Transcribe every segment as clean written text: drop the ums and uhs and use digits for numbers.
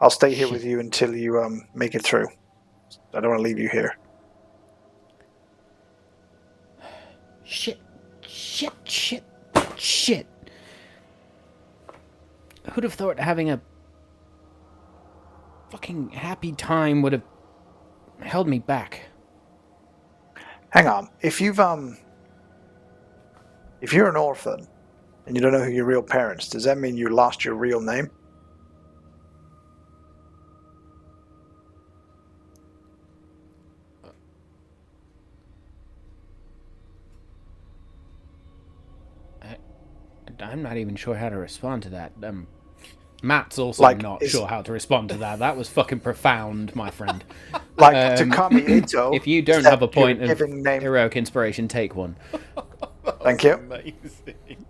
I'll stay here with you until you make it through. I don't want to leave you here. Shit. Who'd have thought having a fucking happy time would have held me back? Hang on. If you're an orphan and you don't know who your real parents, does that mean you lost your real name? I'm not even sure how to respond to that. Matt's also not sure how to respond to that. That was fucking profound, my friend. To Kami Ito. If you don't have a point of name... heroic inspiration, take one. Thank you. Amazing.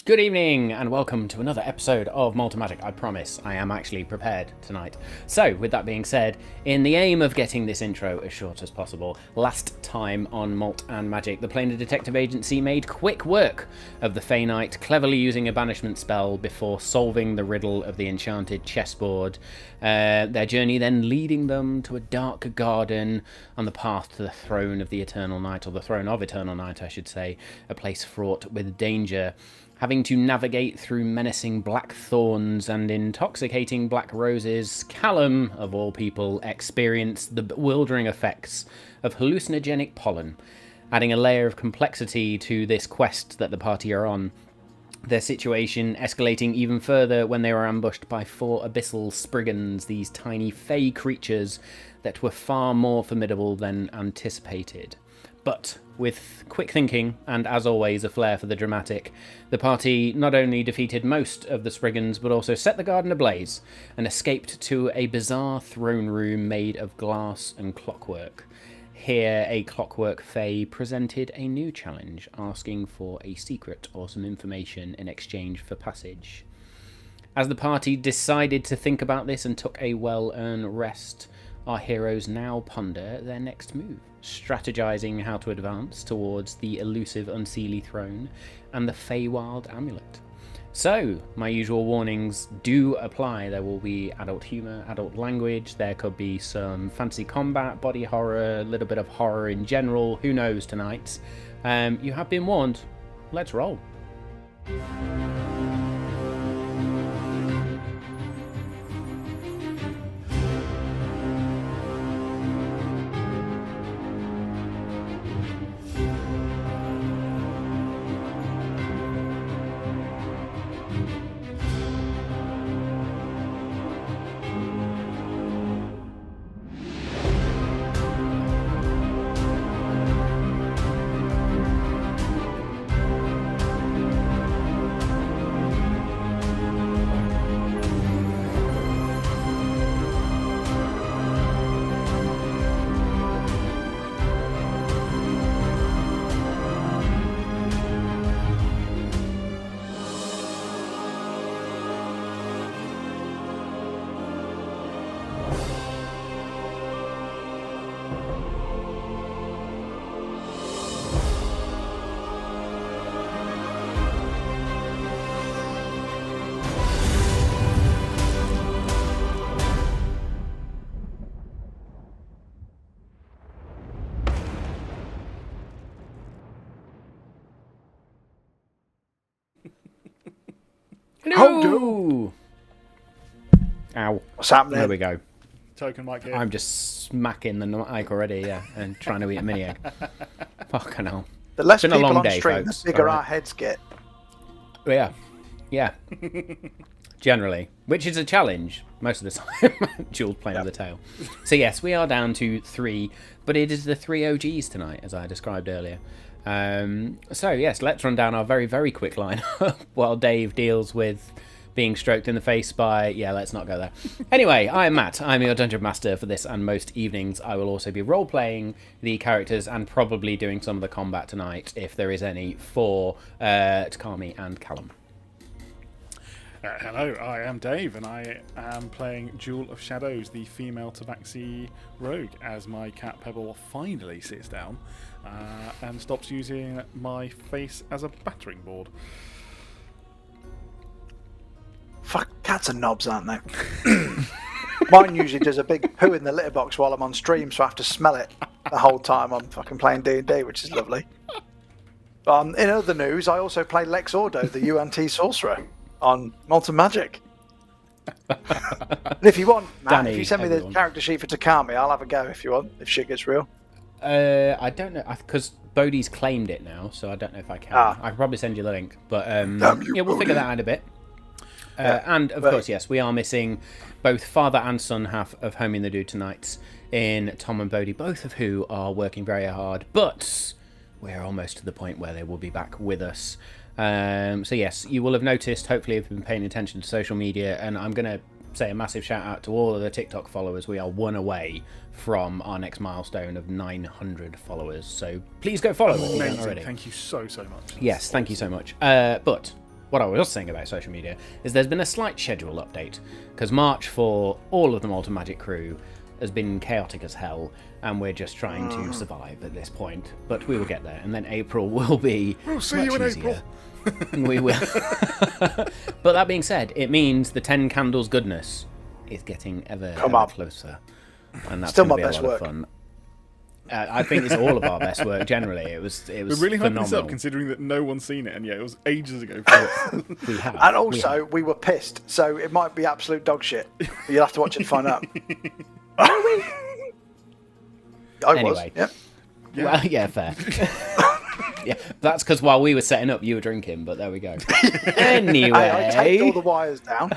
Good evening, and welcome to another episode of Malt and Magic. I promise I am actually prepared tonight. So, with that being said, in the aim of getting this intro as short as possible, last time on Malt and Magic, the Planar Detective Agency made quick work of the Fey Knight, cleverly using a banishment spell before solving the riddle of the enchanted chessboard. Their journey then leading them to a dark garden on the path to the throne of the Eternal Night, or the throne of Eternal Night, I should say, a place fraught with danger. Having to navigate through menacing black thorns and intoxicating black roses, Callum, of all people, experienced the bewildering effects of hallucinogenic pollen, adding a layer of complexity to this quest that the party are on. Their situation escalating even further when they were ambushed by 4 abyssal spriggans, these tiny fey creatures that were far more formidable than anticipated. But with quick thinking, and as always a flair for the dramatic, the party not only defeated most of the spriggans, but also set the garden ablaze, and escaped to a bizarre throne room made of glass and clockwork. Here, a clockwork fey presented a new challenge, asking for a secret or some information in exchange for passage. As the party decided to think about this and took a well-earned rest, our heroes now ponder their next move, strategizing how to advance towards the elusive Unseelie throne and the Feywild Amulet. So, my usual warnings do apply. There will be adult humour, adult language, there could be some fancy combat, body horror, a little bit of horror in general, who knows tonight. You have been warned. Let's roll. Hello! Ow. What's happening? There we go. Token mic here. I'm just smacking the mic already, yeah, and trying to eat a mini egg. Fucking hell. The less It's been a people long on day, stream, folks. the bigger All right. our heads get. Yeah. Generally. Which is a challenge most of the time. Jules playing with the tail. So yes, we are down to 3, but it is the 3 OGs tonight, as I described earlier. So yes, let's run down our very, very quick line while Dave deals with being stroked in the face by... Yeah, let's not go there. Anyway, I'm Matt. I'm your Dungeon Master for this and most evenings. I will also be role-playing the characters and probably doing some of the combat tonight, if there is any, for Takami and Callum. Hello, I am Dave, and I am playing Jewel of Shadows, the female Tabaxi rogue, as my cat Pebble finally sits down and stops using my face as a battering board. Fuck, cats are knobs, aren't they? Mine usually does a big poo in the litter box while I'm on stream, so I have to smell it the whole time I'm fucking playing D&D, which is lovely. In other news, I also play Lex Ordo, the UNT sorcerer, on Malt Magic. And if you want, Matt, Danny, if you send me the character sheet for Takami, I'll have a go if you want, if shit gets real. I don't know, because Bodhi's claimed it now, so I don't know if I can. I can probably send you the link, but yeah, we'll figure that out in a bit. And of course, yes, we are missing both father and son half of Homie and the Dude Tonights in Tom and Bodhi, both of who are working very hard, but we're almost to the point where they will be back with us. So yes, you will have noticed, hopefully if you've been paying attention to social media, and I'm going to say a massive shout out to all of the TikTok followers. We are one away from our next milestone of 900 followers, so please go follow us if you haven't already. Thank you so much. Yes, thank you so much. But what I was saying about social media is there's been a slight schedule update, because March for all of the Malta Magic crew has been chaotic as hell, and we're just trying to survive at this point. But we will get there, and then April will be We'll see you in April. We will. But that being said, it means the 10 candles goodness is getting ever closer, and that's still going to my be a best lot work. of fun. I think it's all of our best work generally. It was We're really hyping this phenomenal. up, considering that no one's seen it, and it was ages ago. We have. And also, we were pissed, so it might be absolute dog shit. But you'll have to watch it to find out. I Anyway. was, yeah. Well, yeah, fair. Yeah, that's because while we were setting up, you were drinking. But there we go. Anyway, I taped all the wires down.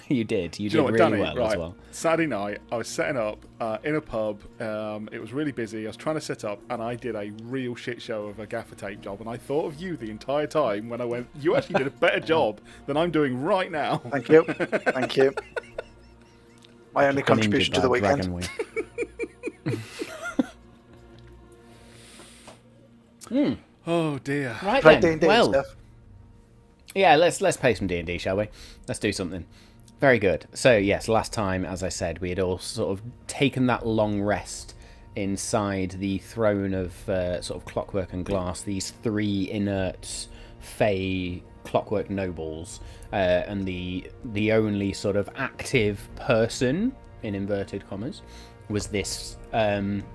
You did. You Do you know did what, really Danny? well Right. as well. Saturday night, I was setting up in a pub. It was really busy. I was trying to set up, and I did a real shit show of a gaffer tape job. And I thought of you the entire time when I went, you actually did a better job than I'm doing right now. Thank you. Thank you. My only contribution to the weekend. Oh dear. Right Play then. D&D Well, stuff. yeah, let's play some D&D, shall we? Let's do something. Very good. So yes, last time, as I said, we had all sort of taken that long rest inside the throne of sort of Clockwork and Glass. These three inert Fey Clockwork nobles, and the only sort of active person in inverted commas was this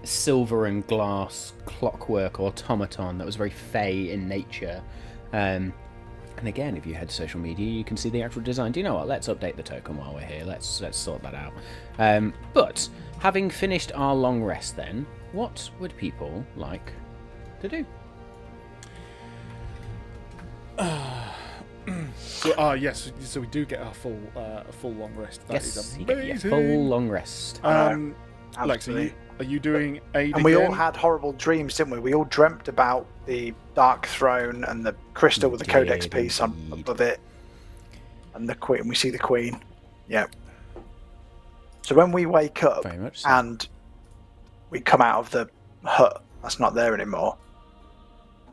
silver and glass clockwork automaton that was very Fey in nature. And again, if you head to social media, you can see the actual design. Do you know what? Let's update the token while we're here. Let's sort that out. But having finished our long rest, then, what would people like to do? Yes. So we do get a full long rest. That is Yes, you amazing. get your full long rest. Alex, are you doing aid And we all again? had horrible dreams, didn't we? We all dreamt about the Dark Throne and the crystal with the Did codex piece on indeed. above it. And the queen. We see the queen. Yeah. So when we wake up Very much so. and we come out of the hut, that's not there anymore.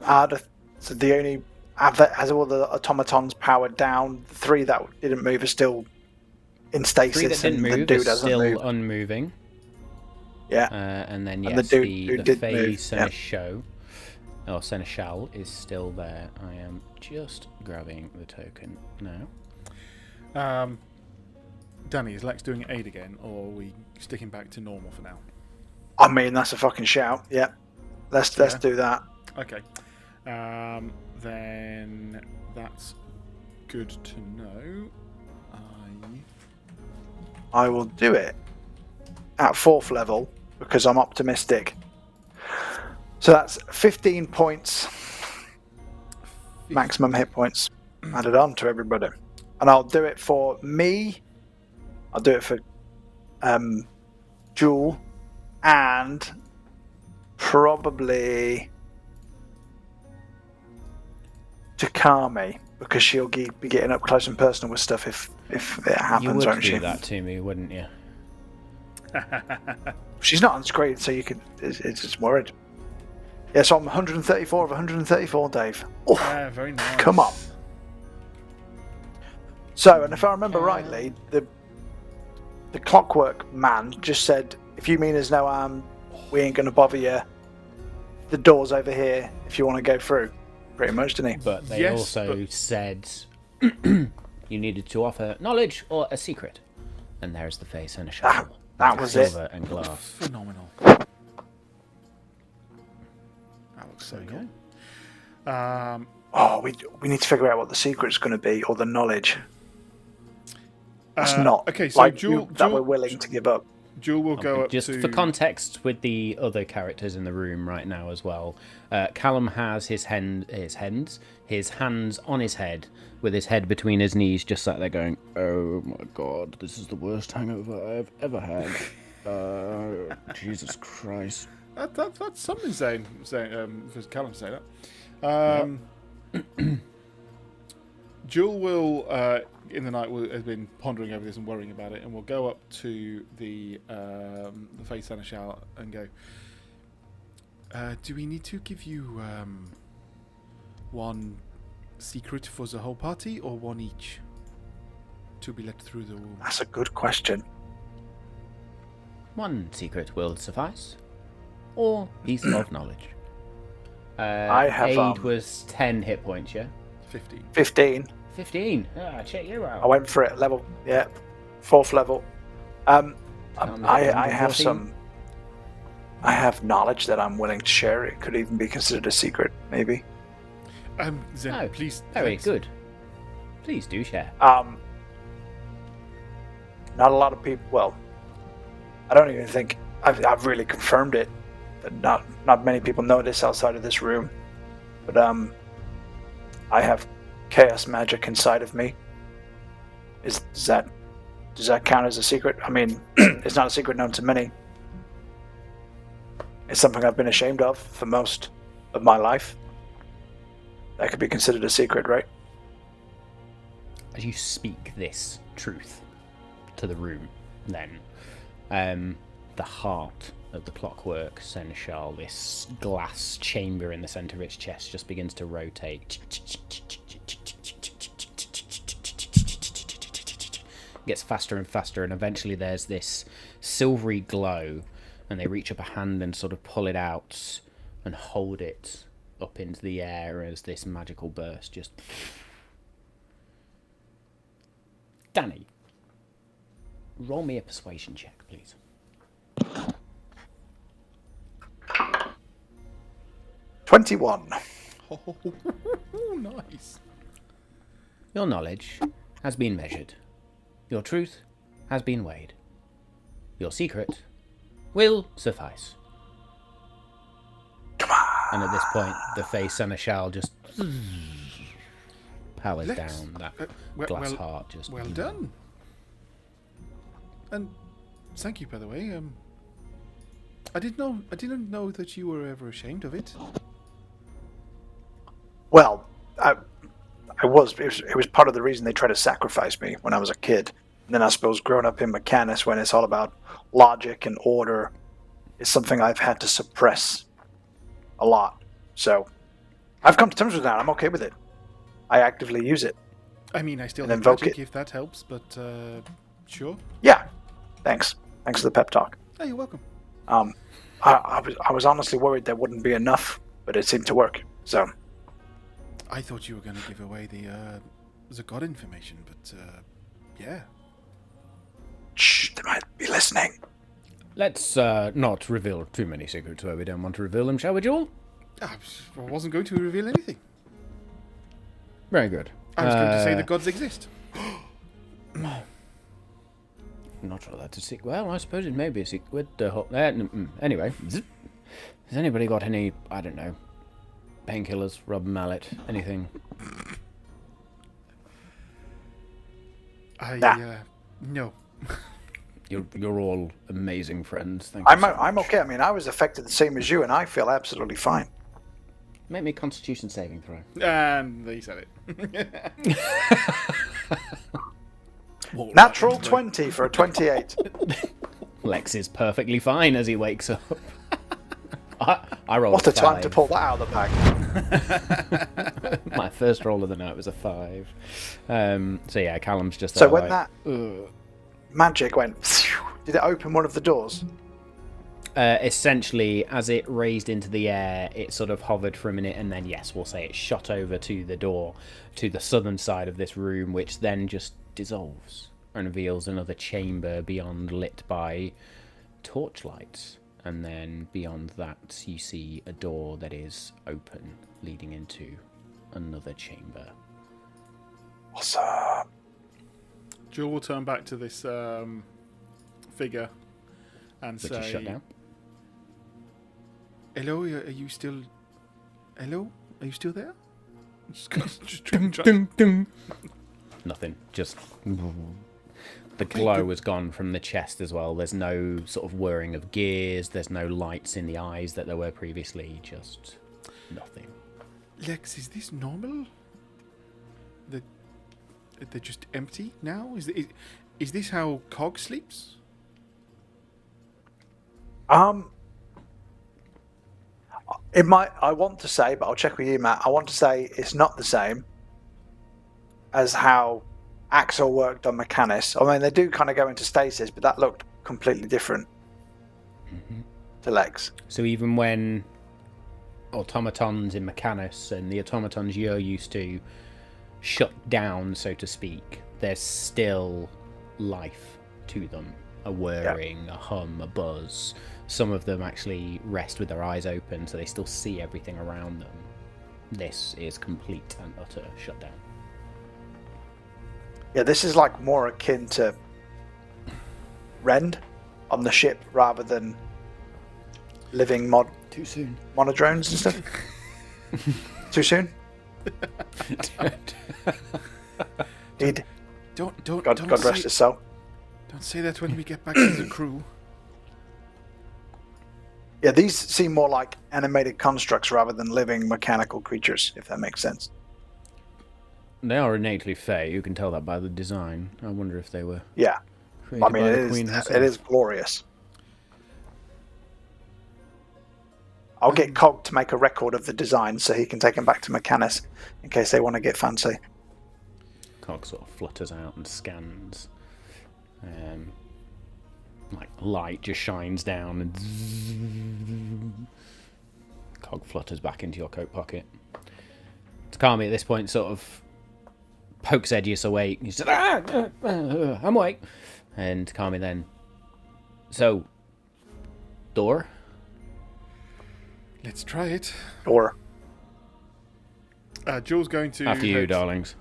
So the only... Has all the automatons powered down? The three that didn't move are still in stasis. Three that didn't and the move dude are doesn't still move. unmoving. Yeah. And then, yes, And the dude the who did Fey move, Seneschal, or Seneschal, is still there. I am just grabbing the token now. Danny, is Lex doing aid again, or are we sticking back to normal for now? I mean, that's a fucking shout. Yeah. Let's do that. Okay. Then that's good to know. I will do it at 4th level because I'm optimistic. So that's 15 points, maximum hit points added on to everybody. And I'll do it for me, I'll do it for Jewel, and probably Takami, because she'll be getting up close and personal with stuff if it happens, You would won't do she? that to me, wouldn't you? She's not on screen, so you could. It's just worried. Yeah, so I'm 134 of 134, Dave. Oh, Very nice. come on. So, and if I remember rightly, the Clockwork man just said, if you mean there's no harm, we ain't going to bother you. The door's over here if you want to go through. Pretty much, didn't he? But they Yes, also said You needed to offer knowledge or a secret. And there's the face and a shadow. That was it. Silver and glass. Phenomenal. That looks so There you cool. Oh, we need to figure out what the secret's going to be, or the knowledge. That's not okay, so like Jewel, that we're willing to give up. Jewel will go up Just to... for context with the other characters in the room right now as well, Callum has his hands on his head, with his head between his knees, just sat there going, "Oh my god, this is the worst hangover I've ever had. Jesus Christ." That's something saying for Callum to say that. Jewel will, in the night, has been pondering over this and worrying about it, and will go up to the Fae Seneschal and go, do we need to give you one secret for the whole party, or one each to be let through the womb? That's a good question. One secret will suffice, or piece of knowledge. I have, Aid was 10 hit points, yeah? 15. 15. 15. Ah, check you out. I went for it. Level, 4th level. I have 14. I have knowledge that I'm willing to share. It could even be considered a secret, maybe. Then Oh, please. very thanks. good. Please do share. Not a lot of people. Well, I don't even think I've really confirmed it. That not many people know this outside of this room. But I have chaos magic inside of me. Does that count as a secret? I mean, it's not a secret known to many. It's something I've been ashamed of for most of my life. That could be considered a secret, right? As you speak this truth to the room, then, the heart of the Clockwork Seneschal, this glass chamber in the center of its chest, just begins to rotate. Gets faster and faster, and eventually there's this silvery glow, and they reach up a hand and sort of pull it out and hold it up into the air as this magical burst just... Danny, roll me a persuasion check, please. 21. Oh, nice. Your knowledge has been measured. Your truth has been weighed. Your secret will suffice. Come on. And at this point, the Fae Seneschal just powers Let's- down that well- glass well- heart. Just Well done. And thank you, by the way. I didn't know that you were ever ashamed of it. Well, I was. It was part of the reason they tried to sacrifice me when I was a kid. And then I suppose growing up in Mechanus, when it's all about logic and order, is something I've had to suppress a lot. So I've come to terms with that. I'm okay with it. I actively use it. I mean, I still And have invoke magic it. if that helps, but sure. Yeah. Thanks. Thanks for the pep talk. Oh, you're welcome. I was honestly worried there wouldn't be enough, but it seemed to work. So I thought you were going to give away the god information, but yeah. shh, they might be listening. let's not reveal too many secrets where we don't want to reveal them, shall we, Joel? I wasn't going to reveal anything. Very good. I was going to say the gods exist. I'm not sure that's a secret. Well, I suppose it may be a secret with the whole... anyway, has anybody got any, I don't know, painkillers, rub mallet, anything? No. You're all amazing friends. Thank you. I'm okay. I mean, I was affected the same as you, and I feel absolutely fine. Make me a Constitution saving throw. And they said it. Natural 20 for a 28. Lex is perfectly fine as he wakes up. I rolled What a a time to 5. pull that out of the bag. My first roll of the night was a 5. So yeah, Callum's just So there when like, that "Ugh." magic went, did it open one of the doors? Essentially, as it raised into the air, it sort of hovered for a minute, and then, yes, we'll say it shot over to the door to the southern side of this room, which then just dissolves and reveals another chamber beyond, lit by torchlights. And then beyond that, you see a door that is open, leading into another chamber. What's up? Jewel will turn back to this figure and Which say, is shut down. "Hello, are you still? Hello, are you still there?" Nothing. Just the glow was gone from the chest as well. There's no sort of whirring of gears. There's no lights in the eyes that there were previously. Just nothing. Lex, is this normal? They're just empty now. Is this how Cog sleeps? It might. I want to say, but I'll check with you, Matt. I want to say it's not the same as how Axel worked on Mechanus. I mean, they do kind of go into stasis, but that looked completely different to Lex. So even when automatons in Mechanus and the automatons you're used to shut down, so to speak, there's still life to them. A whirring, a hum, a buzz. Some of them actually rest with their eyes open, so they still see everything around them. This is complete and utter shutdown. Yeah, this is like more akin to Rend on the ship rather than living Too soon. monodrones and stuff. Too soon? Indeed. God rest his soul. Don't say that when we get back to the crew. Yeah, these seem more like animated constructs rather than living mechanical creatures, if that makes sense. They are innately Fey. You can tell that by the design. I wonder if they were Yeah. created I mean, by the Queen herself. it is glorious. I'll get Cog to make a record of the design so he can take them back to Mechanus in case they want to get fancy. Cog sort of flutters out and scans. Like light just shines down and Cog flutters back into your coat pocket. Takami at this point sort of pokes Edgius awake. He says, I'm awake. And Takami then, so, door? Let's try it. Or Jules going to After you, darlings.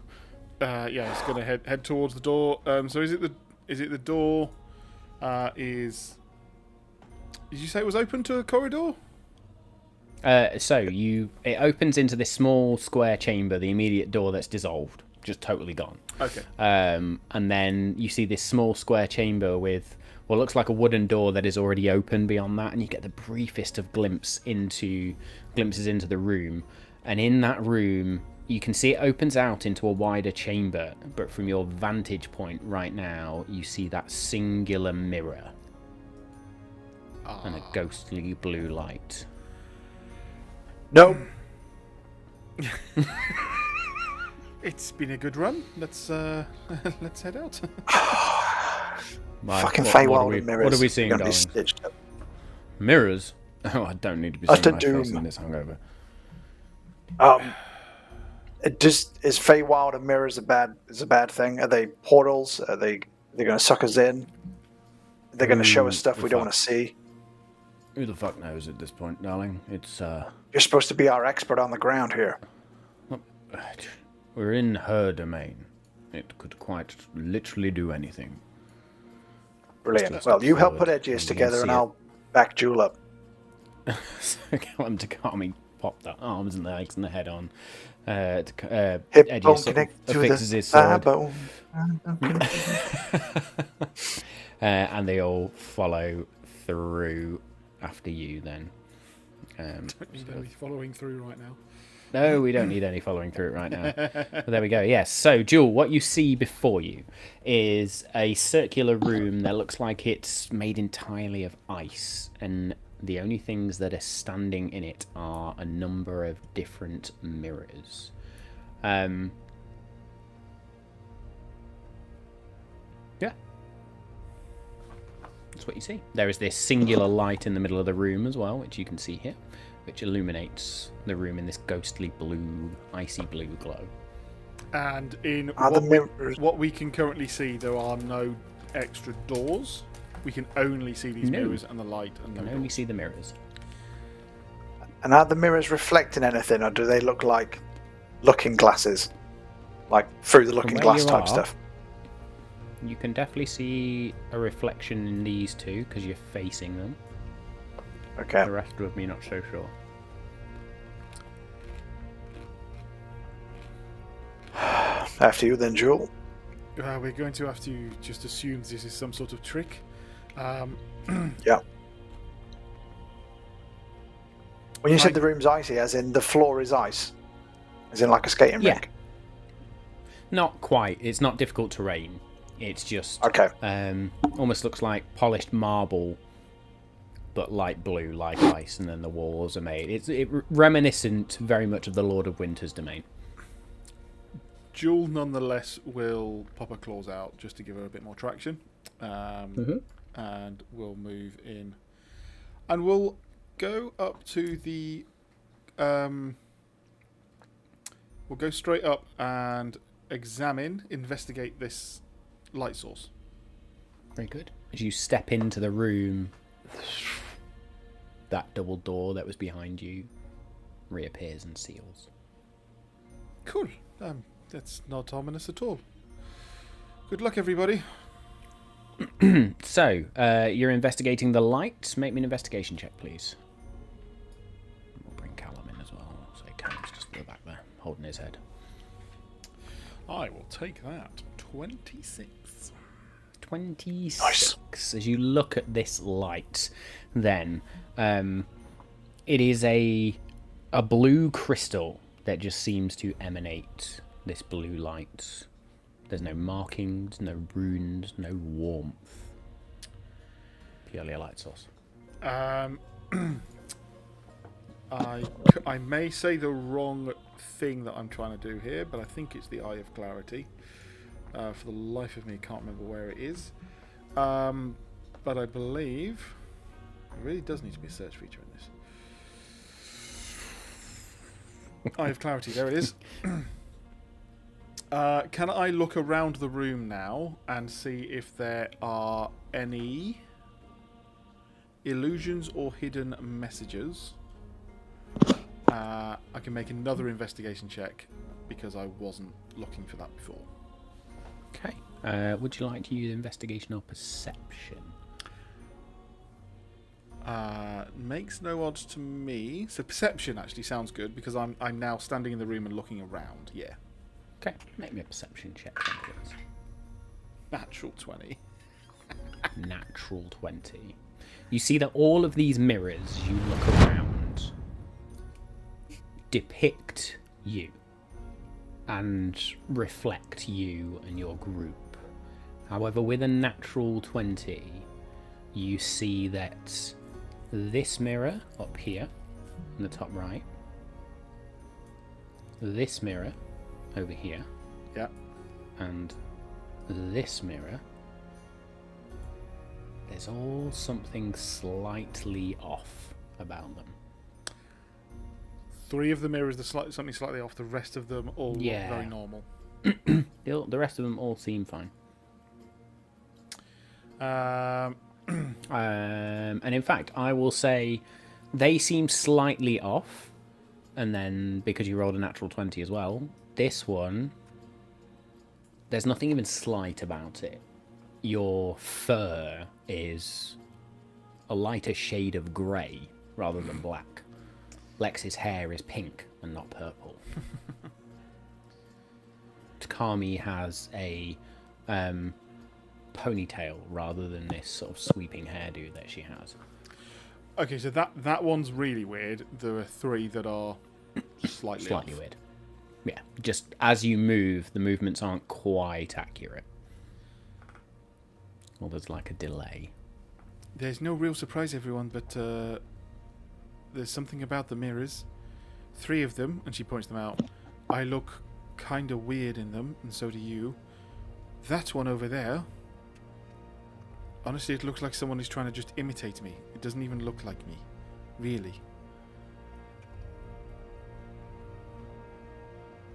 Yeah, he's going to head towards the door. So is it the door? Did you say it was open to a corridor? It opens into this small square chamber, the immediate door that's dissolved, just totally gone. Okay. And then you see this small square chamber with what looks like a wooden door that is already open beyond that, and you get the briefest of glimpses into the room. And in that room, you can see it opens out into a wider chamber, but from your vantage point right now, you see that singular mirror and a ghostly blue light. no. It's been a good run. Let's head out. Fucking Feywild mirrors. What are we seeing, Gonna be darling? stitched up. Mirrors? Oh, I don't need to be That's seeing my the face doom. in this hungover. Is Feywild and mirrors a bad thing? Are they portals? Are they going to suck us in? They're going to show us stuff we don't want to see. Who the fuck knows at this point, darling? It's You're supposed to be our expert on the ground here. we're in her domain. It could quite literally do anything. Brilliant. Just Well, you help put forward, Edgius and together you and see I'll back Jewel up. So go on to Takami, pop the arms and legs and the head on. Hip Edgius bone sort of connect to affixes the his thigh sword. bone. And they all follow through after you then. Don't need any following through right now. No, we don't need any following through it right now. But there we go. Yes. So, Jewel, what you see before you is a circular room that looks like it's made entirely of ice, and the only things that are standing in it are a number of different mirrors. Yeah. That's that's what you see. There is this singular light in the middle of the room as well, which you can see here, which illuminates the room in this ghostly blue, icy blue glow. And in mirrors? what we can currently see, there are no extra doors. We can only see these mirrors and the light. And you can only see the mirrors. And are the mirrors reflecting anything, or do they look like looking glasses? Like through the looking glass type stuff? You can definitely see a reflection in these two, because you're facing them. Okay. The rest of me, not so sure. After you then, Jewel. We're going to have to just assume this is some sort of trick. Yeah. When you said the room's icy, as in the floor is ice? As in like a skating rink? Not quite. It's not difficult terrain. It's just almost looks like polished marble, but light blue, like ice, and then the walls are made. It's reminiscent very much of the Lord of Winter's domain. Jewel, nonetheless, will pop her claws out just to give her a bit more traction. And we'll move in. And we'll go up to the... we'll go straight up and investigate this light source. Very good. As you step into the room, that double door that was behind you reappears and seals. Cool. That's not ominous at all. Good luck, everybody. So, you're investigating the light. Make me an investigation check, please. We'll bring Callum in as well. So Callum's just go back there, holding his head. I will take that. 26. 26. Nice. As you look at this light, then, it is a blue crystal that just seems to emanate this blue light. There's no markings, no runes, no warmth. Purely a light source. I may say the wrong thing that I'm trying to do here, but I think it's the Eye of Clarity. For the life of me, I can't remember where it is. But I believe there really does need to be a search feature in this. Eye of Clarity, there it is. Can I look around the room now and see if there are any illusions or hidden messages? I can make another investigation check because I wasn't looking for that before. Okay. Would you like to use investigation or perception? Makes no odds to me. So perception actually sounds good because I'm now standing in the room and looking around. Yeah. Okay, make me a perception check, then, please. Natural 20. Natural 20. You see that all of these mirrors, as you look around, depict you and reflect you and your group. However, with a natural 20, you see that this mirror up here in the top right, this mirror over here, Yeah. and this mirror, there's all something slightly off about them. 3 of the mirrors are something slightly off. The rest of them all look very normal. The rest of them all seem fine. And in fact, I will say they seem slightly off, and then because you rolled a natural 20 as well, this one, there's nothing even slight about it. Your fur is a lighter shade of grey rather than black. Lex's hair is pink and not purple. Takami has a ponytail rather than this sort of sweeping hairdo that she has. Okay, so that one's really weird. There are 3 that are slightly off. Weird. Yeah, just as you move, the movements aren't quite accurate. Or there's like a delay. There's no real surprise, everyone, but there's something about the mirrors. 3 of them, and she points them out. I look kind of weird in them, and so do you. That one over there, Honestly, it looks like someone is trying to just imitate me. It doesn't even look like me. Really.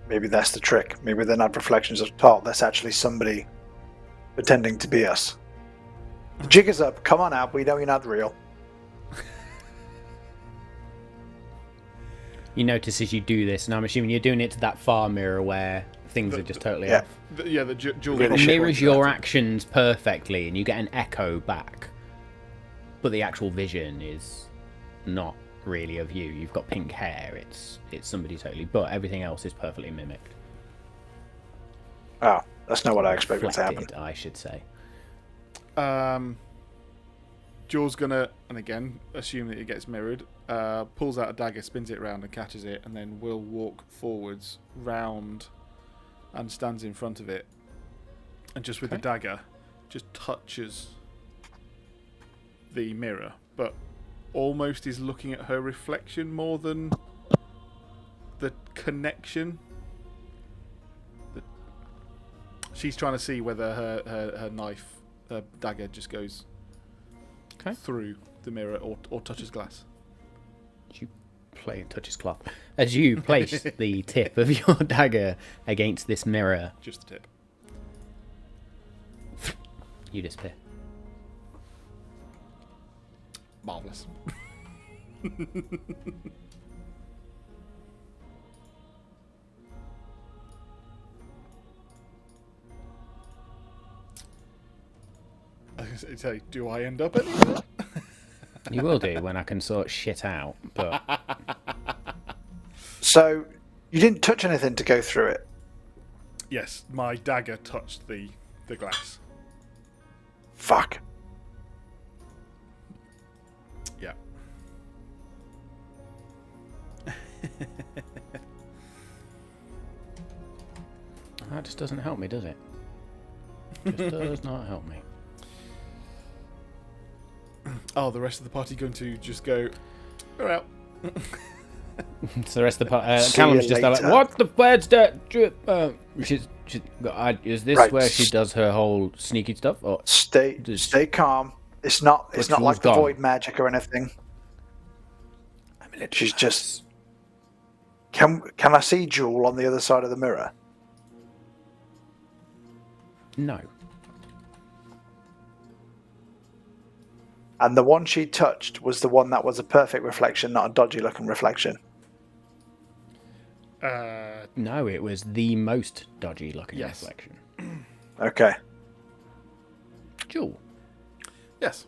Maybe that's the trick. Maybe they're not reflections of Paul. That's actually somebody pretending to be us. The jig is up. Come on out. We know you're not real. You notice as you do this, and I'm assuming you're doing it to that far mirror where things are just totally off. The jewel Really It shit mirrors your actions perfectly, and you get an echo back. But the actual vision is not really of you. You've got pink hair. It's somebody totally, but everything else is perfectly mimicked. Oh, that's not what I expected to happen. Reflected, I should say. Jewel's gonna, and again, assume that it gets mirrored, pulls out a dagger, spins it around and catches it, and then will walk forwards, round, and stands in front of it. And just with the dagger, just touches the mirror, but almost is looking at her reflection more than the connection. She's trying to see whether her knife, her dagger just goes through the mirror or touches glass. As you touches cloth. As you place the tip of your dagger against this mirror, Just the tip. you disappear. Marvellous. I was going to say, do I end up anywhere? You will do when I can sort shit out, but So, you didn't touch anything to go through it? Yes, my dagger touched the glass. Fuck. Yeah. that just doesn't help me, does it? Just does not help me. Oh, the rest of the party going to just go, we're out. So the rest of the part, See Callum's you just like, later. what the where's that? Is this Right. where she does her whole sneaky stuff? Or Stay calm. It's not Which like one's the gone? void magic or anything. She's just... Can I see Jewel on the other side of the mirror? no. And the one she touched was the one that was a perfect reflection, not a dodgy looking reflection. No, it was the most dodgy looking Yes. reflection. Okay. Jewel, Yes.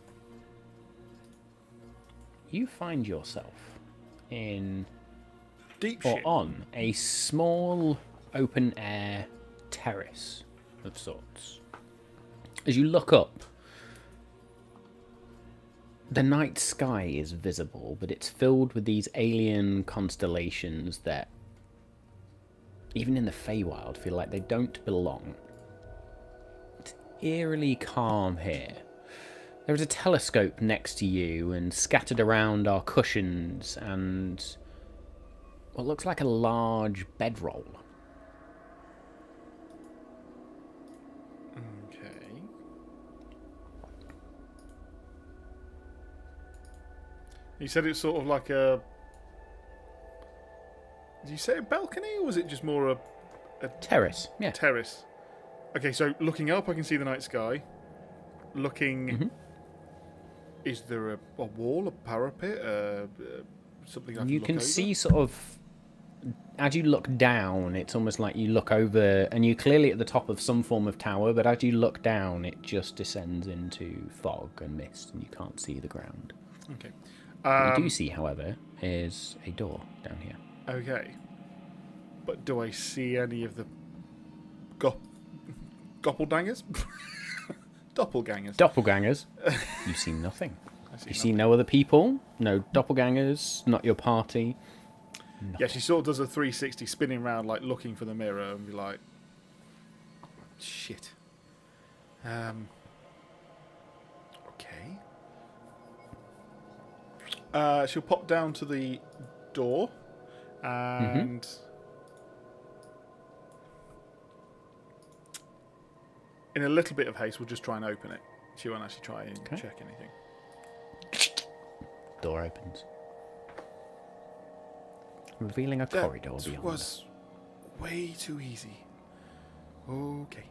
you find yourself in Deep or shit. on a small open air terrace of sorts. As you look up, the night sky is visible, but it's filled with these alien constellations that, even in the Feywild, feel like they don't belong. It's eerily calm here. There is a telescope next to you, and scattered around are cushions and what looks like a large bedroll. Okay. You said it's sort of like a... Did you say a balcony, or was it just more a Terrace, yeah. terrace? Okay, so looking up, I can see the night sky. Looking... Is there a wall, a parapet, something I can You look can over? see sort of, as you look down, it's almost like you look over, and you're clearly at the top of some form of tower, but as you look down, it just descends into fog and mist, and you can't see the ground. Okay. What you do see, however, is a door down here. Okay. But do I see any of the goppeldangers? Doppelgangers. Doppelgangers. You see nothing. I see You see no other people, no doppelgangers, not your party. Yeah, she sort of does a 360 spinning around, like looking for the mirror, and be like, shit. Okay. She'll pop down to the door, and in a little bit of haste, we'll just try and open it. She won't actually try and check anything. Door opens, revealing a corridor beyond. That was way too easy. Okay.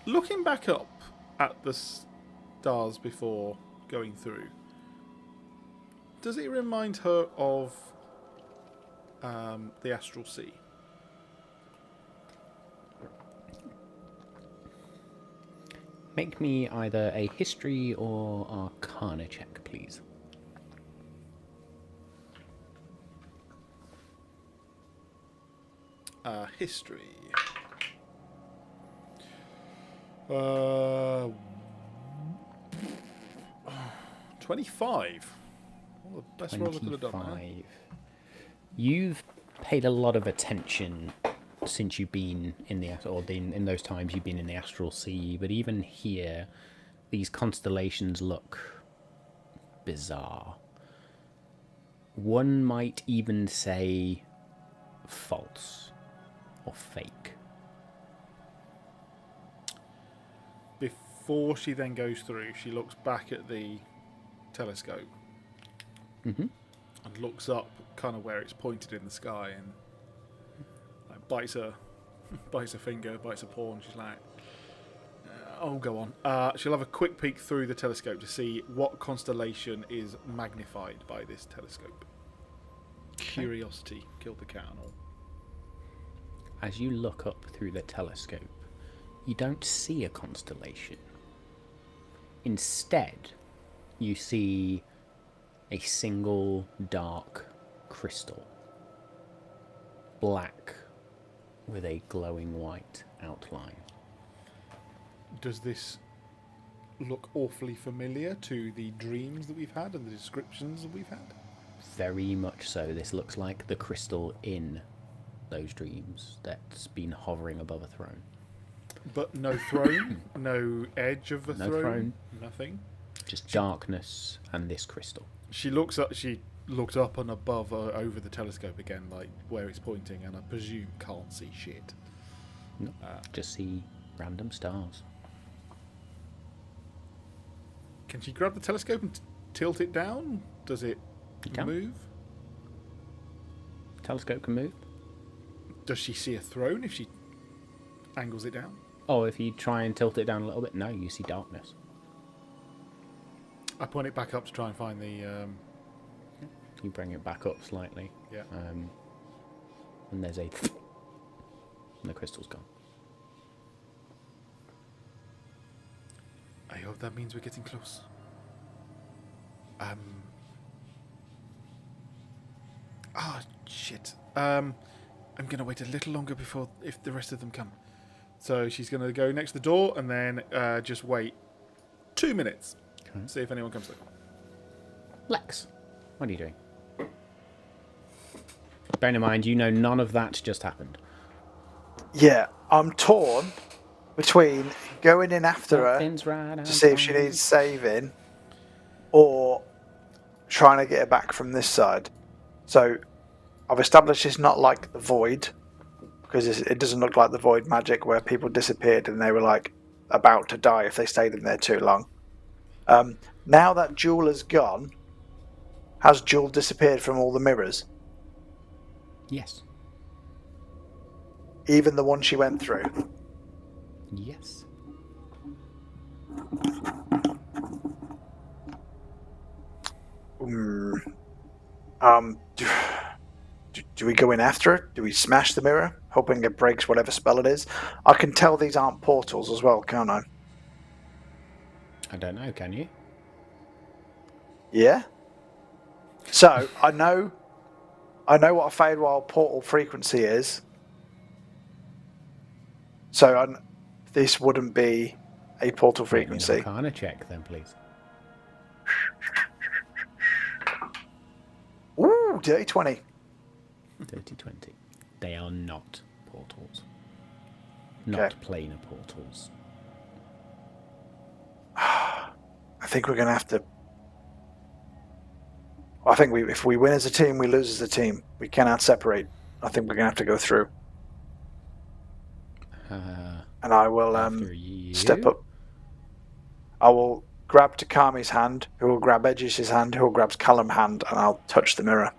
Looking back up at the stars before going through, does it remind her of the Astral Sea? Make me either a history or arcana check, please. History. 25. Well, the best roll I could have done. 25. You've paid a lot of attention since you've been in in those times you've been in the Astral Sea, but even here, these constellations look bizarre. One might even say false or fake. Before she then goes through, she looks back at the telescope and looks up kind of where it's pointed in the sky and like, bites her finger, bites her paw, and she's like, oh, go on. She'll have a quick peek through the telescope to see what constellation is magnified by this telescope. Curiosity killed the cat and all. As you look up through the telescope, you don't see a constellation. Instead, you see a single dark crystal, black with a glowing white outline. Does this look awfully familiar to the dreams that we've had and the descriptions that we've had? Very much so. This looks like the crystal in those dreams that's been hovering above a throne. But no throne, no edge of the No throne, throne. nothing. Just darkness and this crystal. She looks up. She looked up and above, over the telescope again, like where it's pointing, and I presume can't see shit. No, just see random stars. Can she grab the telescope and tilt it down? Does it move? Telescope can move. Does she see a throne if she angles it down? Oh, if you try and tilt it down a little bit, no, you see darkness. I point it back up to try and find the... You bring it back up slightly. Yeah. And there's a... And the crystal's gone. I hope that means we're getting close. Shit. I'm going to wait a little longer before if the rest of them come. So she's going to go next to the door and then just wait 2 minutes. Okay. See if anyone comes through. Lex, what are you doing? Bearing in mind, you know none of that just happened. Yeah, I'm torn between going in after her to see if she needs saving or trying to get her back from this side. So I've established it's not like the Void, because it doesn't look like the Void magic where people disappeared and they were like about to die if they stayed in there too long. Now that Jewel has gone, has Jewel disappeared from all the mirrors? Yes. Even the one she went through? Yes. Do we go in after it? Do we smash the mirror, hoping it breaks whatever spell it is? I can tell these aren't portals as well, can't I? I don't know, can you? Yeah. So, I know what a Feywild portal frequency is. So, this wouldn't be a portal frequency. Arcana check then, please. Ooh, dirty 20. Dirty 20. They are not portals. Not planar portals. I think we're going to have to... I think if we win as a team, we lose as a team. We cannot separate. I think we're going to have to go through. And I will... After you step up. I will grab Takami's hand, who will grab Edge's hand, who will grab Callum's hand, and I'll touch the mirror.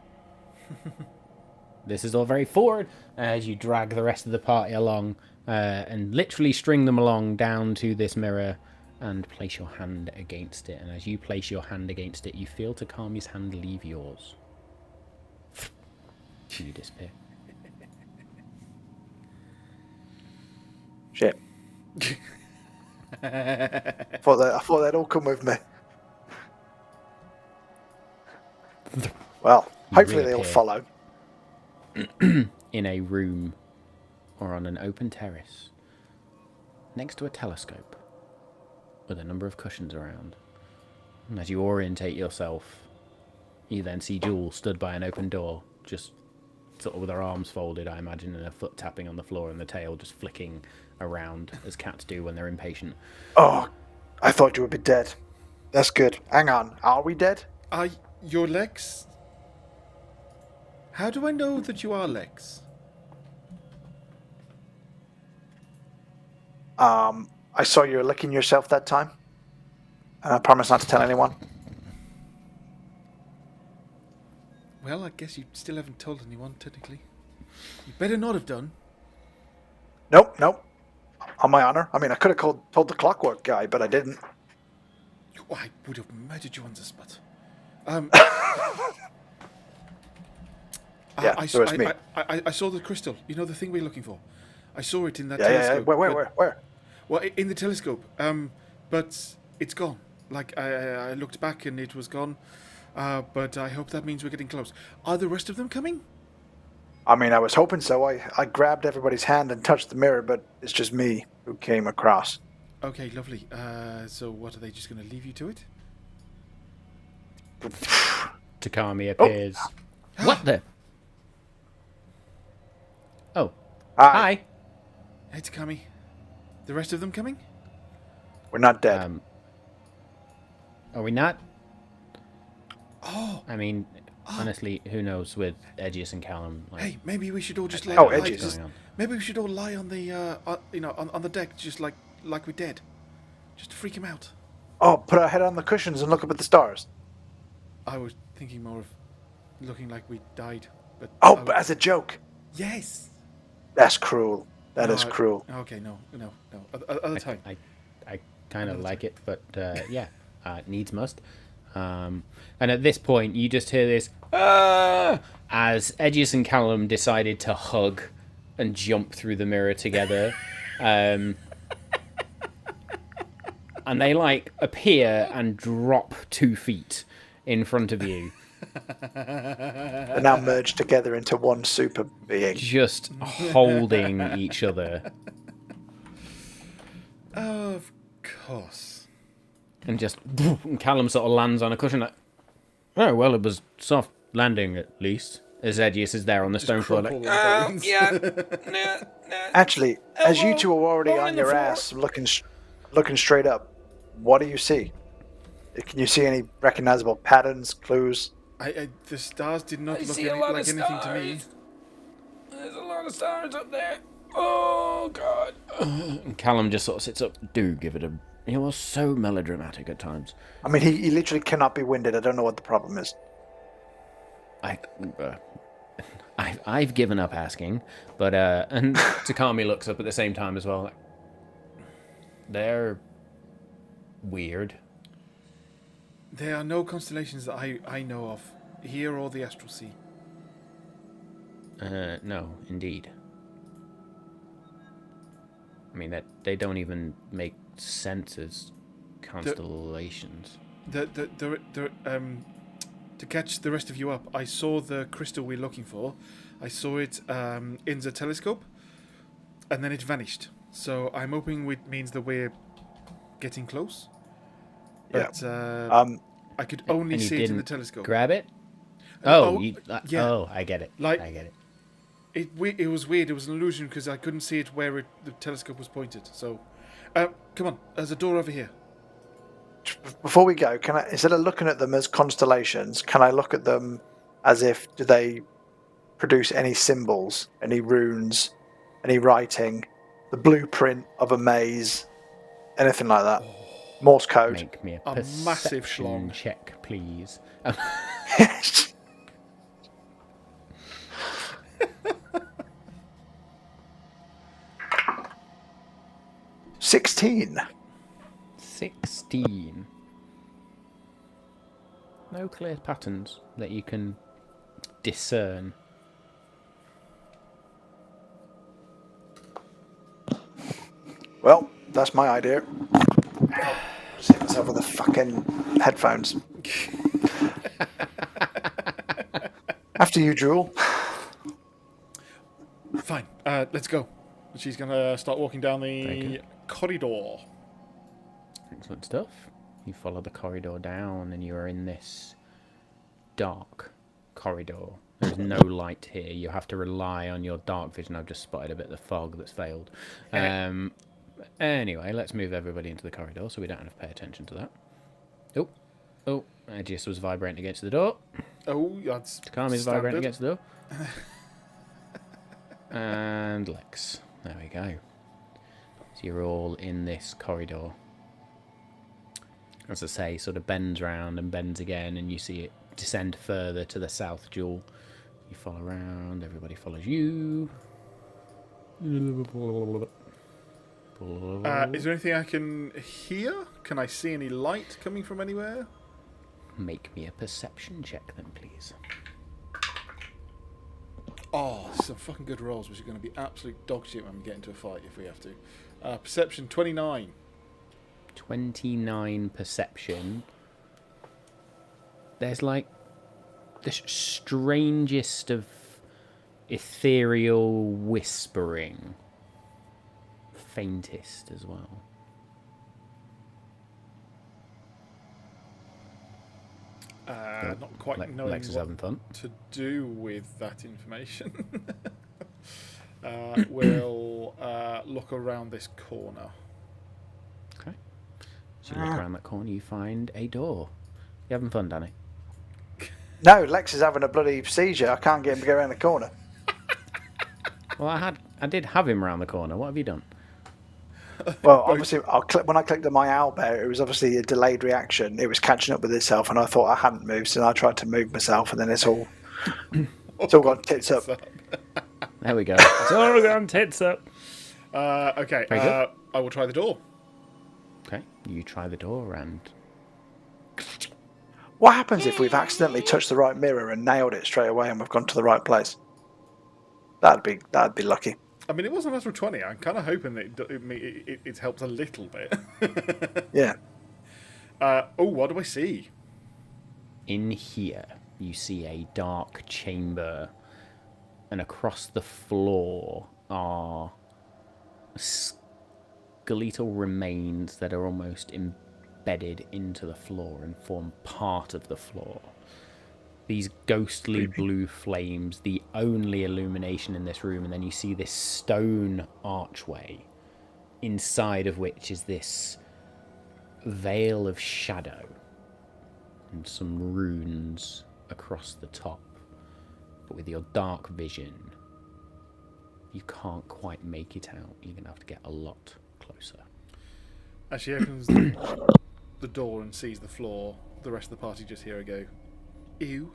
This is all very forward as you drag the rest of the party along and literally string them along down to this mirror and place your hand against it. And as you place your hand against it, you feel Takami's hand leave yours. You disappear. Shit. I thought they'd all come with me. Well, hopefully they all follow. In a room or on an open terrace next to a telescope with a number of cushions around. And as you orientate yourself, you then see Jewel stood by an open door, just sort of with her arms folded, I imagine, and her foot tapping on the floor and the tail just flicking around as cats do when they're impatient. Oh, I thought you would be dead. That's good. Hang on, are we dead? Are your legs? How do I know that you are Lex? I saw you licking yourself that time. And I promise not to tell anyone. Well, I guess you still haven't told anyone, technically. You better not have done. Nope. On my honor. I mean, I could have told the Clockwork guy, but I didn't. I would have murdered you on the spot. Yeah, so it's me. I saw the crystal. You know, the thing we're looking for. I saw it in that Yeah. telescope. Where? Well, in the telescope. But it's gone. Like, I looked back and it was gone. But I hope that means we're getting close. Are the rest of them coming? I mean, I was hoping so. I grabbed everybody's hand and touched the mirror, but it's just me who came across. Okay, lovely. So what, are they just going to leave you to it? Takami appears. Oh. What the? Oh. Hi. Hey, Takami. The rest of them coming? We're not dead. Are we not? Oh. I mean, honestly, who knows with Edgius and Callum? Like, hey, maybe we should all just lie. Edgius. Maybe we should all lie on the, on the deck, just like we did, just to freak him out. Oh, put our head on the cushions and look up at the stars. I was thinking more of looking like we died, but. Oh, but as a joke. Yes. That's cruel. That is cruel. Okay, no. Other time. I kind of like it, but yeah, needs must. And at this point, you just hear this as Edgius and Callum decided to hug and jump through the mirror together. And they like appear and drop 2 feet in front of you. They're now merged together into one super being. Just holding each other. Of course. And just, and Callum sort of lands on a cushion like, oh, well, it was soft landing at least. As Edgius is there on the stone floor like, Actually, as you two are already on your ass looking straight up, what do you see? Can you see any recognizable patterns, clues? The stars did not look like anything to me. There's a lot of stars up there. Oh, God. And Callum just sort of sits up. Do give it a... He was so melodramatic at times. I mean, he literally cannot be winded. I don't know what the problem is. I've given up asking, but and Takami looks up at the same time as well. Like, they're weird. There are no constellations that I know of, here or the Astral Sea. No, indeed. I mean, that they don't even make sense as constellations. To catch the rest of you up, I saw the crystal we're looking for. I saw it in the telescope, and then it vanished. So I'm hoping it means that we're getting close. But I could only see it in the telescope. Grab it? Yeah. Oh, I get it. I get it. It was weird. It was an illusion because I couldn't see it where the telescope was pointed. So, come on. There's a door over here. Before we go, can I, instead of looking at them as constellations, can I look at them as if, do they produce any symbols, any runes, any writing, the blueprint of a maze, anything like that. Morse code. Make me A massive perception schlong. check, please. 16. 16. No clear patterns that you can discern. Well, that's my idea. Just hit myself with the fucking headphones. After you, Jewel. Fine, let's go. She's going to start walking down the corridor. Excellent stuff. You follow the corridor down and you are in this dark corridor. There's no light here. You have to rely on your dark vision. I've just spotted a bit of the fog that's failed. Anyway, let's move everybody into the corridor so we don't have to pay attention to that. Oh, Aegis was vibrating against the door. Oh, that's Takami's vibrating against the door. And Lex. There we go. So you're all in this corridor. As I say, sort of bends round and bends again, and you see it descend further to the south, Jewel. You follow around, everybody follows you. Is there anything I can hear? Can I see any light coming from anywhere? Make me a perception check then, please. Oh, some fucking good rolls, which are going to be absolute dog shit when we get into a fight if we have to. Perception 29. 29 perception. There's like the strangest of ethereal whispering. Faintest as well. Not quite knowing Lex is what having fun. to do with that information. We'll look around this corner. Okay. So you look around that corner, you find a door. You having fun, Danny? No, Lex is having a bloody seizure. I can't get him to go around the corner. Well, I did have him around the corner. What have you done? Well, obviously, when I clicked on my owlbear, it was obviously a delayed reaction. It was catching up with itself, and I thought I hadn't moved, so I tried to move myself, and then it's all gone tits up. There we go. It's all gone tits up. Okay, I will try the door. Okay, you try the door and... What happens if we've accidentally touched the right mirror and nailed it straight away, and we've gone to the right place? That'd be lucky. I mean, it was a natural 20. I'm kind of hoping that it helps a little bit. Yeah. What do I see? In here, you see a dark chamber, and across the floor are skeletal remains that are almost embedded into the floor and form part of the floor. These ghostly blue flames, the only illumination in this room, and then you see this stone archway, inside of which is this veil of shadow and some runes across the top. But with your dark vision, you can't quite make it out. You're going to have to get a lot closer. As she opens the door and sees the floor, the rest of the party just hear her go, "Ew."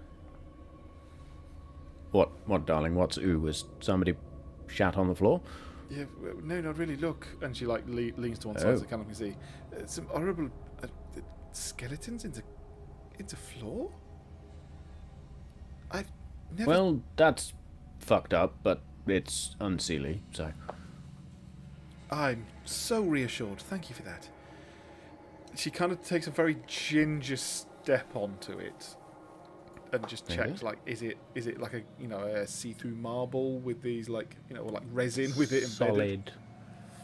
What, darling? What's ooh? Was somebody shat on the floor? Yeah, no, not really. Look, and she like leans to one side so Callum can see. Some horrible skeletons into floor. I've never. Well, that's fucked up, but it's Unseelie, so. I'm so reassured. Thank you for that. She kind of takes a very ginger step onto it. And just checks, like, is it like a see-through marble with these or like resin with it embedded? Solid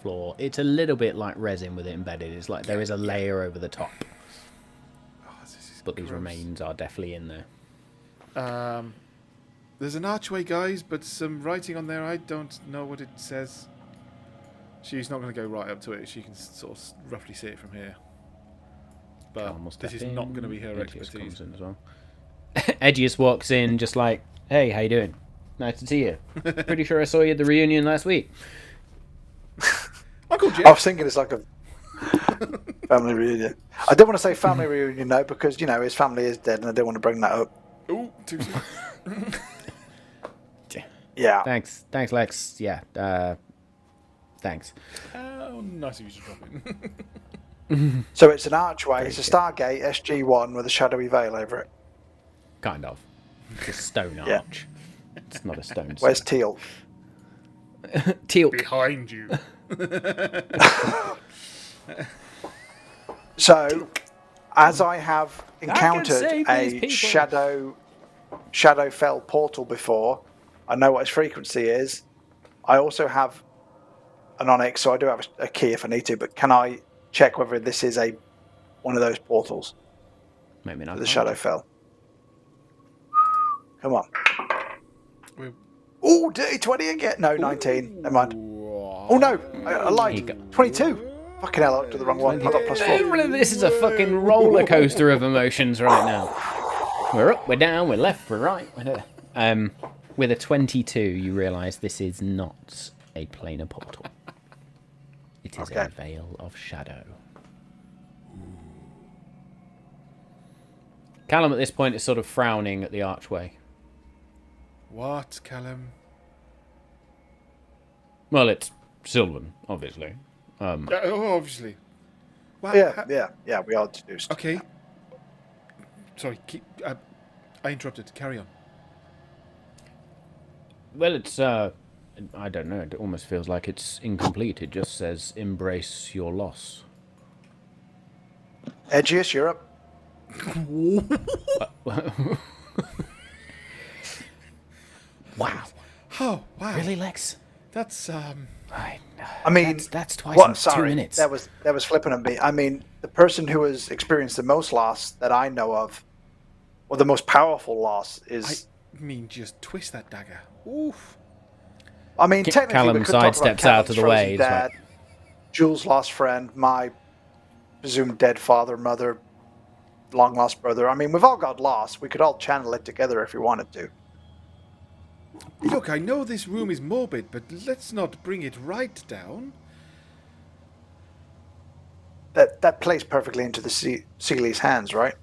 floor. It's a little bit like resin with it embedded. It's like there is a layer over the top. Oh, this is But these gross. remains are definitely in there. There's an archway, guys, but some writing on there. I don't know what it says. She's not going to go right up to it. She can sort of roughly see it from here. But this is not going to be her Aegis expertise. comes in as well. Aegis walks in just like, hey, how you doing? Nice to see you. Pretty sure I saw you at the reunion last week. Uncle Jeff. I was thinking it's like a Family reunion. I don't want to say family reunion though, because his family is dead, and I don't want to bring that up. Ooh, too soon. Yeah. Thanks, Lex. Yeah. Thanks. Oh, nice of you to drop in. So it's an archway. It's a Stargate SG-1 with a shadowy veil over it. Kind of. It's a stone Yeah. arch. It's not a stone. Where's Teal? Teal? Behind you. So, as I have encountered save these a people. Shadowfell portal before, I know what its frequency is. I also have an Onyx, so I do have a key if I need to. But can I check whether this is one of those portals Maybe not. for the Shadowfell? Come on. Oh, dirty 20 again. No, 19. Never mind. Oh no, I lied. 22. Fucking hell, I looked at the wrong one. I got +4. This is a fucking roller coaster of emotions right now. We're up, we're down, we're left, we're right. With a 22, you realise this is not a planar portal. It is a veil of shadow. Callum at this point is sort of frowning at the archway. What, Callum? Well, it's Sylvan, obviously. Obviously. Well, Yeah, we are introduced. Okay. Sorry, I interrupted. Carry on. Well, it's, I don't know, it almost feels like it's incomplete. It just says, embrace your loss. Edgius, you're up. Wow. Oh, wow. Really, Lex? That's, I mean, that's twice in 2 minutes. That was flipping on me. I mean, the person who has experienced the most loss that I know of, or the most powerful loss, is. I mean, just twist that dagger. Oof. I mean, technically, Callum we could talk about sidesteps out of the Callum's way. frozen dad, Jules' lost friend, my presumed dead father, mother, long lost brother. I mean, we've all got lost. We could all channel it together if we wanted to. Look, I know this room is morbid, but let's not bring it right down. That plays perfectly into the Seeley's hands, right?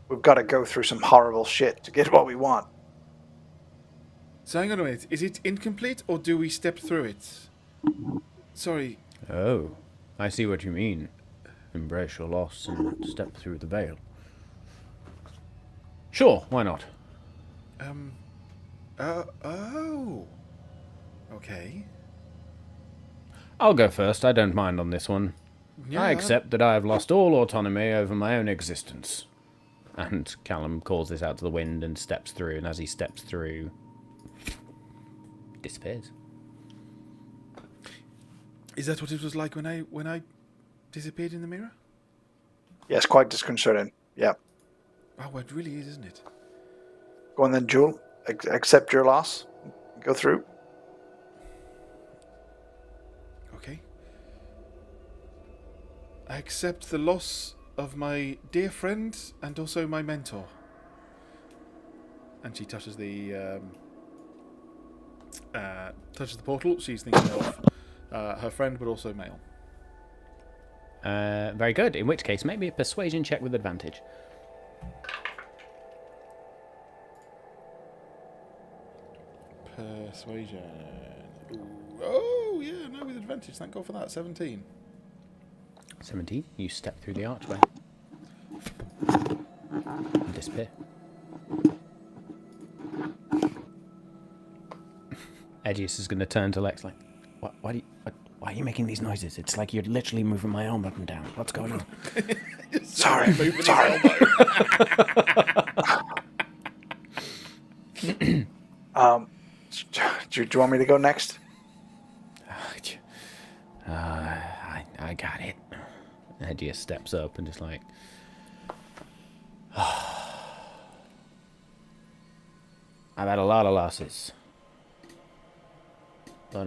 We've got to go through some horrible shit to get what we want. So hang on a minute. Is it incomplete, or do we step through it? Sorry. Oh, I see what you mean. Embrace your loss and step through the veil. Sure, why not? Oh. Okay. I'll go first. I don't mind on this one. Yeah. I accept that I have lost all autonomy over my own existence. And Callum calls this out to the wind and steps through, and as he steps through, disappears. Is that what it was like when I disappeared in the mirror? Yes, quite disconcerting. Yeah. Oh, it really is, isn't it? Go on then, Jewel. Accept your loss. Go through. Okay. I accept the loss of my dear friend and also my mentor. And she touches the portal. She's thinking of her friend, but also male. Very good. In which case, maybe a persuasion check with advantage. Persuasion. Ooh. Oh, yeah, no, with advantage. Thank God for that. 17. 17. You step through the archway. And disappear. Edgius is going to turn to Lex like, why are you making these noises? It's like you're literally moving my arm up and down. What's going on? Sorry. Do you want me to go next? I got it. Edgius steps up and just like, I've had a lot of losses. But,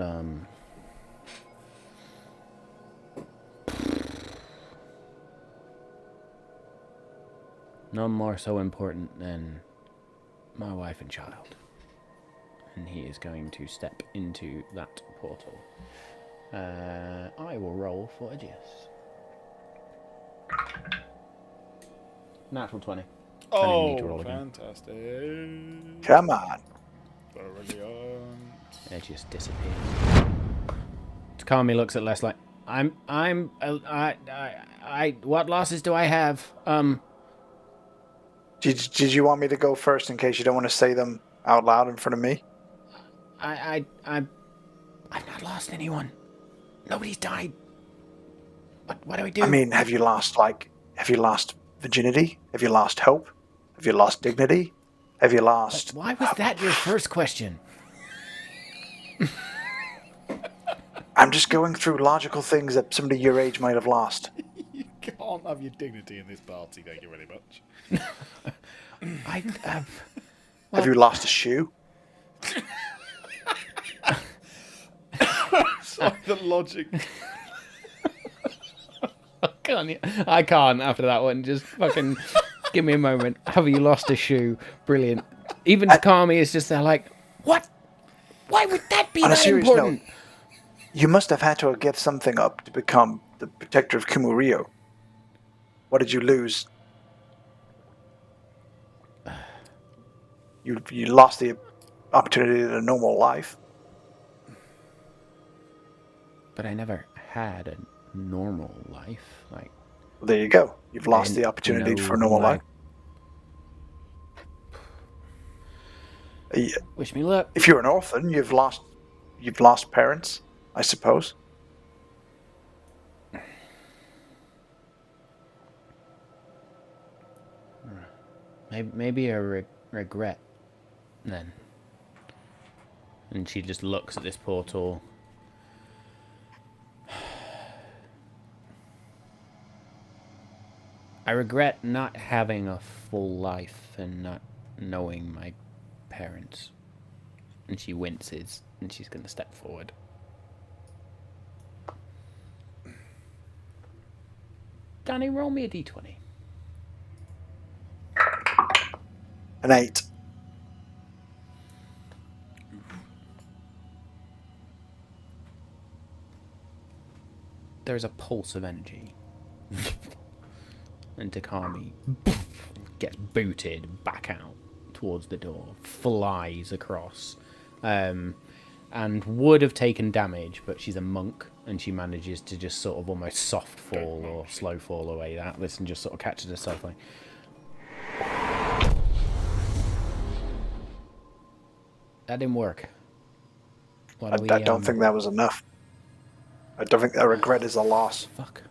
none more so important than my wife and child. And he is going to step into that portal. I will roll for Edgius. Natural 20. Don't even need to roll Oh, again. fantastic. Come on. Brilliant. It just disappears. Takami looks at Les like, what losses do I have? Did you want me to go first in case you don't want to say them out loud in front of me? I've not lost anyone. Nobody's died. What do we do? I mean, have you lost virginity? Have you lost hope? Have you lost dignity? Have you lost... Why was that your first question? I'm just going through logical things that somebody your age might have lost. You can't have your dignity in this party, thank you very much. Have you lost a shoe? Sorry, the logic. I can't after that one. Just fucking give me a moment. Have you lost a shoe? Brilliant. Even Takami is just there like, what? Why would that be that important? Note, you must have had to give something up to become the protector of Kumuryo. What did you lose? You lost the opportunity to a normal life. But I never had a normal life. Like, There you go. You've lost the opportunity for a normal life. Wish me luck. If you're an orphan, you've lost parents, I suppose. Maybe a regret, then. And she just looks at this portal. I regret not having a full life and not knowing my parents. And she winces, and she's going to step forward. Danny, roll me a d20. An 8. There's a pulse of energy. And Takami gets booted back out towards the door, flies across, and would have taken damage, but she's a monk, and she manages to just sort of almost soft fall or slow fall away that this and just sort of catches herself like... That didn't work. I don't think that was enough. I don't think a regret is a loss. Fuck.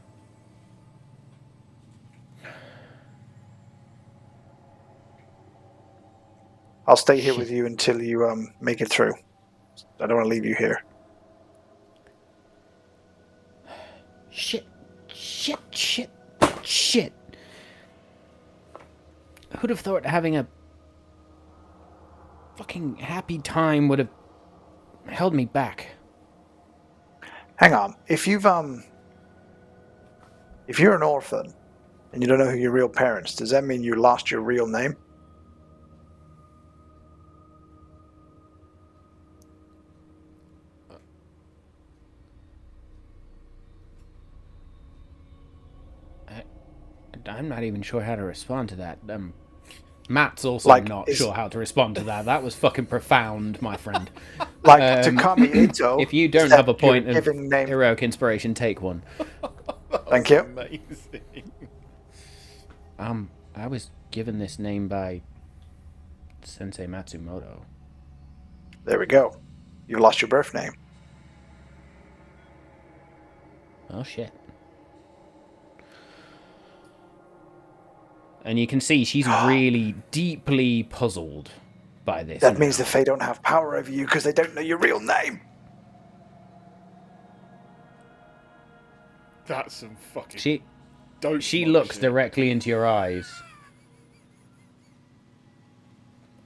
I'll stay here with you until you make it through. I don't want to leave you here. Shit. Who'd have thought having a fucking happy time would have held me back? Hang on. If you're an orphan and you don't know who your real parents, does that mean you lost your real name? I'm not even sure how to respond to that. Matt's also not sure how to respond to that. That was fucking profound, my friend. Takami Ito. If you don't have a point of name... heroic inspiration, take one. Thank you. Amazing. I was given this name by Sensei Matsumoto. There we go. You lost your birth name. Oh shit. And you can see she's really deeply puzzled by this. That means the Fae don't have power over you because they don't know your real name. That's some fucking... She looks directly into your eyes.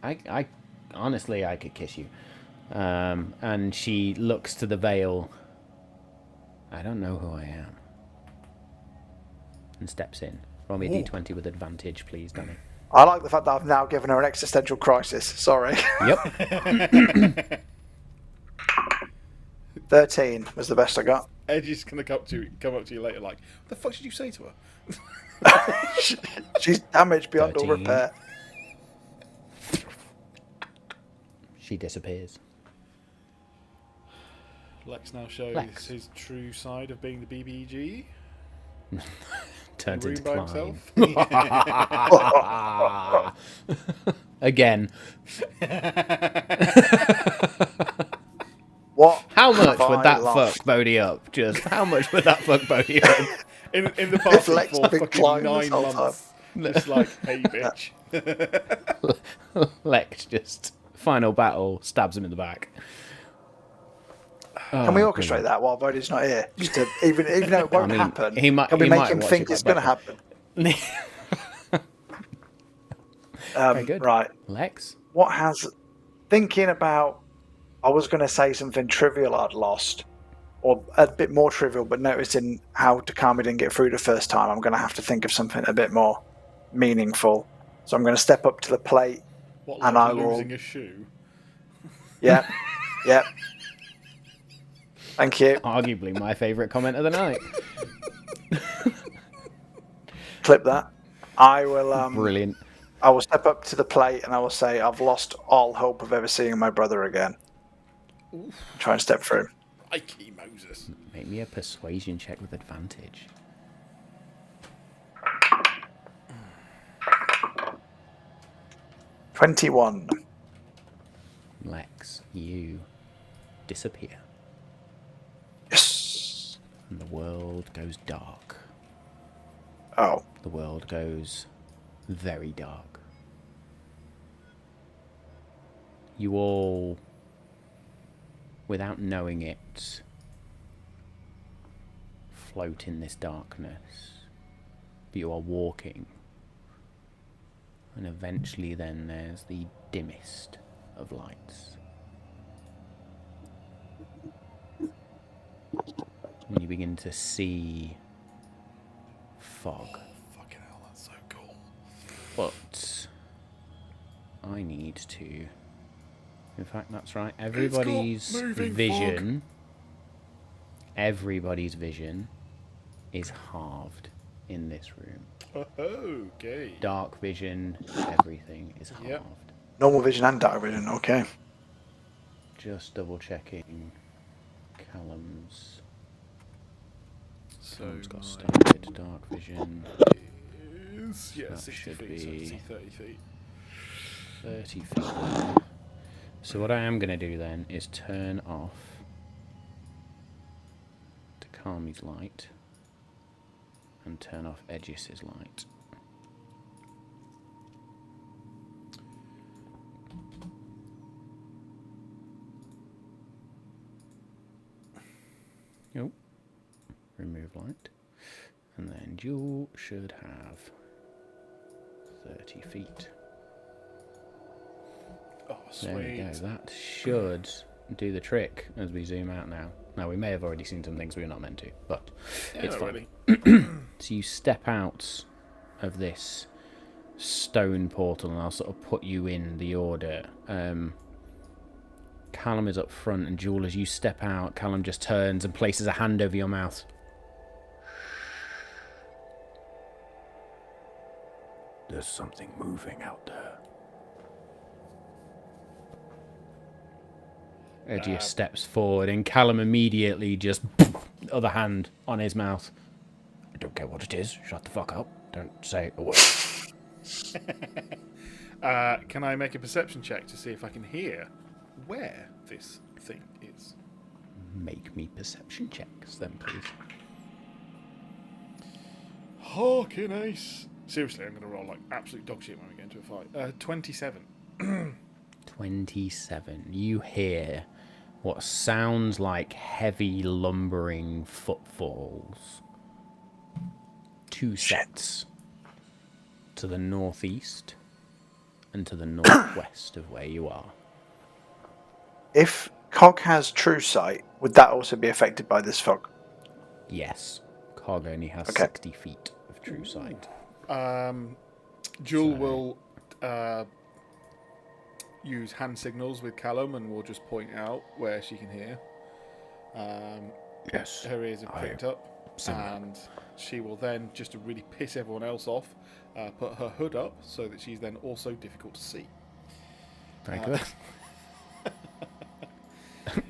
I honestly, I could kiss you. And she looks to the veil. I don't know who I am. And steps in. Roll me a d20 with advantage, please, Danny. I like the fact that I've now given her an existential crisis. Sorry. Yep. 13 was the best I got. Edge is going to come up to you later like, what the fuck did you say to her? She's damaged beyond all 13. repair. She disappears. Lex now shows Lex. his true side of being the BBG. Turns Room into by Klein. himself. Again. What? How much have would I that lost? fuck Bodhi up? Just how much would that fuck Bodhi up? In the past Lex for been fucking Klein 9 this whole months. Just like, hey, bitch. Lex just final battle stabs him in the back. Can we orchestrate that while Bodhi's not here? Just to, even though it won't happen, he might- can we he make might him watch think it it's back going to happen? Very good. Right. Lex? What has... Thinking about... I was going to say something trivial I'd lost, or a bit more trivial, but noticing how Takami didn't get through the first time, I'm going to have to think of something a bit more meaningful. So I'm going to step up to the plate. What, And like I will- losing a shoe? Yep. Yep. Thank you. Arguably my favourite comment of the night. Clip that. I will... Brilliant. I will step up to the plate and I will say, I've lost all hope of ever seeing my brother again. Try and step through. Mikey Moses. Make me a persuasion check with advantage. $21. Lex, you disappear. Yes. And the world goes dark. Oh. The world goes very dark. You all, without knowing it, float in this darkness. But you are walking. And eventually then there's the dimmest of lights. And you begin to see fog. Fucking hell, that's so cool. But I need to... In fact, that's right. got Everybody's moving vision... Everybody's vision is halved in this room. Okay. Dark vision, everything is halved. Yep. Normal vision and dark vision, okay. Just double checking Callum's. So Callum's got mine started dark vision. is, yeah, That 60 should feet, so be- 30 feet. 30 feet. So what I am going to do then is turn off Takami's light and turn off Edgis's light. Oh, remove light. And then Jewel should have 30 feet. Oh, There we go. sweet. That should do the trick as we zoom out now. Now, we may have already seen some things we were not meant to, but it's Yeah, fine. really. So you step out of this stone portal and I'll sort of put you in the order. Callum is up front and Jewel, as you step out, Callum just turns and places a hand over your mouth. There's something moving out there. Edgius steps forward and Callum immediately just other hand on his mouth. I don't care what it is. Shut the fuck up. Don't say a word. Can I make a perception check to see if I can hear where this thing is? Make me perception checks then, please. Hawking ace. Seriously, I'm going to roll like absolute dog shit when we get into a fight. 27. 27. You hear what sounds like heavy lumbering footfalls. Two sets. To the northeast and to the northwest of where you are. If Cog has true sight, would that also be affected by this fog? Yes. Cog only has Okay. 60 feet of true sight. Jewel So- will use hand signals with Callum and we'll just point out where she can hear. Yes. Her ears are pricked up, similar. and she will then, just to really piss everyone else off, put her hood up so that she's then also difficult to see. Very good.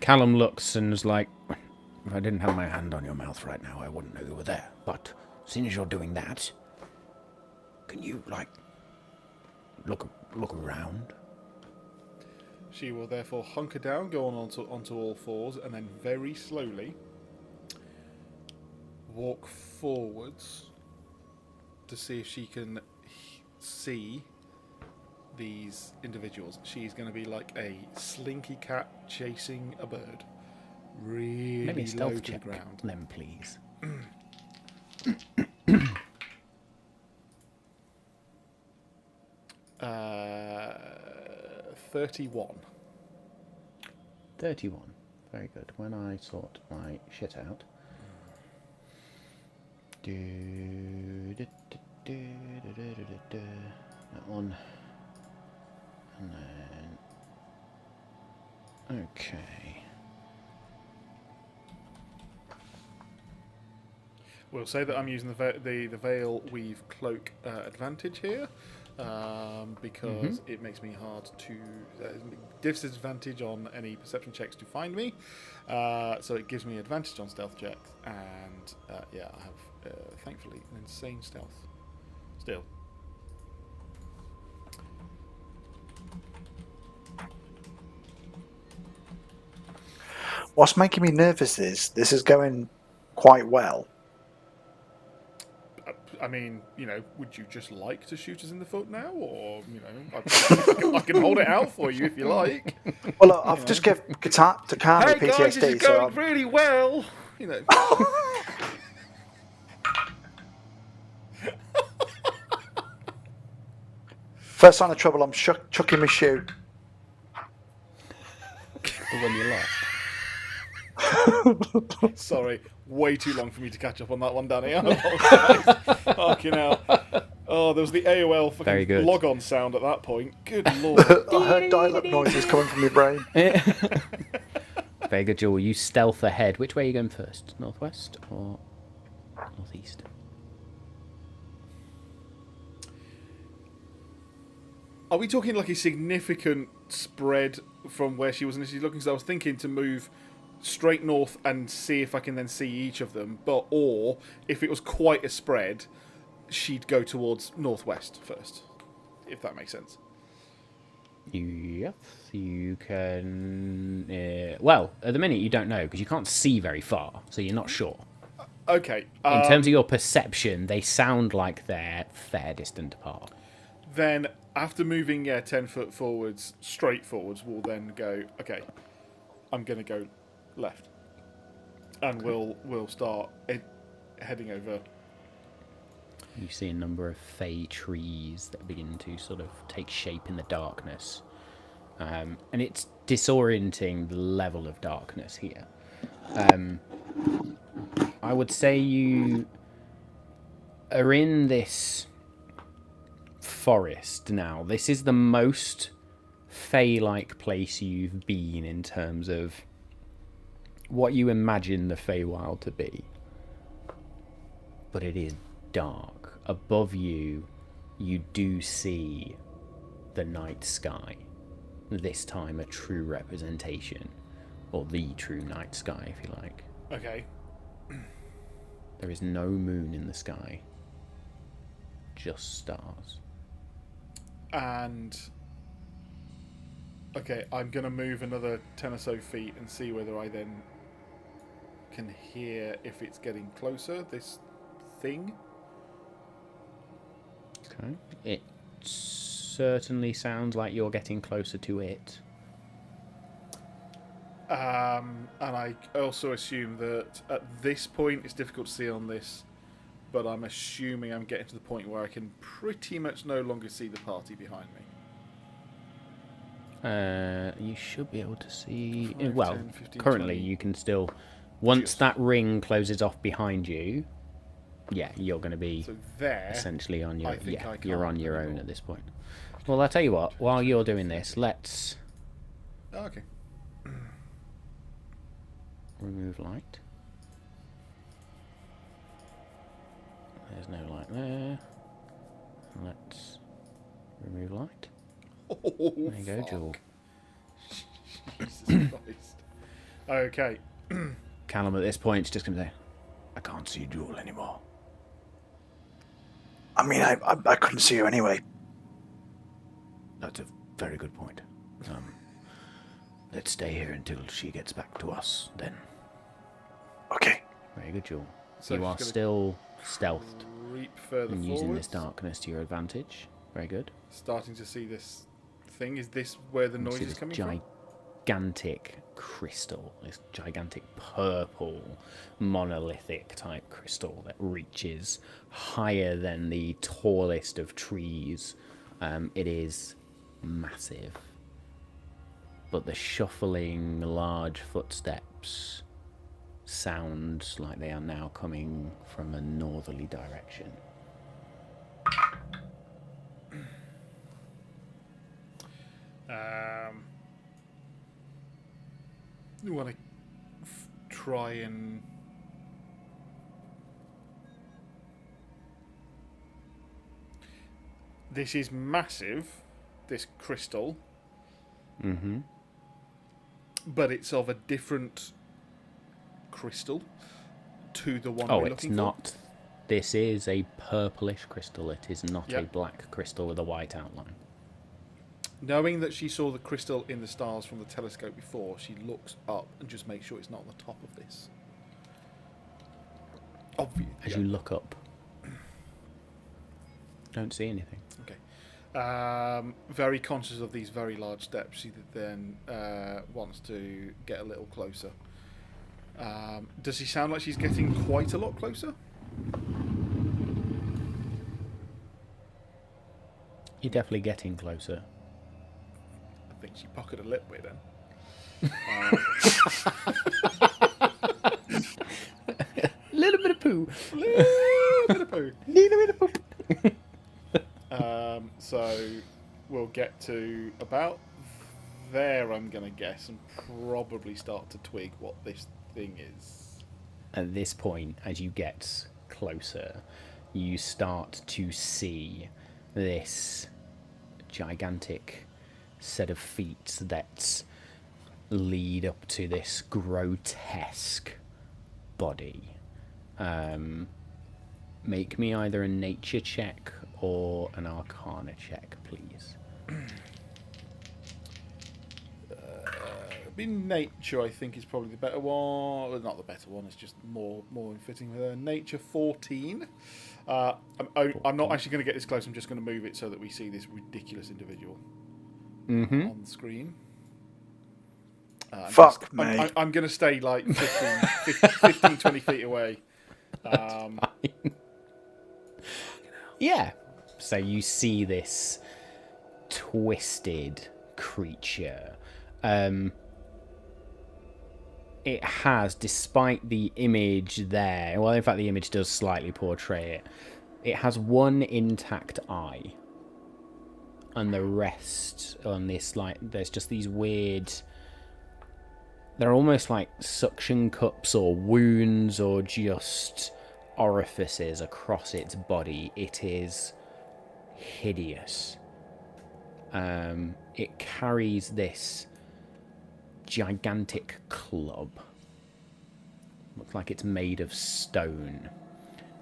Callum looks and is like, if I didn't have my hand on your mouth right now, I wouldn't know you were there. But seeing as you're doing that, can you, like, look around? She will therefore hunker down, go onto all fours, and then very slowly walk forwards to see if she can see these individuals. She's going to be like a slinky cat chasing a bird. Really Let me low stealth to check the ground. them, please. 31. 31. Very good. When I sort my shit out. That one. And then... Okay. We'll say that I'm using the Veil Weave Cloak advantage here, because it makes me hard to disadvantage on any perception checks to find me. So it gives me advantage on stealth checks, and yeah, I have thankfully an insane stealth still. What's making me nervous is this is going quite well. I mean, you know, would you just like to shoot us in the foot now, or you know, I can hold it out for you if you like. Well, look, I've just given guitar to Carmen Hey PTSD, guys, this is so going really well. You know. first sign of trouble, I'm chucking my shoe. The one you lost. Sorry, way too long for me to catch up on that one, Danny. I apologise. Fucking hell. Oh, there was the AOL fucking log-on sound at that point. Good lord. I heard dial-up noises coming from your brain. Very good, Joel. You stealth ahead. Which way are you going first? Northwest or northeast? Are we talking like a significant spread from where she was initially looking? So I was thinking to move straight north and see if I can then see each of them, or if it was quite a spread, she'd go towards northwest first, if that makes sense. Yes, you can. Well, at the minute you don't know because you can't see very far, so you're not sure. Okay. In terms of your perception, they sound like they're fair distant apart. Then, after moving 10 foot forwards, straight forwards, we'll then go, okay, I'm going to go left. And we'll start heading over. You see a number of fey trees that begin to sort of take shape in the darkness. And it's disorienting the level of darkness here. I would say you are in this forest now. This is the most fey-like place you've been in terms of what you imagine the Feywild to be. But it is dark. Above you, you do see the night sky. This time a true representation. Or the true night sky, if you like. Okay. There is no moon in the sky. Just stars. And... okay, I'm going to move another 10 or so feet and see whether I then can hear if it's getting closer, this thing. Okay. It certainly sounds like you're getting closer to it. And I also assume that at this point it's difficult to see on this, but I'm assuming I'm getting to the point where I can pretty much no longer see the party behind me. You should be able to see... 5, well, 10, 15, currently 20. you can still... once Just. that ring closes off behind you, yeah, you're going to be So there, essentially on your... I think yeah, I can't you're on your own anymore. at this point. Well, I'll tell you what, while you're doing this, let's Oh, okay. remove light. There's no light there. Let's remove light. Oh, There you go, fuck. Jewel. Jesus Christ. Okay. Callum at this point is just going to say, I can't see Jewel anymore. I mean, I couldn't see you anyway. That's a very good point. Let's stay here until she gets back to us, then. Okay. Very good, Jewel. So You she's are gonna still stealthed Creep further and forward. using this darkness to your advantage. Very good. Starting to see this thing. Is this where the You noise see is this coming from? gigantic crystal, this gigantic purple monolithic type crystal that reaches higher than the tallest of trees. It is massive, but the shuffling large footsteps sound like they are now coming from a northerly direction. You want to try and this is massive, this crystal, Mm-hmm. but it's of a different crystal to the one Oh, we're it's looking not. This is a purplish crystal. It is not a Yep. black crystal with a white outline. for. Knowing that she saw the crystal in the stars from the telescope before, she looks up and just makes sure it's not on the top of this. As you look up, don't see anything. Okay. Very conscious of these very large steps, she then wants to get a little closer. Does she sound like she's getting quite a lot closer? You're definitely getting closer. I think she pocketed a lip bit then. Little bit of poo. Little bit of poo. Little bit of poo. So we'll get to about there, I'm going to guess, and probably start to twig what this thing is. At this point, as you get closer, you start to see this gigantic set of feet that lead up to this grotesque body. Make me either a nature check or an arcana check, please. In nature, I think is probably the better one. Well, not the better one. It's just more in fitting with her. Nature 14. I'm not actually going to get this close. I'm just going to move it so that we see this ridiculous individual on the screen. Fuck me. I'm going to stay like 15, 20 feet away. Yeah. So you see this twisted creature. It has, despite the image there, well, in fact, the image does slightly portray it. It has one intact eye, and the rest on this, like, there's just these weird. They're almost like suction cups or wounds or just orifices across its body. It is hideous. It carries this gigantic club. Looks like it's made of stone,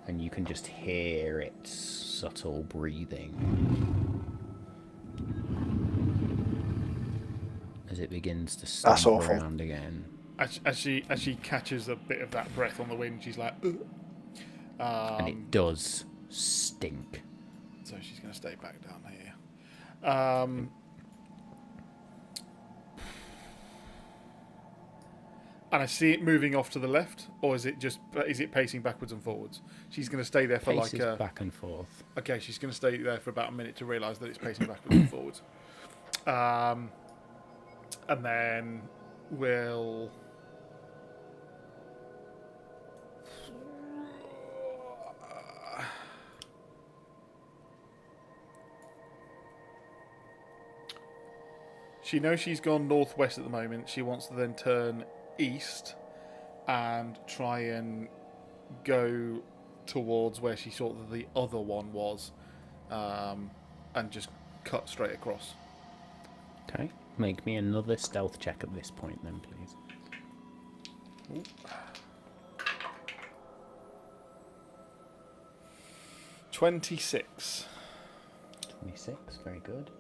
and you can just hear its subtle breathing as it begins to stomp awful. around again. As she catches a bit of that breath on the wind, she's like, ugh. And it does stink. So she's going to stay back down here. And I see it moving off to the left, or is it pacing backwards and forwards? She's going to stay there for Paces like a... back and forth. Okay, she's going to stay there for about a minute to realise that it's pacing backwards and forwards. And then we'll... She knows she's gone northwest at the moment. She wants to then turn east and try and go towards where she thought that the other one was, and just cut straight across. Okay. Make me another stealth check at this point, then, please. Ooh. 26. 26. Very good.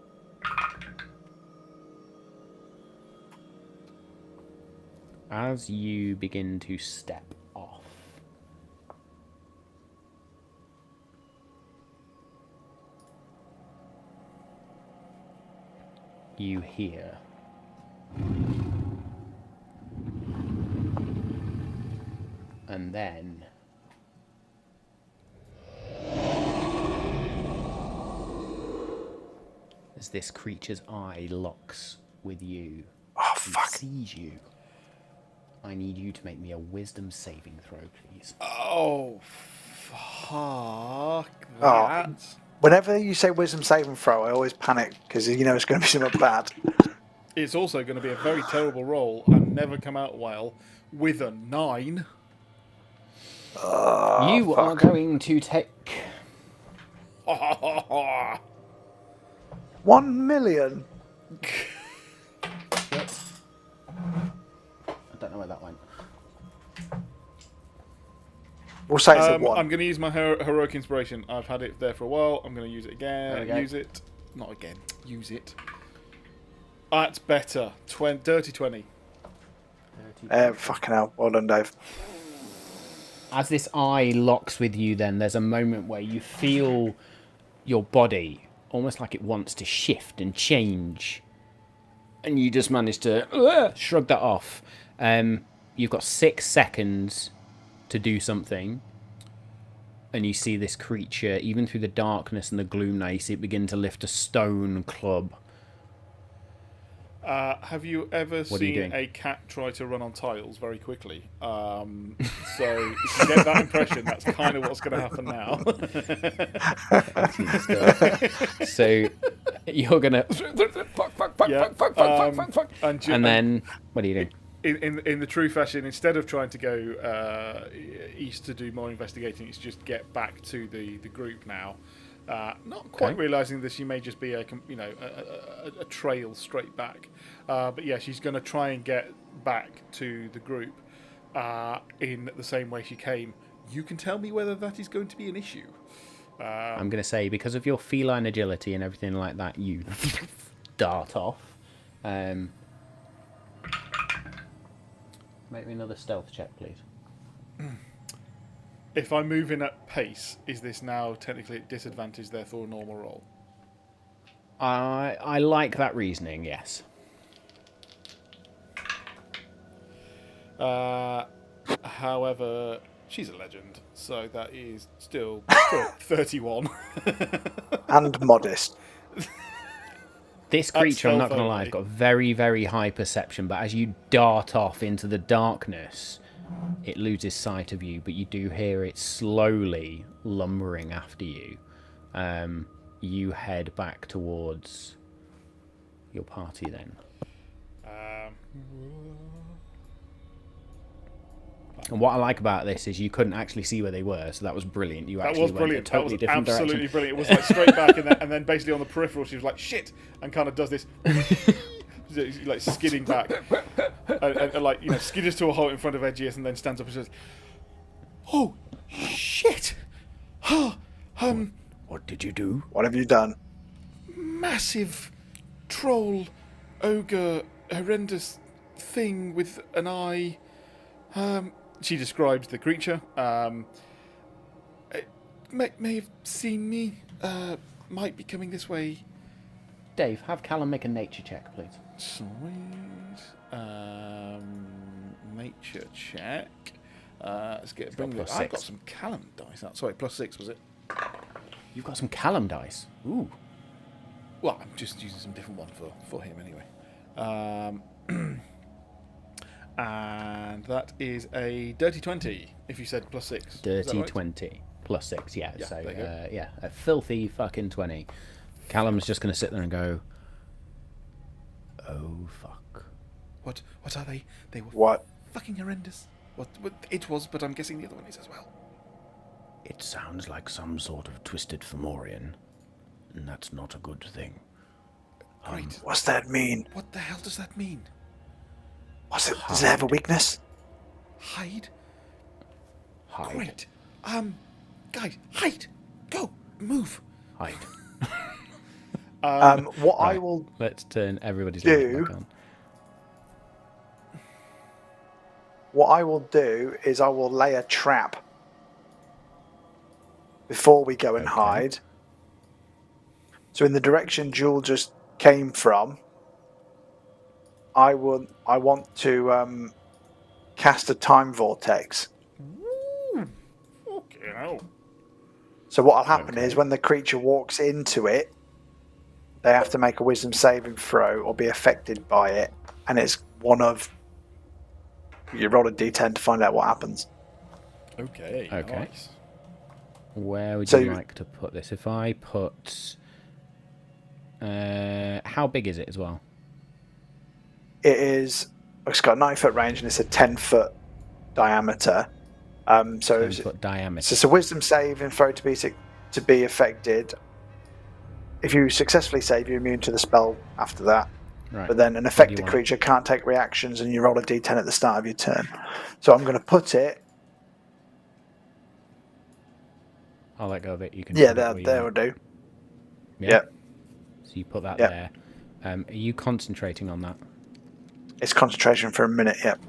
As you begin to step off, you hear and then as this creature's eye locks with you Oh, and fuck. sees you, I need you to make me a wisdom saving throw, please. Oh, fuck that. Whenever you say wisdom saving throw, I always panic because you know it's going to be something bad. It's also going to be a very terrible roll and never come out well with a 9. You are going to take 1 million. I don't know where that went. We'll say it's a 1. I'm going to use my heroic inspiration. I've had it there for a while. I'm going to use it again. There we go. Use it. Not again. Use it. That's better. Dirty 20. Fucking hell. Well done, Dave. As this eye locks with you, then there's a moment where you feel your body almost like it wants to shift and change, and you just manage to shrug that off. You've got 6 seconds to do something, and you see this creature, even through the darkness and the gloom now, you see it begin to lift a stone club. Have you ever seen a cat try to run on tiles very quickly? So if you get that impression, that's kind of what's going to happen now. So you're gonna fuck, and then what are you doing? In the true fashion, instead of trying to go east to do more investigating, it's just get back to the group now. Not quite realising that she may just be a trail straight back, but yeah, she's going to try and get back to the group in the same way she came. You can tell me whether that is going to be an issue. I'm going to say, because of your feline agility and everything like that, you dart off. Make me another stealth check, please. If I'm moving at pace, is this now technically at disadvantage, therefore a normal roll? I like that reasoning, yes. However, she's a legend, so that is still 31. And modest. This creature, I'm not going to lie, has got very, very high perception, but as you dart off into the darkness, it loses sight of you, but you do hear it slowly lumbering after you. You head back towards your party then. And what I like about this is you couldn't actually see where they were, so that was brilliant. You actually went a totally different direction. Absolutely brilliant. It was like straight back, and then basically on the peripheral, she was like, shit, and kind of does this, like skidding back, and like, you know, skidders to a halt in front of Edgius, and then stands up and says, "Oh, shit! What did you do? What have you done? Massive troll, ogre, horrendous thing with an eye." She describes the creature. It may have seen me. Might be coming this way. Dave, have Callum make a nature check, please. Sweet. Nature check. Let's get bring plus I've 6. got some Callum dice. Sorry, +6 was it? You've got some Callum dice. Ooh. Well, I'm just using some different one for him anyway. And that is a dirty 20. If you said +6. Dirty right? 20 +6. Yeah. Yeah, So there you go. yeah, a filthy fucking 20. Callum's just going to sit there and go, "Oh fuck." What are they? They were What? fucking horrendous. What it was, but I'm guessing the other one is as well. It sounds like some sort of twisted Fomorian, and that's not a good thing. Great. What's that mean? What the hell does that mean? What's it? Does it have a weakness? Hide? Hide. Great. Guys, hide! Go! Move! Hide. What I Right, will let's turn everybody's do- light back on. What I will do is I will lay a trap before we go and Okay. hide. So in the direction Jewel just came from, I want to cast a time vortex. Okay, now. So what'll happen Okay. is when the creature walks into it, they have to make a wisdom saving throw or be affected by it, and it's one of you roll a d10 to find out what happens. Okay. Okay. Nice. Where would So- you like to put this? If I put... how big is it as well? It's got a 9-foot range and it's a 10-foot diameter. So 10-foot diameter. it's a wisdom saving throw to be affected. If you successfully save, you're immune to the spell after that. Right. But then an What do you affected want? creature can't take reactions, and you roll a d10 at the start of your turn. So I'm going to put it. I'll let go of it. You can. Yeah, put it where you there will want. do. Yeah. Yeah. So you put that Yeah. there. Are you concentrating on that? It's concentration for a minute. Yep.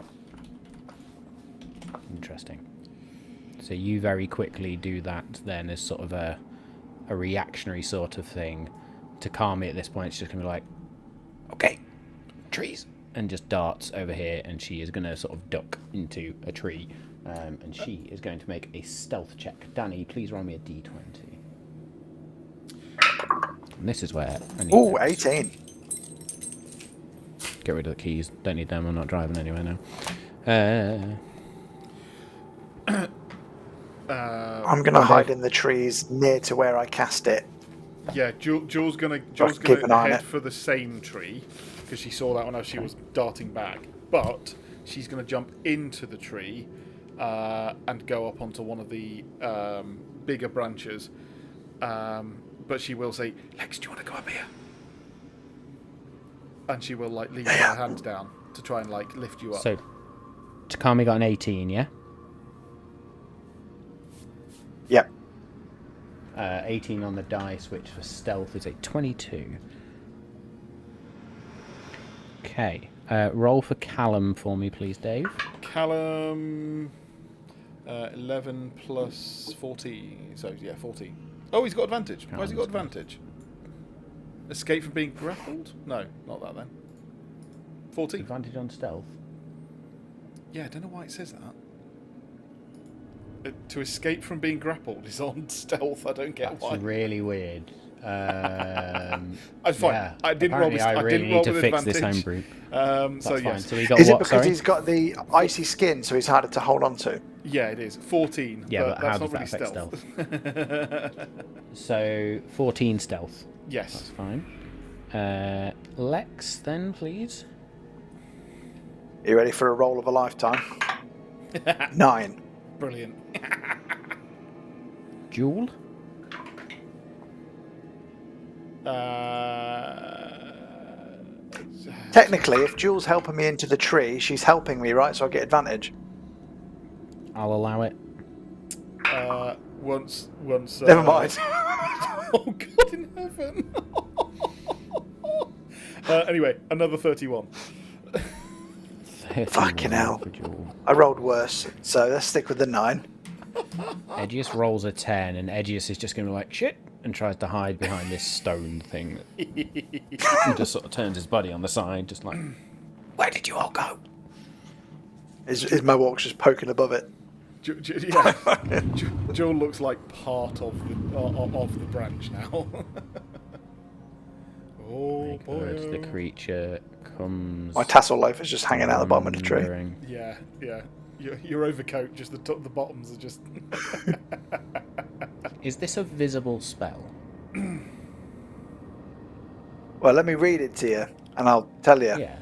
Interesting. So you very quickly do that then as sort of a reactionary sort of thing to calm me at this point. It's just going to be like, okay, trees. And just darts over here, and she is going to sort of duck into a tree. And she is going to make a stealth check. Danny, please roll me a d20. And this is where I need Ooh, those. 18. Get rid of the keys. Don't need them. I'm not driving anywhere now. I'm going to hide in the trees near to where I cast it. Yeah, Jules gonna keep an eye on head it. for the same tree because she saw that when she was darting back. But she's gonna jump into the tree and go up onto one of the bigger branches. But she will say, "Lex, do you want to go up here?" And she will like leave her hands down to try and like lift you up. So, Takami got an 18, yeah? Yep. 18 on the dice, which for stealth is a 22. Okay. Roll for Callum for me, please, Dave. Callum, 11 plus 14. So yeah, 14. Oh, he's got advantage. Why has he got advantage? Escape from being grappled? No, not that then. 14. Advantage on stealth. Yeah, I don't know why it says that. To escape from being grappled is on stealth. I don't get That's why. really weird. It's fine. Yeah. I didn't roll Apparently with I really didn't need roll to with fix advantage. this homebrew. So That's fine. yes. So we got Is it what, because sorry? he's got the icy skin, so he's harder to hold on to? Yeah, it is 14. Yeah, but how that's does not that really affect stealth? So, 14 stealth. Yes. That's fine. Lex, then, please. Are you ready for a roll of a lifetime? 9. Brilliant. Jewel? Technically, if Jules helping me into the tree, she's helping me, right? So I get advantage. I'll allow it. Once. Never mind. Oh God in heaven. Anyway, another 31. 31 Fucking hell. for Jewel. I rolled worse, so let's stick with the 9. Edgius rolls a 10, and Edgius is just going to be like, shit, and tries to hide behind this stone thing. He just sort of turns his body on the side, just like, where did you all go? His mohawk's just poking above it. Yeah. Joel looks like part of the branch now. Oh boy. Good. The creature comes... My tassel loaf is just hanging out the bottom of the tree. wandering. Yeah. Your overcoat, just the bottoms are just. Is this a visible spell? Well, let me read it to you, and I'll tell you. Yeah.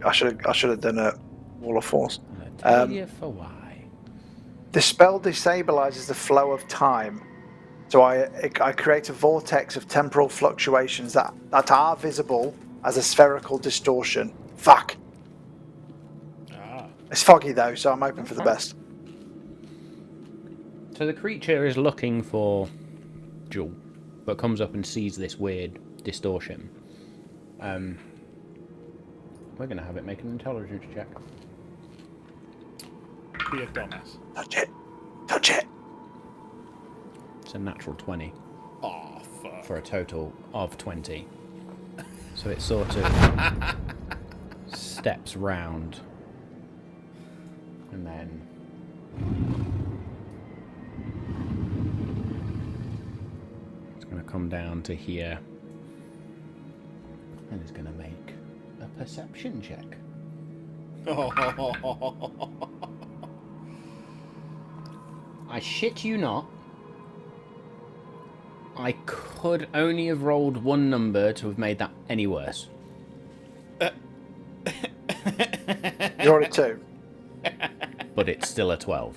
I should have done a wall of force. I'll tell you for why. The spell destabilizes the flow of time. So I create a vortex of temporal fluctuations that are visible as a spherical distortion. Fuck. Ah. It's foggy though, so I'm hoping for the best. So the creature is looking for Jewel, but comes up and sees this weird distortion. We're going to have it make an intelligence check. Be a dumbass. Touch it. Touch it. It's a natural 20 Oh, fuck. for a total of 20. So it sort of steps round and then it's going to come down to here and it's going to make a perception check. I shit you not. I could only have rolled one number to have made that any worse. You're already 2. But it's still a 12.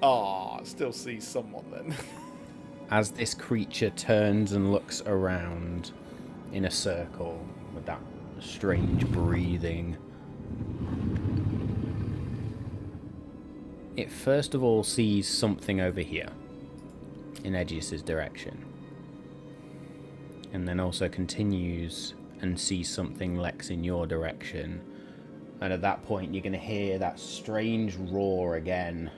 Oh, still sees someone then. As this creature turns and looks around in a circle with that strange breathing, it first of all sees something over here in Edgius's direction, and then also continues and sees something, Lex, in your direction, and at that point you're going to hear that strange roar again.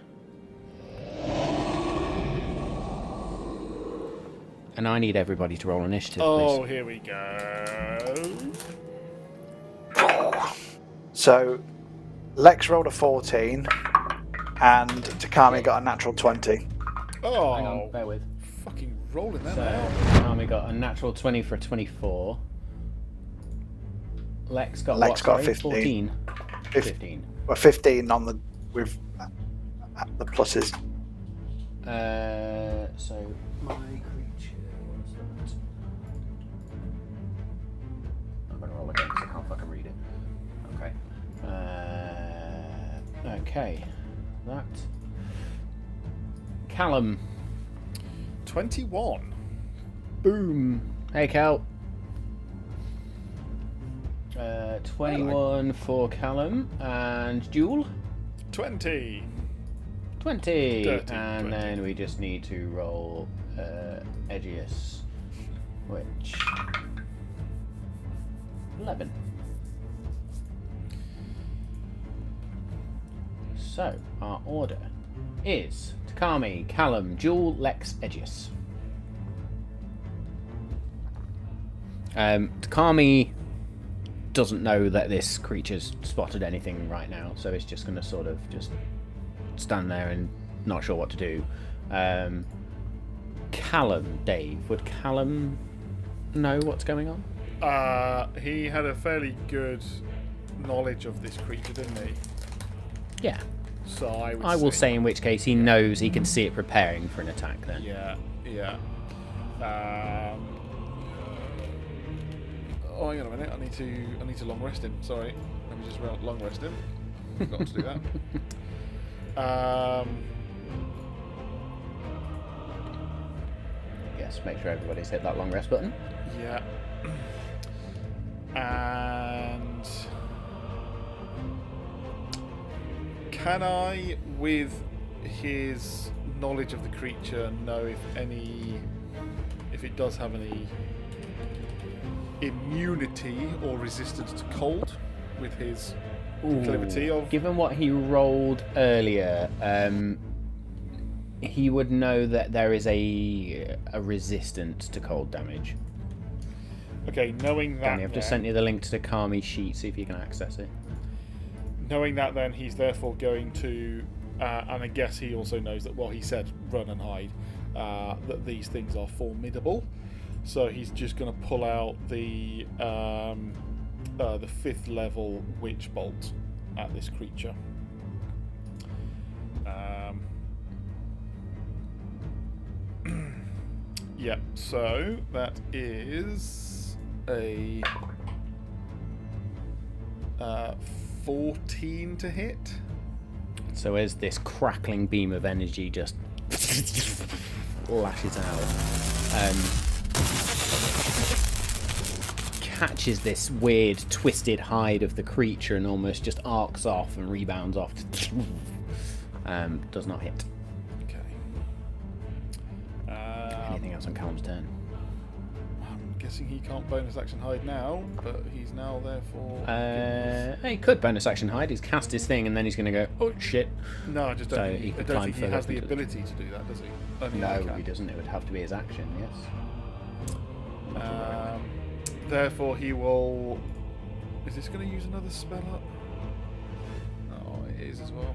And I need everybody to roll initiative, Oh, please. here we go. So Lex rolled a 14 and Takami got a natural 20. Oh, Hang on, bear with. fucking rolling that So, out. Takami got a natural 20 for a 24. Lex got Lex what, got sorry? 15. 15. Well, 15 on the with the pluses. So my creature was that. I'm gonna roll again because I can't fucking read it. Okay. Okay. That. Callum. 21. Boom. Hey, Cal. 21 for Callum and Jewel. 20. 20. Dirty And 20. then we just need to roll Edgius, which 11. So our order is Takami, Callum, Jewel, Lex, Edgius. Takami doesn't know that this creature's spotted anything right now, so it's just going to sort of just stand there and not sure what to do. Callum, Dave, would Callum know what's going on? He had a fairly good knowledge of this creature, didn't he? Yeah. So I will say in which case he knows he can see it preparing for an attack then. Yeah, yeah. Oh, hang on a minute. I need to long rest him. Sorry. Let me just long rest him. Forgot to do that. Yes, make sure everybody's hit that long rest button. Yeah. And can I, with his knowledge of the creature, know if it does have any immunity or resistance to cold with his proclivity of... Given what he rolled earlier, he would know that there is a resistance to cold damage. Okay, knowing that, Danny, I've just sent you the link to the Takami sheet, see if you can access it. knowing that, then he's therefore going to, and I guess he also knows that, well, he said run and hide, that these things are formidable. So he's just going to pull out the 5th level Witch Bolt at this creature. Yeah, so that is a 14 to hit. So as this crackling beam of energy just lashes out, catches this weird twisted hide of the creature and almost just arcs off and rebounds off. Does not hit. Okay. Anything else on Callum's turn? I'm guessing he can't bonus action hide now, but he's now therefore. He could bonus action hide. He's cast his thing and then he's going to go, oh shit. No, I just don't. So think, he I could don't climb think he further has up the into the- ability to do that, does he? Only I No, can. he doesn't. It would have to be his action, yes. Therefore, he will. Is this going to use another spell up? Oh, it is as well.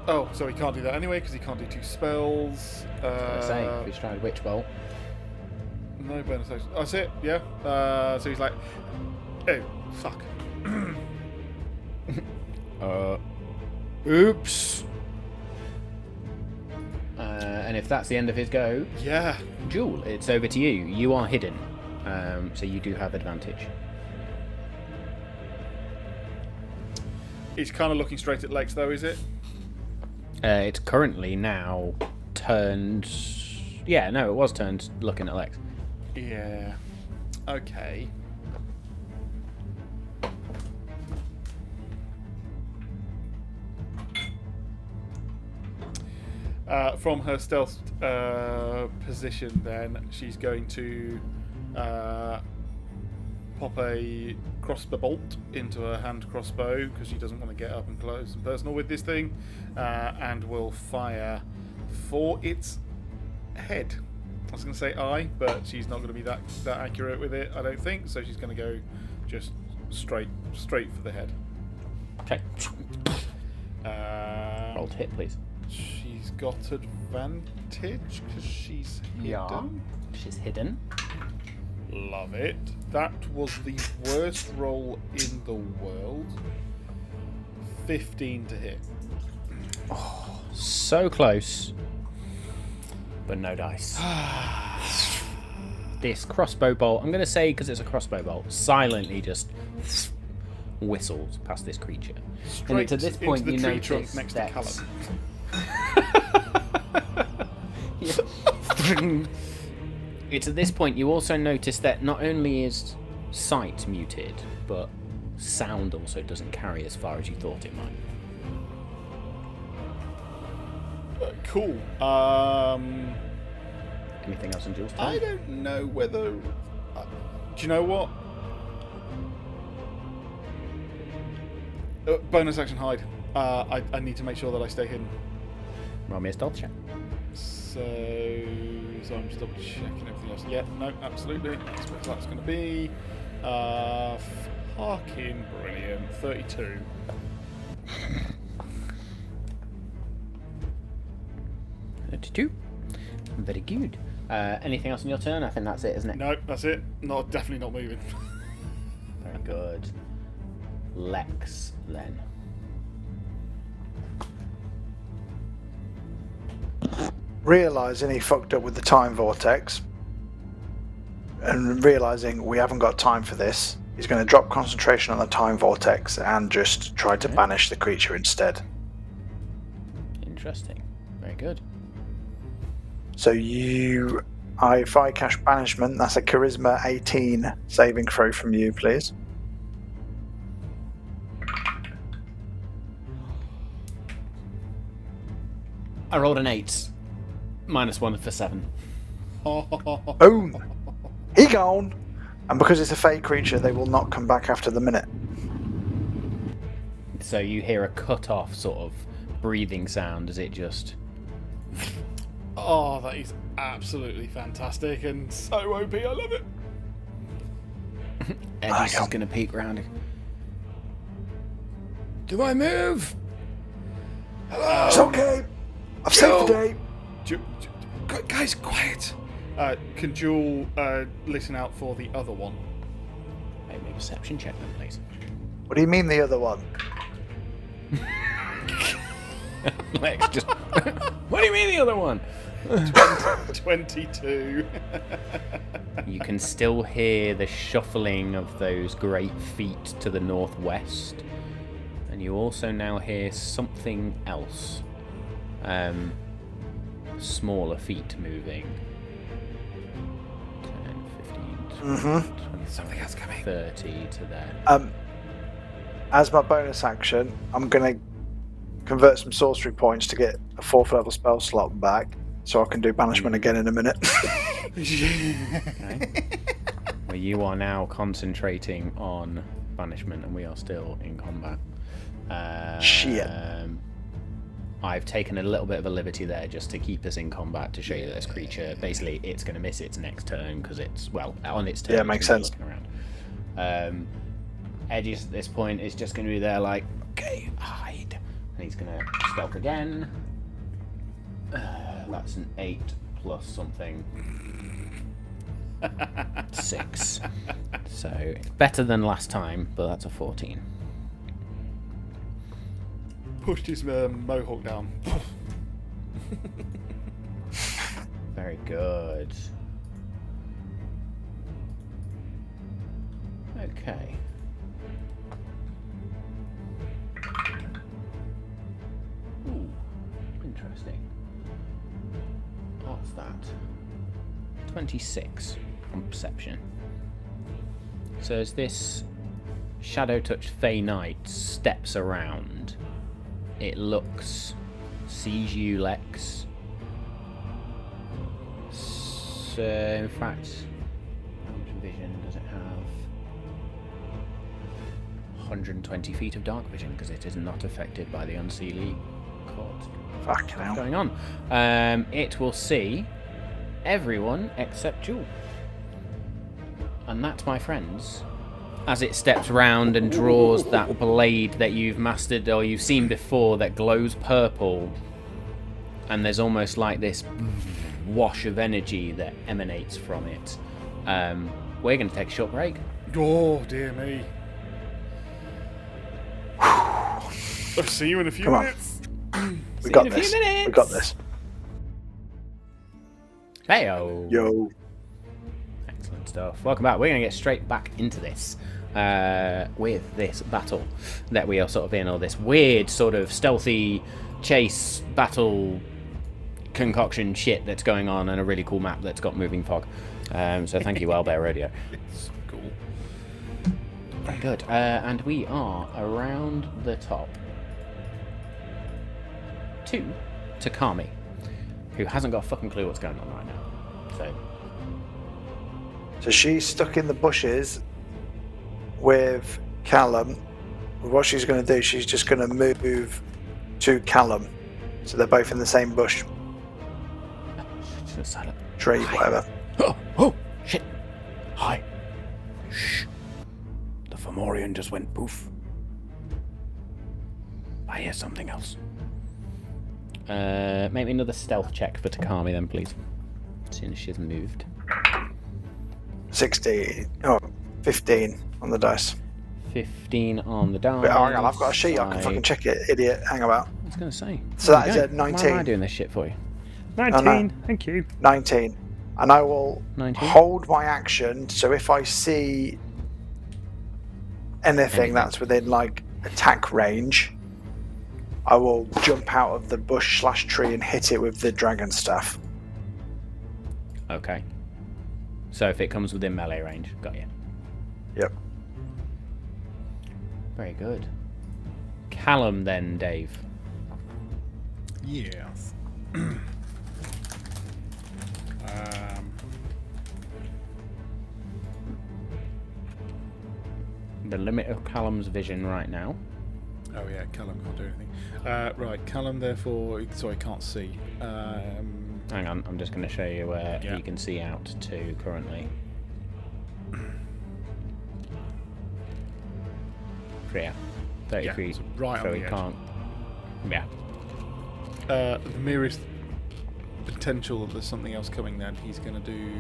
Oh, so he can't do that anyway because he can't do 2 spells. I say, he's tried Witch Bolt. No bonus action. That's it. Yeah. So he's like, oh fuck. Oops. And if that's the end of his go, Yeah. Jewel, it's over to you. You are hidden, so you do have advantage. He's kind of looking straight at Lex, though, is it? It's currently now turned. Yeah, no, it was turned looking at Lex. Yeah. Okay. From her stealth position, then she's going to pop a crossbow bolt into her hand crossbow because she doesn't want to get up and close and personal with this thing, and will fire for its head. I was going to say eye, but she's not going to be that accurate with it, I don't think. So she's going to go just straight for the head. Okay. Roll to hit, please. She's got advantage because she's hidden. Yeah. She's hidden. Love it. That was the worst roll in the world. 15 to hit. So close, but no dice. This crossbow bolt, I'm going to say because it's a crossbow bolt, silently just whistles past this creature. And it's at this point into you the tree notice trunk next that to Callum. It's at this point you also notice that not only is sight muted, but sound also doesn't carry as far as you thought it might. Cool. Anything else on Jules' turn? I don't know whether. Do you know what? Bonus action hide. I need to make sure that I stay hidden. Roll me a stealth check. So I'm just double checking everything else. Yeah, no, absolutely. That's what that's going to be. Fucking brilliant. 32. Very good. Anything else on your turn? I think that's it, isn't it? No, that's it. Not definitely not moving. Very good. Lex, then. Realising he fucked up with the time vortex and realising we haven't got time for this, he's going to drop concentration on the time vortex and just try to banish the creature instead. Interesting. Very good. So if I cast banishment, that's a charisma 18 saving throw from you, please. I rolled an 8. -1 for 7. Boom! He gone! And because it's a fey creature, they will not come back after the minute. So you hear a cut-off sort of breathing sound as it just... Oh, that is absolutely fantastic and so OP. I love it. Eddie's just going to peek round. Do I move? Hello? It's okay! I've saved the day! Guys, quiet! Can Jewel listen out for the other one? Make me a perception check then, please. What do you mean the other one? Lex just... What do you mean the other one? 22. You can still hear the shuffling of those great feet to the northwest. And you also now hear something else. Smaller feet moving. 10, 15, 20, Something else coming. 30 to there. As my bonus action, I'm going to convert some sorcery points to get a 4th level spell slot back, so I can do banishment again in a minute. Okay. Well, you are now concentrating on banishment, and we are still in combat. Shit. I've taken a little bit of a liberty there just to keep us in combat to show you that this creature, basically, it's going to miss its next turn because it's, well, on its turn. Yeah, makes sense. Looking around. Edges at this point is just going to be there like, okay, hide. And he's going to stealth again. That's an 8 plus something. 6. So it's better than last time, but that's a 14. Pushed his mohawk down. Very good. Okay. Ooh, interesting. What's that? 26 on perception. So as this Shadow Touch Fey Knight steps around, it looks, sees you, Lex. So, in fact, how much vision does it have? 120 feet of dark vision, because it is not affected by the Unseelie Court. Fucking hell. What's going on? It will see everyone except Jewel. And that, my friends, as it steps round and draws that blade that you've mastered or you've seen before that glows purple, and there's almost like this wash of energy that emanates from it. We're going to take a short break. Oh, dear me. I'll see you in a few Come on. minutes. We got this. We got this. Heyo. Yo. Excellent stuff. Welcome back. We're going to get straight back into this. With this battle that we are sort of in, or this weird sort of stealthy chase battle concoction shit that's going on, and a really cool map that's got moving fog. So thank you, Owlbear Radio. It's cool. Very good. And we are around the top to Takami, who hasn't got a fucking clue what's going on right now. So she's stuck in the bushes with Callum. What she's going to do, she's just going to move to Callum. So they're both in the same bush, So silent. tree, whatever. Oh, shit. Hi. Shh. The Fomorian just went poof. I hear something else. Make me another stealth check for Takami then, please. As soon as she's moved. 15 on the dice. 15 on the dice. Wait, hang on, I've got a sheet. I can fucking check it, idiot. Hang about. I was going to say. So There that you is go. a 19. Why am I doing this shit for you? 19. Thank you. 19. And I will 19? hold my action, so if I see anything that's within, like, attack range, I will jump out of the bush/tree and hit it with the dragon staff. Okay. So if it comes within melee range, got you. Yep. Very good. Callum then, Dave. Yes. The limit of Callum's vision right now. Oh yeah, Callum can't do anything. Right, Callum therefore, sorry, can't see. Hang on, I'm just going to show you where Yeah. he can see out to currently. Yeah, 30 Yeah, feet. so right so on he the edge. can't. Yeah. The merest potential that there's something else coming, then he's going to do.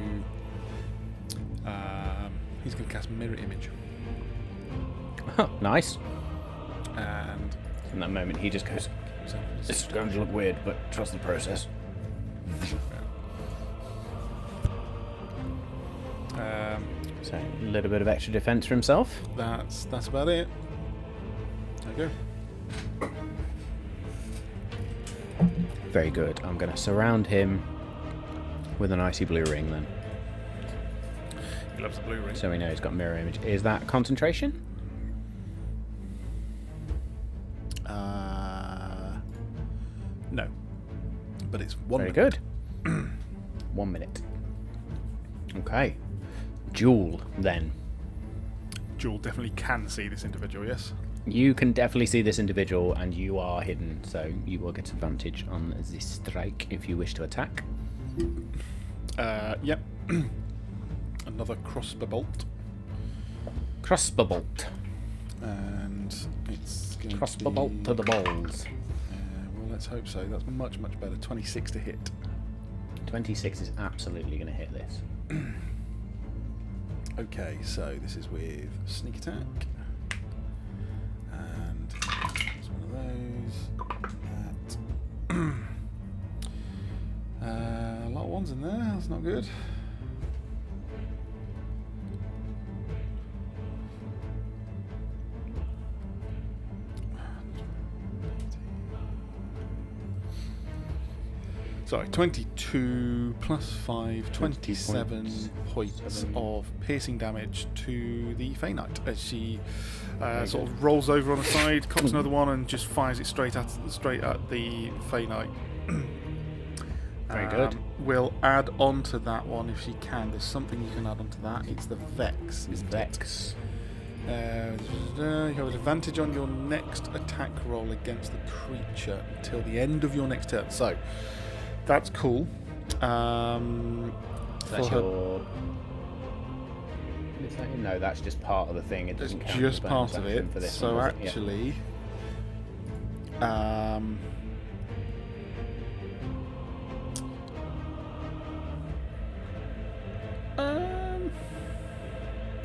He's going to cast Mirror Image, Nice. and In that moment, he just goes, This is going to look weird, but trust the process. So a little bit of extra defense for himself. That's about it. There you go. Very good. I'm going to surround him with an icy blue ring then. He loves the blue ring. So we know he's got mirror image. Is that concentration? No. But it's 1 Very minute. good. 1 minute. Okay. Jewel, then. Jewel definitely can see this individual, yes? You can definitely see this individual, and you are hidden, so you will get advantage on this strike if you wish to attack. Yep. Another crossbow bolt. Crossbow bolt. And it's going Crossbow to be... bolt to the balls. Well, let's hope so. That's much, much better. 26 to hit. 26 is absolutely going to hit this. Okay, so this is with sneak attack. And it's one of those. That. A lot of ones in there. That's not good. Sorry, 22 plus 5, 27 points of piercing damage to the Fey Knight as she sort of rolls over on the side, cocks another one, and just fires it straight at the Fey Knight. Very good. We'll add on to that one if she can. There's something you can add on to that. It's the Vex. It's Vex. You have an advantage on your next attack roll against the creature until the end of your next turn. So that's cool. That's your... No, that's just part of the thing. It doesn't count just as part bonus of action it. for this So one, does it? actually,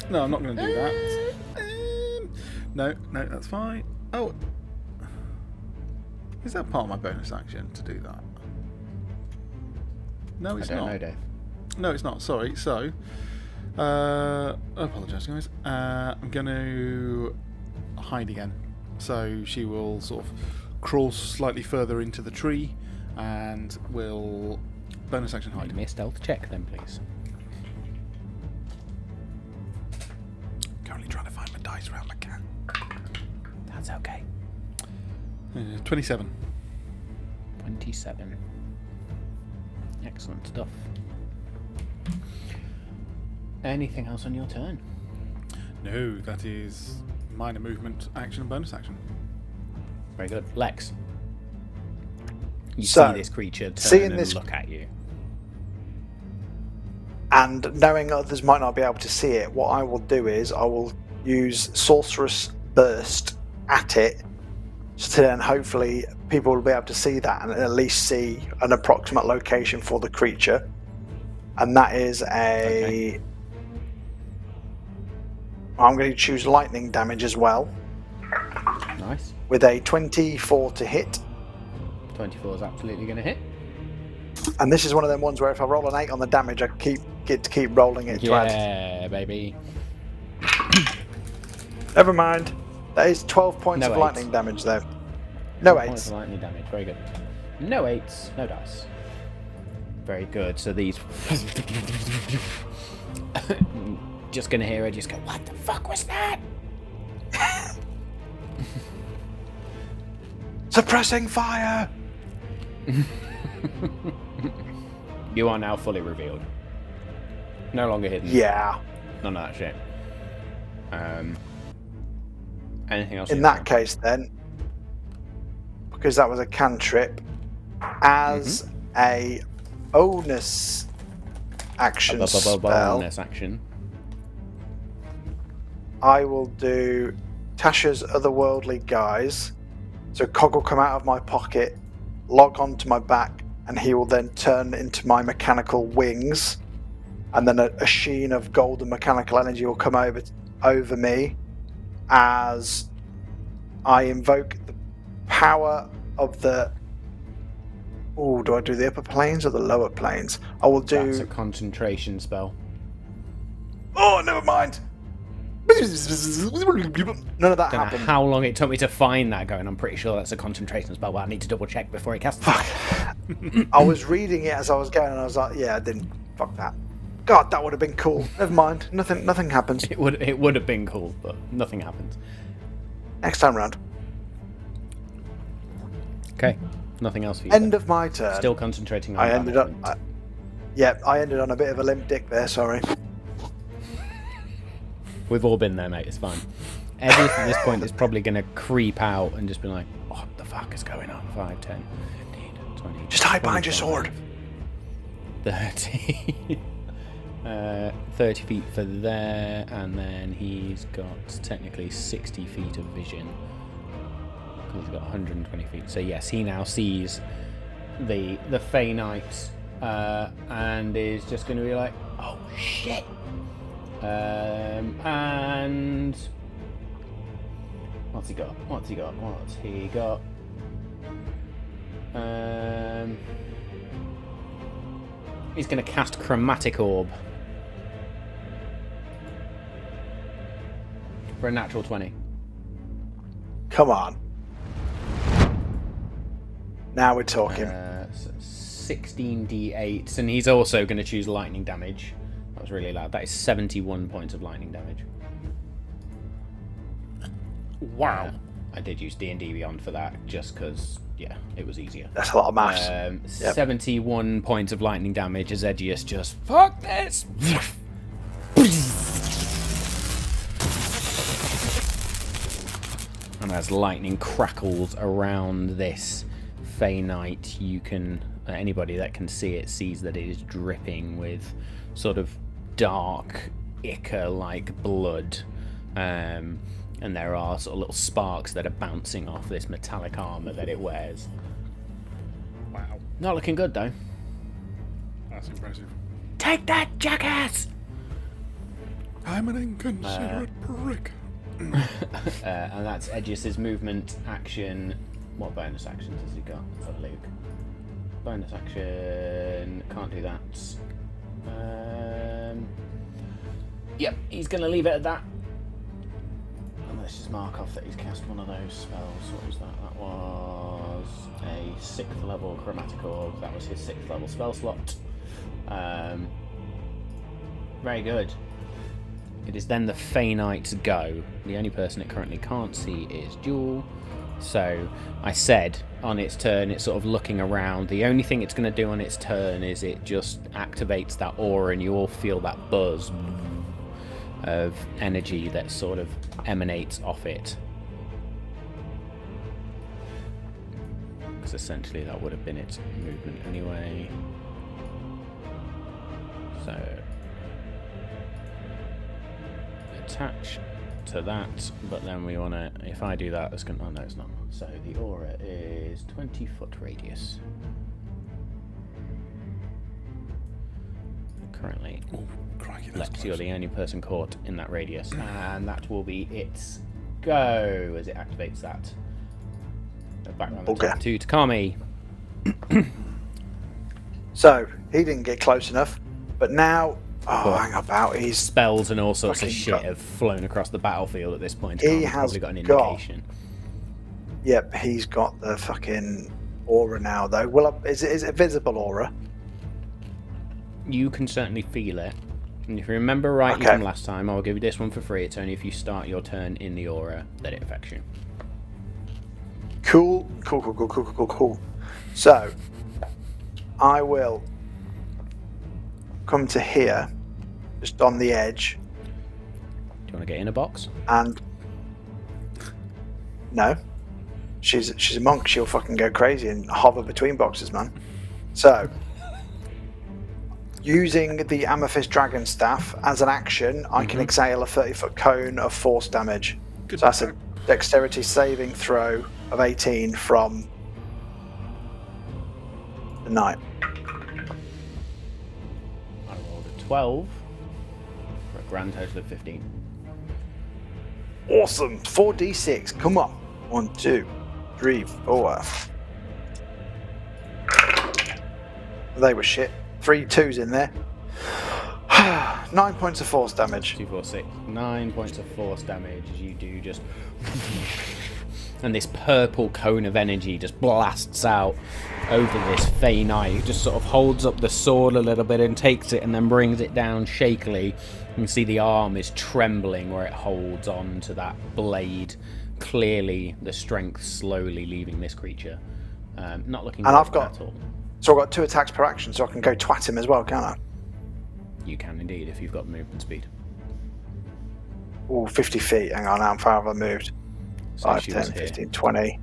no, I'm not going to do that. No, that's fine. Oh, is that part of my bonus action to do that? No, it's I don't not. know, Dave. No, it's not. Sorry. So, I apologise, guys. I'm going to hide again. So she will sort of crawl slightly further into the tree, and will bonus action hide. Make me a stealth check, then, please. Currently trying to find my dice around my cat. That's okay. 27. 27. Excellent stuff. Anything else on your turn? No, that is minor movement, action, and bonus action. Very good. Lex. You So, see this creature turn seeing and this- look at you. And knowing others might not be able to see it, what I will do is I will use Sorcerous Burst at it, so then hopefully people will be able to see that and at least see an approximate location for the creature. And that is a... Okay. I'm going to choose lightning damage as well, Nice. with a 24 to hit. 24 is absolutely going to hit. And this is one of them ones where if I roll an 8 on the damage, I get to keep rolling it to add. Yeah, baby. Never mind. That is 12 points No of eights. lightning damage though. No points 8s. of lightning damage. Very good. No 8s, no dice. Very good. So these... just going to hear her just go, what the fuck was that? Suppressing fire! You are now fully revealed. No longer hidden. Yeah. None of that shit. Anything else? In you that want? case then, because that was a cantrip, as a bonus action spell, Bonus action. I will do Tasha's Otherworldly Guise. So Cog will come out of my pocket, log onto my back, and he will then turn into my mechanical wings. And then a sheen of golden mechanical energy will come over me as I invoke the power of the... Oh, do I do the upper planes or the lower planes? I will do... That's a concentration spell. Oh no, never mind. None of that Don't know happened. how long it took me to find that going. I'm pretty sure that's a concentration spell, but I need to double check before he casts it. I was reading it as I was going, and I was like, yeah, I didn't. Fuck that. God, that would have been cool. Never mind. Nothing happens. It would have been cool, but nothing happens. Next time round. Okay, nothing else for you. End then. of my turn. Still concentrating on I ended that. up. I ended on a bit of a limp dick there. Sorry. We've all been there, mate. It's fine. Edith at this point is probably going to creep out and just be like, what the fuck is going on? 5, 10, 15, 20... Just hide behind your sword. 30... 30 feet for there, and then he's got technically 60 feet of vision. Because he's got 120 feet. So yes, he now sees the Fey Knight and is just going to be like, oh shit! And what's he got? He's going to cast Chromatic Orb for a natural 20. Come on. Now we're talking. 16d8, and he's also going to choose lightning damage. That was really loud. That is 71 points of lightning damage. Wow. I did use D&D Beyond for that, just because, yeah, it was easier. That's a lot of maths. Yep. 71 points of lightning damage as Edius just, fuck this! And as lightning crackles around this Fey Knight, you can, anybody that can see it sees that it is dripping with sort of dark, ichor-like blood. And there are sort of little sparks that are bouncing off this metallic armor that it wears. Wow. Not looking good, though. That's impressive. Take that, jackass! I'm an inconsiderate prick. And that's Edius's movement action. What bonus actions has he got for Luke? Bonus action. Can't do that. Yep, he's going to leave it at that. And let's just mark off that he's cast one of those spells. What was that? That was a 6th level Chromatic Orb. That was his 6th level spell slot. Very good. It is then the Fey Knight's go. The only person it currently can't see is Jewel. So I said on its turn it's sort of looking around. The only thing it's going to do on its turn is it just activates that aura, and you all feel that buzz of energy that sort of emanates off it. Because essentially that would have been its movement anyway. So attach to that, but then we want to, if I do that, it's going to, oh no it's not. So the aura is 20-foot radius. Currently, Crikey, that's Lex, you're close. the only person caught in that radius, and that will be its go as it activates that. Back around the Okay. top to Takami. So he didn't get close enough, but now, hang about. He's Spells and all sorts of Fucking shit got- have flown across the battlefield at this point. He He's has probably got an got- indication. Yep, he's got the fucking aura now, though. Well, is it visible aura? You can certainly feel it. And if you remember rightly Okay. from last time, I'll give you this one for free. It's only if you start your turn in the aura that it affects you. Cool. So, I will come to here, just on the edge, Do you want to get in a box? and no, she's a monk. She'll fucking go crazy and hover between boxes, man. So, using the Amethyst Dragon Staff as an action, I can exhale a 30-foot cone of force damage. Good So that's a work. dexterity saving throw of 18 from the knight. I rolled a 12 for a grand total of 15. Awesome. 4d6. Come on. 1, 2, 3, 4. They were shit. 3 2s in there. 9 points of force damage. 2, 4, 6. 9 points of force damage as you do just... And this purple cone of energy just blasts out over this Fey Knight, who just sort of holds up the sword a little bit and takes it and then brings it down shakily. You can see the arm is trembling where it holds on to that blade. Clearly, the strength slowly leaving this creature. Not looking And good I've got, at all. so I've got 2 attacks per action, so I can go twat him as well, can't I? You can indeed if you've got movement speed. Oh, 50 feet. Hang on, how far have I moved? So 5, she 10, was here. 15, 20,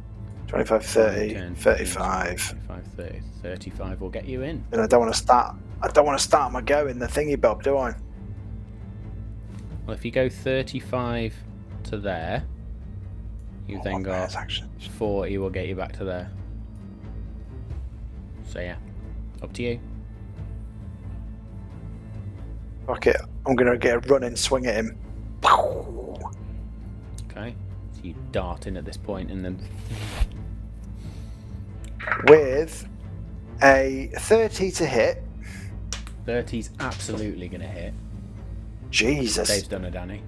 25, 30, 10, 35. 25, 30, 35 will get you in. And I don't want to start my go in the thingy bob, do I? Well, if you go 35 to there, you've then got action. 40 will get you back to there. So yeah, up to you. Fuck it. I'm going to get a running swing at him. Okay, so you dart in at this point and then... With a 30 to hit. 30's absolutely going to hit. Jesus. Dave's done a Danny.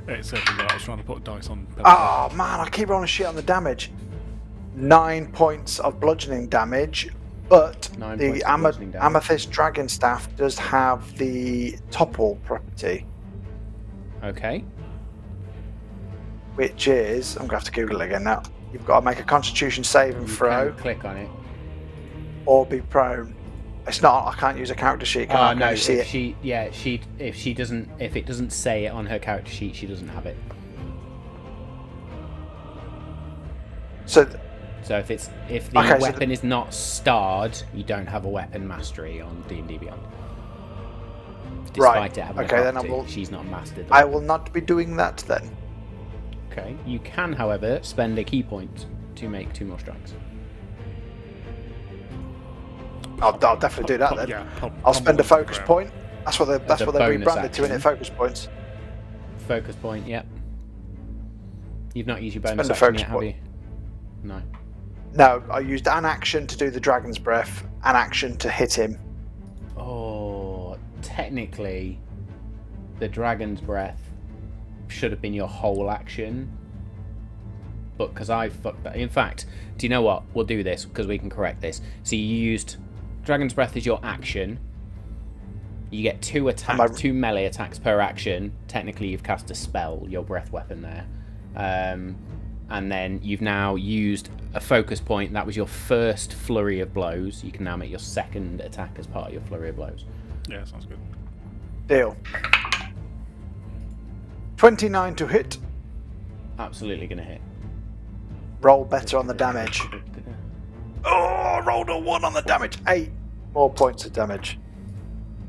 It's everywhere. I was trying to put dice on. Oh man, I keep rolling shit on the damage. 9 points of bludgeoning damage, but 9 the points of bludgeoning damage. Amethyst Dragon Staff does have the topple property, Okay. which is, I'm going to have to Google it again now. You've got to make a Constitution saving You throw can click on it. or be prone. It's not. I can't use a character sheet. Can I? Can No, you see if it? if it doesn't say it on her character sheet, she doesn't have it. So, So if the Okay, so weapon is not starred, you don't have a weapon mastery on D&D Beyond. Despite Right, it having okay, a then I property, will- she's not mastered. I will not be doing that then. Okay. You can, however, spend a key point to make 2 more strikes. I'll definitely do that then. Yeah, I'll spend a pummel focus ground. point. That's what As a they bonus rebranded to, action. innit? Focus points. Focus point, yep. You've not used your Spend bonus a action focus yet, have you? point. No. No, I used an action to do the dragon's breath, an action to hit him. Oh, technically, the dragon's breath should have been your whole action. But because I fucked that. In fact, do you know what? We'll do this because we can correct this. So you used dragon's breath as your action. You get 2 attacks, 2 melee attacks per action. Technically, you've cast a spell, your breath weapon there. And then you've now used a focus point. That was your first flurry of blows. You can now make your second attack as part of your flurry of blows. Yeah, sounds good. Deal. 29 to hit. Absolutely going to hit. Roll better on the damage. Oh, I rolled a 1 on the damage. 8 more points of damage.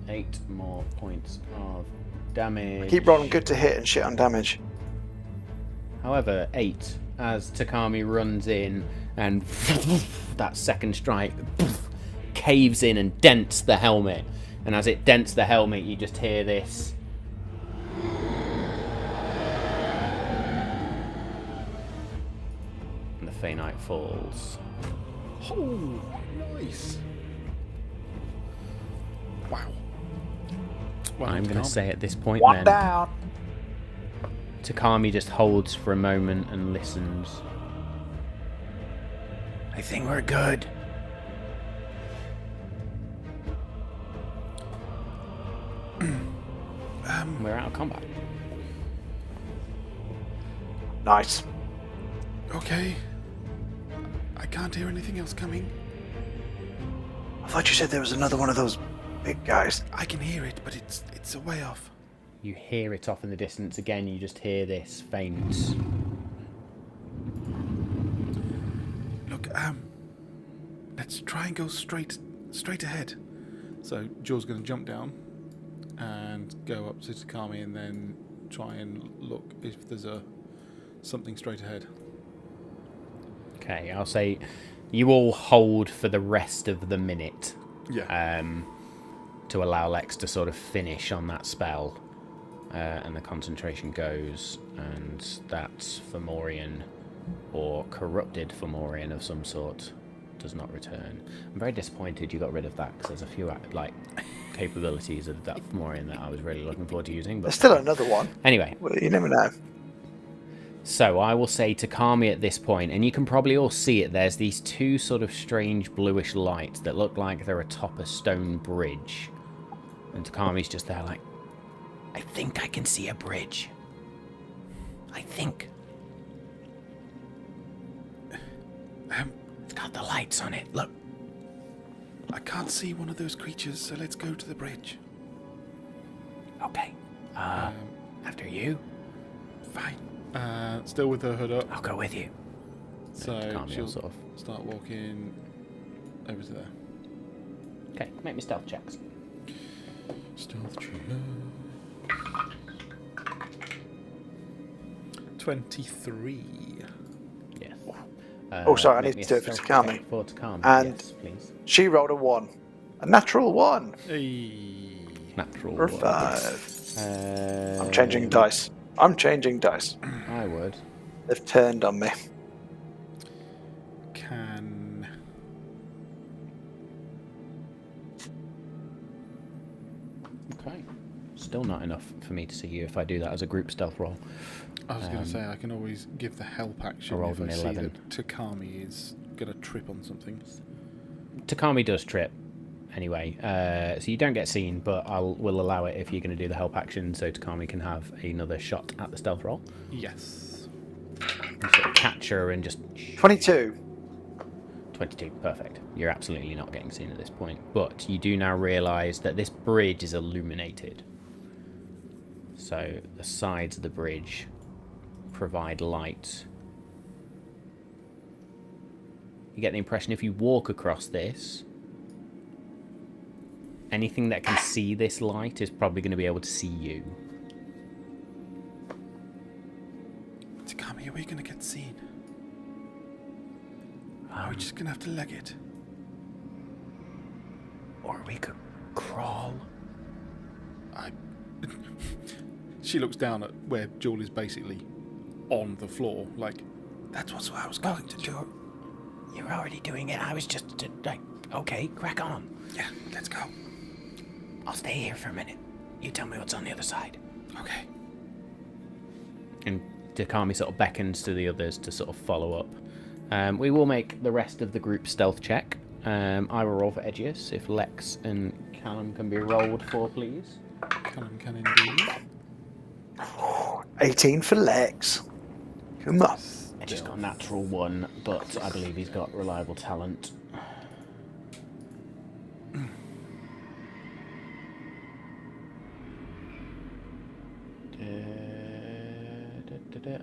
8 more points of damage. Keep rolling good to hit and shit on damage. However, 8 as Takami runs in and that second strike caves in and dents the helmet. And as it dents the helmet, you just hear this. And the Fey Knight falls. Oh, nice. Wow. Well, I'm going to say at this point One then, down. Takami just holds for a moment and listens. I think we're good. We're out of combat. Nice. Okay. I can't hear anything else coming. I thought you said there was another one of those big guys. I can hear it, but it's a way off. You hear it off in the distance again. You just hear this faint. Look, let's try and go straight ahead. So Joe's going to jump down and go up to Takami and then try and look if there's something straight ahead. Okay, I'll say you all hold for the rest of the minute. Yeah. To allow Lex to sort of finish on that spell. And the concentration goes, and that's Fomorian or corrupted Fomorian of some sort does not return. I'm very disappointed you got rid of that, because there's a few like capabilities of that Fomorian that I was really looking forward to using. But There's still another one. anyway, Well, you never know. so I will say Takami at this point, and you can probably all see it, there's these two sort of strange bluish lights that look like they're atop a stone bridge. And Takami's just there like, I think I can see a bridge. I think. It's got the lights on it, look. I can't see one of those creatures, so let's go to the bridge. Okay. After you, Fine. Still with her hood up, I'll go with you. so Takami she'll will sort of... start walking over to there. Okay, make me stealth checks. Stealth check. 23. Yes. Oh, sorry, I make need me to do a it for stealth Takami. check for Takami. And- yes, please. She rolled a 1. A natural 1 Hey. Natural for one. 5. I'm changing dice. I'm changing dice. I would. They've turned on me. Can... Okay. Still not enough for me to see you if I do that as a group stealth roll. I was going to say, I can always give the help action I rolled if I an see 11. that Takami is going to trip on something. Takami does trip anyway, so you don't get seen, but we'll allow it if you're going to do the help action, so Takami can have another shot at the stealth roll. Yes. And sort of catch her and just... 22. 22, perfect. You're absolutely not getting seen at this point, but you do now realise that this bridge is illuminated. So the sides of the bridge provide light. You get the impression if you walk across this, anything that can see this light is probably going to be able to see you. Takami, are we going to get seen? Are we just going to have to leg it? Or we could crawl. She looks down at where Jewel is basically on the floor, like, that's what I was going to do. You're already doing it. I was just like, okay, crack on. Yeah, let's go. I'll stay here for a minute. You tell me what's on the other side. Okay. And Takami sort of beckons to the others to sort of follow up. We will make the rest of the group stealth check. I will roll for Edgius. If Lex and Callum can be rolled for, please. Callum can indeed. 18 for Lex. Come on. Edgius got a natural 1, but I believe he's got reliable talent.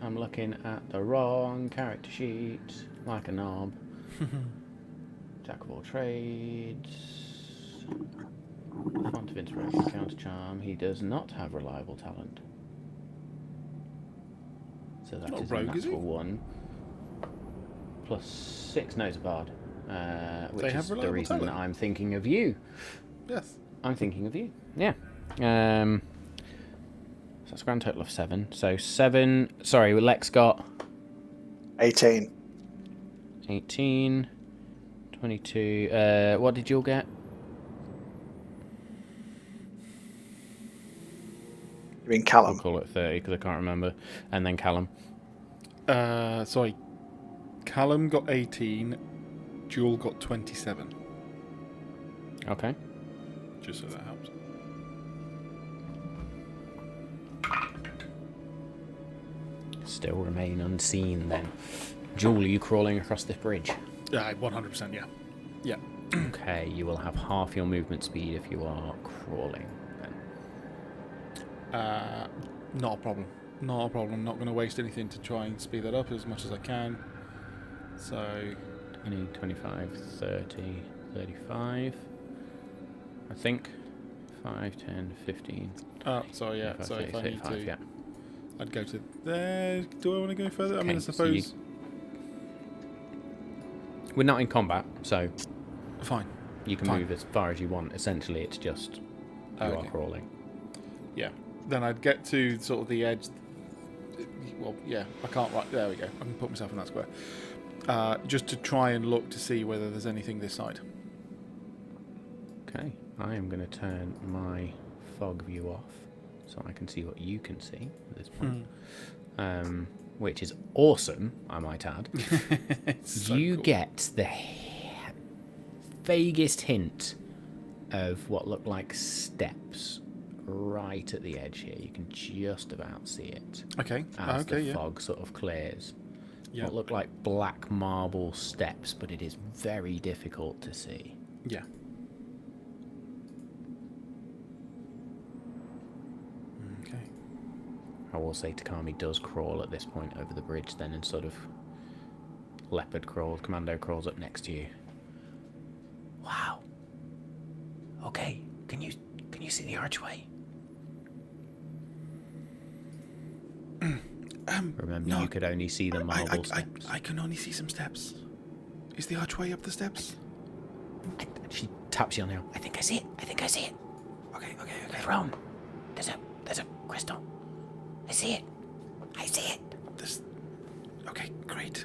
I'm looking at the wrong character sheet, like a knob. Jack of all trades. Font of inspiration, counter charm. He does not have reliable talent. So that Not is rogue, a is he? natural 1. Plus 6 knows a bard. Which They is have the reliable reason talent? that I'm thinking of you. Yes. I'm thinking of you. Yeah. So that's a grand total of 7. So 7. Sorry, Lex got 18. 18. 22. What did you all get? You mean We'll Callum? call it 30 because I can't remember. And then Callum. Sorry. Callum got 18. Jewel got 27. Okay. Just so that helps. Still remain unseen then. Jewel, are you crawling across this bridge? 100%, yeah. Yeah. Okay, you will have half your movement speed if you are crawling. Then. Not a problem. Not a problem. I'm not going to waste anything to try and speed that up as much as I can. So... 20, 25, 30, 35. I think. 5, 10, 15. Oh, sorry, yeah. 25, So if I 30, need 35, to... yeah. I'd go to there. Do I want to go further? I mean, I Okay, so suppose... We're not in combat, so Fine. you can Fine. move as far as you want. Essentially, it's just you are Okay. crawling. Yeah. Then I'd get to sort of the edge. Well, yeah, I can't right. There we go. I can put myself in that square. just to try and look to see whether there's anything this side. Okay, I am going to turn my fog view off so I can see what you can see at this point. Which is awesome, I might add. So you cool. get the vaguest hint of what look like steps right at the edge here. You can just about see it Okay. as Okay. the Yeah. fog sort of clears. Yeah. What look like black marble steps, but it is very difficult to see. Yeah. Okay. I will say Takami does crawl at this point over the bridge then, and sort of commando crawls up next to you. Wow. Okay, can you see the archway? Remember, no, you could only see the marble steps. I can only see some steps. Is the archway up the steps? She taps you on the arm. I think I see it. Okay. The throne. There's a crystal. I see it. Okay, great.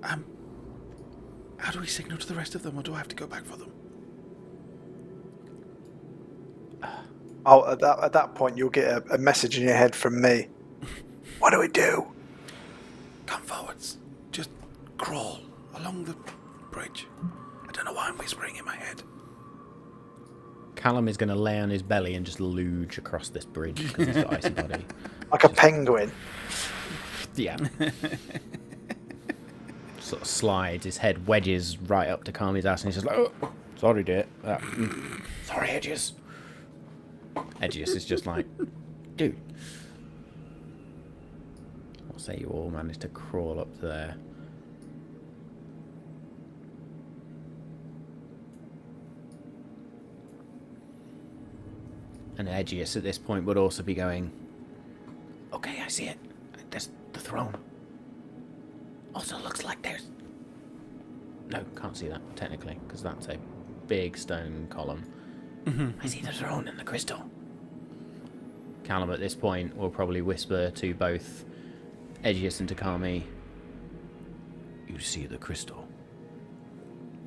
How do we signal to the rest of them, or do I have to go back for them? Oh, at that point, you'll get a message in your head from me. What do we do? Come forwards. Just crawl along the bridge. I don't know why I'm whispering in my head. Callum is going to lay on his belly and just luge across this bridge because he's got icy body. Like a penguin. Yeah. Sort of slides, his head wedges right up to Kami's ass, and he's just like, "Oh, sorry, dear. Sorry, Edgius." Edgius is just like, dude. I'll say you all managed to crawl up there. And Edgius at this point would also be going, okay, I see it. There's the throne. Also looks like there's... No, can't see that, technically, because that's a big stone column. I see the throne and the crystal. Callum at this point will probably whisper to both Edgius and Takami, you see the crystal?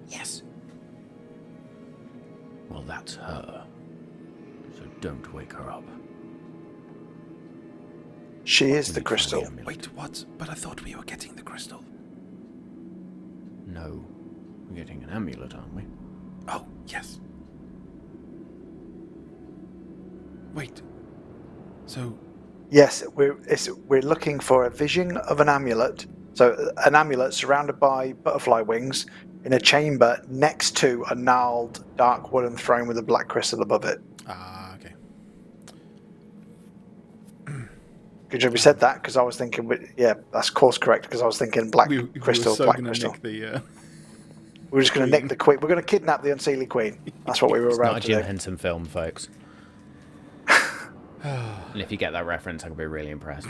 Yes. Well, that's her. So don't wake her up. She is the We need to find crystal. the amulet. Wait, what? But I thought we were getting the crystal. No, we're getting an amulet, aren't we? Oh, yes. Wait. So, Yes, we're looking for a vision of an amulet. So an amulet surrounded by butterfly wings in a chamber next to a gnarled dark wooden throne with a black crystal above it. okay. Good job you said that, because I was thinking, yeah, that's course correct, because I was thinking black crystal, we were so black gonna crystal. nick the. We were just going to nick the queen. We're going to kidnap the Unseelie Queen. That's what we were It's not about a to Jim do. Henson film, folks. And if you get that reference, I could be really impressed.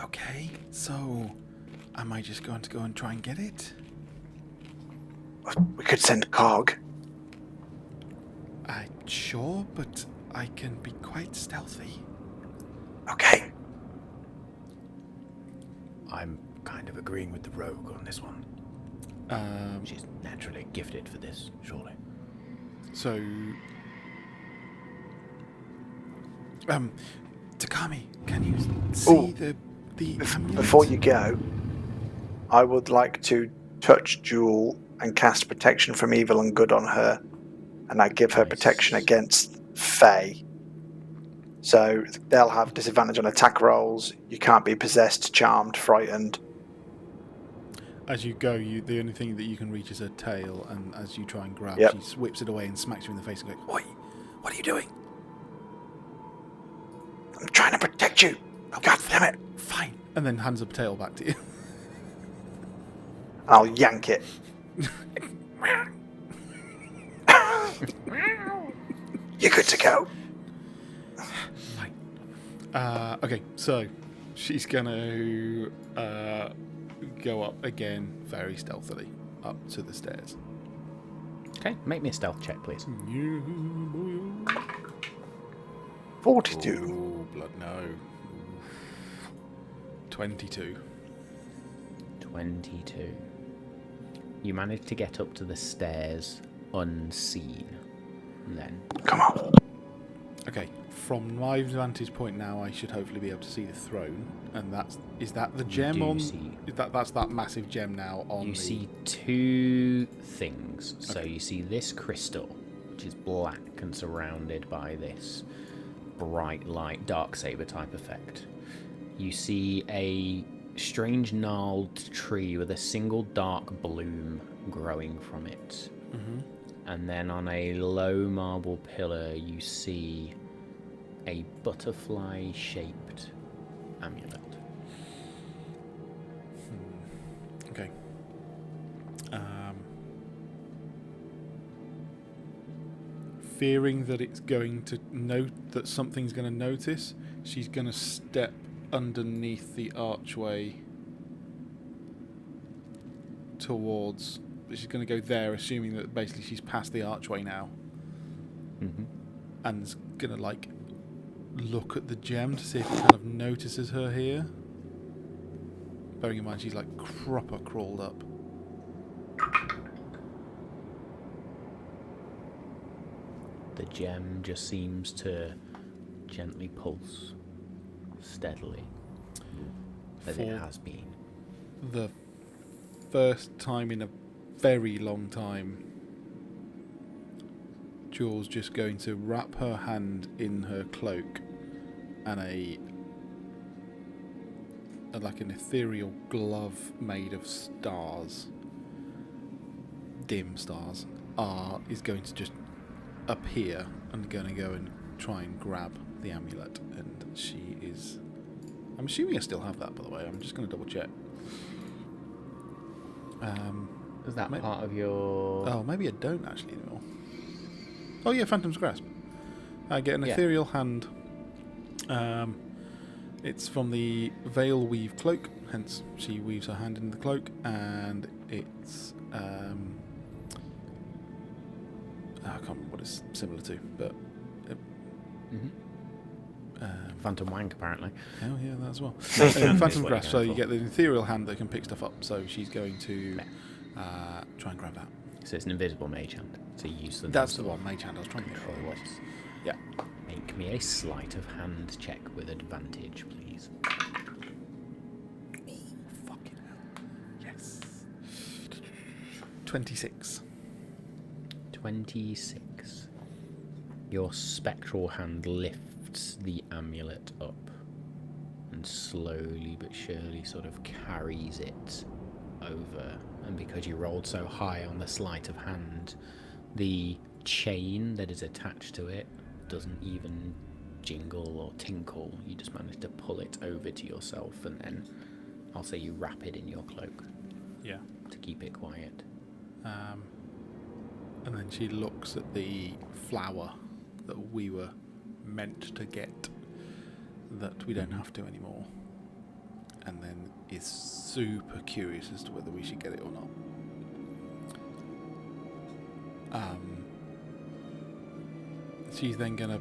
Okay, so am I just going to go and try and get it? We could send Cog. Sure, but I can be quite stealthy. Okay. I'm kind of agreeing with the rogue on this one. She's naturally gifted for this, surely. So, Takami, can you see Ooh. the amulet? Before you go, I would like to touch Jewel and cast protection from evil and good on her, and I give her Nice. protection against Fey. So they'll have disadvantage on attack rolls. You can't be possessed, charmed, frightened. As you go, the only thing that you can reach is her tail, and as you try and grab, Yep. she whips it away and smacks you in the face and goes, "Oi, what are you doing?" I'm trying to protect you. God damn it. Fine. And then hands her tail back to you. I'll yank it. You're good to go. Fine. Okay, so she's gonna go up again very stealthily up to the stairs. Okay, make me a stealth check, please. 42. Oh, blood no. 22. 22. You manage to get up to the stairs unseen. Then. Come on. Okay, from my vantage point now, I should hopefully be able to see the throne, and is that the gem do on? see- That's that massive gem now on. You the... see two things. So Okay. you see this crystal, which is black and surrounded by this bright light, dark saber type effect. You see a strange gnarled tree with a single dark bloom growing from it. Mm-hmm. And then on a low marble pillar, you see a butterfly-shaped amulet. Okay. Fearing that it's going to that something's going to notice, she's going to step underneath the archway towards. She's going to go there, assuming that basically she's past the archway now, Mm-hmm. and's going to like look at the gem to see if it kind of notices her here. Bearing in mind she's like proper crawled up. The gem just seems to gently pulse steadily, as it For- has been. The first time in a very long time, Jules just going to wrap her hand in her cloak, and like an ethereal glove made of stars, dim stars, is going to just appear and going to go and try and grab the amulet. And she is. I'm assuming I still have that, by the way. I'm just going to double check. Is that maybe- part of your... Oh, maybe I don't actually anymore. Oh yeah, Phantom's Grasp. I get an Yeah. ethereal hand. It's from the Veil Weave cloak, hence she weaves her hand into the cloak, and it's I can't remember what it's similar to, but Mhm. Phantom Wank, apparently. oh yeah, that as well. Mage hand is Phantom what Grasp. you're So going you for. get the ethereal hand that can pick stuff up. So she's going to try and grab that. So it's an invisible mage hand. So you use them. That's as the sort one, Mage Hand. I was trying to think control what it was. it. Yeah. Make me a sleight of hand check with advantage, please. Fucking hell. Yes. 26. 26. Your spectral hand lifts the amulet up and slowly but surely sort of carries it over. And because you rolled so high on the sleight of hand, the chain that is attached to it doesn't even jingle or tinkle. You just manage to pull it over to yourself, and then I'll say you wrap it in your cloak Yeah. to keep it quiet. And then she looks at the flower that we were meant to get, that we don't have to anymore, and then is super curious as to whether we should get it or not. She's then gonna,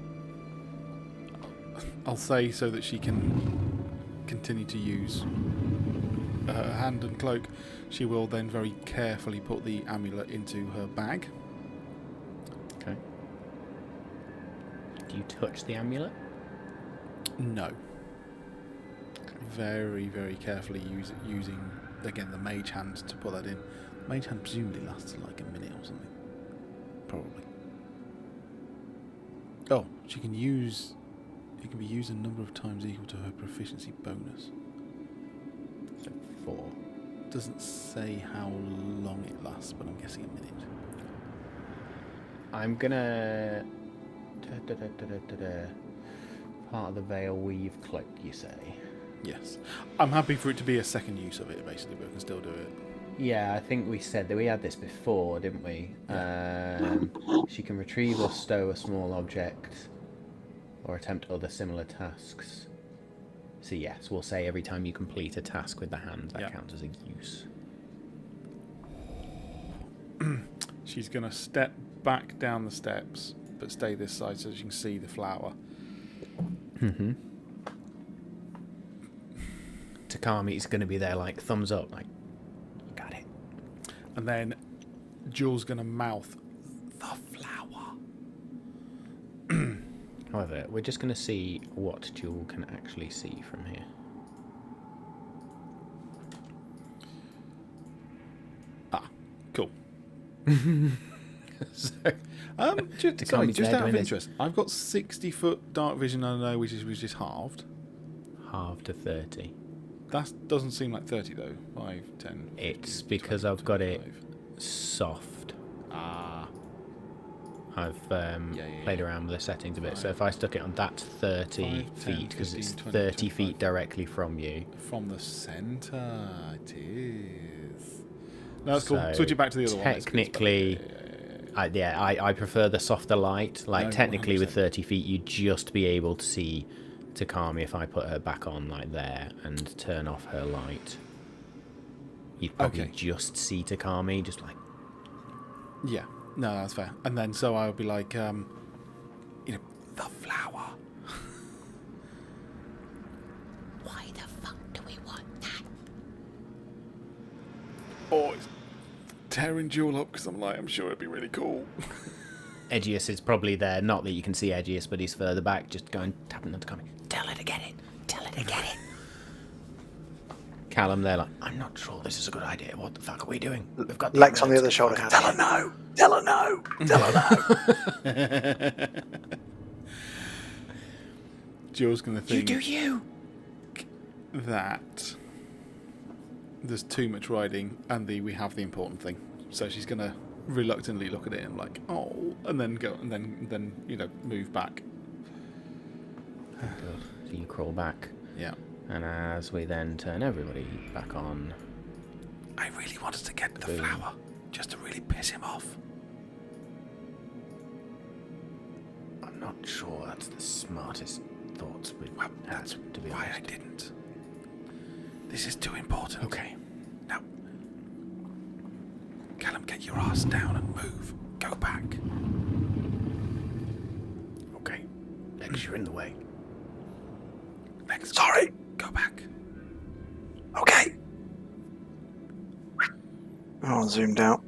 I'll say, so that she can continue to use her hand and cloak, she will then very carefully put the amulet into her bag. Okay. Do you touch the amulet? No. Very, very carefully using, again, the mage hand to put that in. Mage hand presumably lasts like a minute or something. Probably. Oh, she can use... It can be used a number of times equal to her proficiency bonus. So 4. Doesn't say how long it lasts, but I'm guessing a minute. I'm gonna... Part of the Veil Weave cloak, you say? Yes. I'm happy for it to be a second use of it, basically, but I can still do it. Yeah, I think we said that we had this before, didn't we? She can retrieve or stow a small object or attempt other similar tasks. So yes, we'll say every time you complete a task with the hand, that Yeah. counts as a use. She's going to step back down the steps, but stay this side so she can see the flower. Mm-hmm. Takami's going to be there, like, thumbs up, like, got it. And then Jules going to mouth the flower. However, we're just going to see what Jewel can actually see from here. Ah, cool. So, Just Takami's there out of doing interest, I've got 60-foot dark vision, I know, which is halved. half to 30. That doesn't seem like 30 though. 5, 10. It's 15, because 20, I've got it 25. soft. Ah. I've Yeah. played around with the settings a bit. So if I stuck it on that 30 5, 10, feet, because it's 15, 20, 30 feet 25. directly from you. From the centre, it is. No, that's cool. So Switch it back to the other one. technically, I prefer the softer light. Like, No, technically, with 100%. 30 feet, you'd just be able to see Takami if I put her back on, like, there, and turn off her light. You'd probably Okay. just see Takami, just like... Yeah, no, that's fair. And then so I'll be like, the flower. Why the fuck do we want that? Oh, it's tearing Jewel up because I'm sure it'd be really cool. Edgius is probably there. Not that you can see Edgius, but he's further back, just going, tapping on Takami. Tell her to get it. Tell her to get it. Callum, they're like, I'm not sure this is a good idea. What the fuck are we doing? We've got Lex on the amulet. other shoulder. Fuck Tell out her of no. Tell her no. Tell her no. Jewel's going to here. You think do you. that there's too much riding and we have the important thing. So she's going to reluctantly look at it and like, oh, and then go and then move back. Good. So you crawl back. Yeah. And as we then turn everybody back on, I really wanted to get the Boom. flower just to really piss him off. I'm not sure that's the smartest thoughts we've Well, had, that's to be why honest. I didn't. This is too important. Okay. Now, Callum, get your ass down and move. Go back. Okay. Lex, you're in the way. Next. Sorry. Go back. Okay. Oh, zoomed out.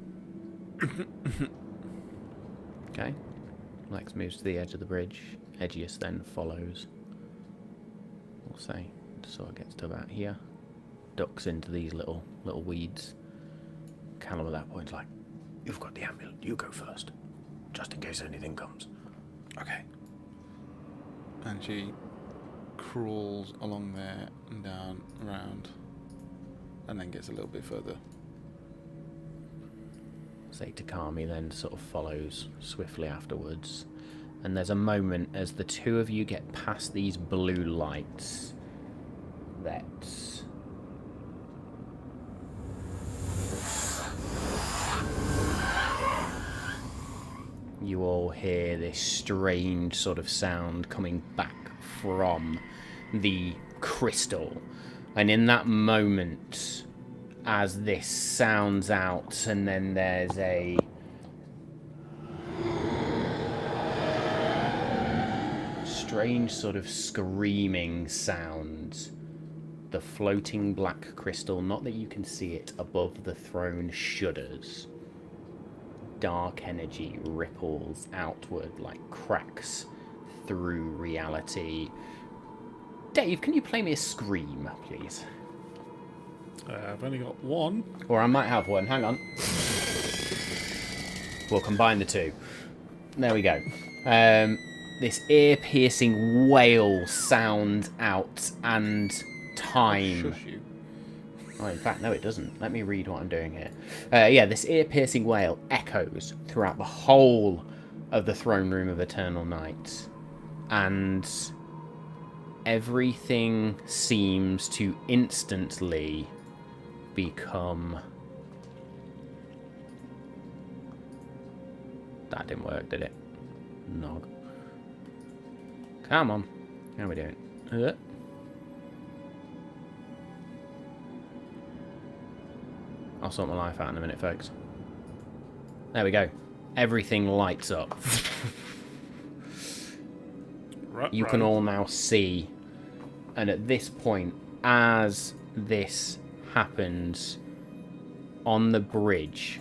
Okay. Lex moves to the edge of the bridge. Edgius then follows. We'll say, so it gets to about here. Ducks into these little weeds. Callum at that point's like, you've got the amulet, you go first. Just in case anything comes. Okay. And she crawls along there and down, around, and then gets a little bit further. Say Takami then sort of follows swiftly afterwards. And there's a moment as the two of you get past these blue lights that you all hear this strange sort of sound coming back from the crystal. And in that moment, as this sounds out, and then there's a strange sort of screaming sound. The floating black crystal, not that you can see it above the throne, shudders. Dark energy ripples outward like cracks through reality. Dave, can you play me a scream, please? I've only got one. Or I might have one. Hang on. We'll combine the two. There we go. This ear-piercing wail sounds out, and time. Shush you. Oh, in fact, no, it doesn't. Let me read what I'm doing here. Yeah, this ear-piercing wail echoes throughout the whole of the throne room of Eternal Night, and everything seems to instantly become... That didn't work, did it? Nog. Come on. How are we doing? I'll sort my life out in a minute, folks. There we go. Everything lights up. You can all now see. And at this point, as this happens on the bridge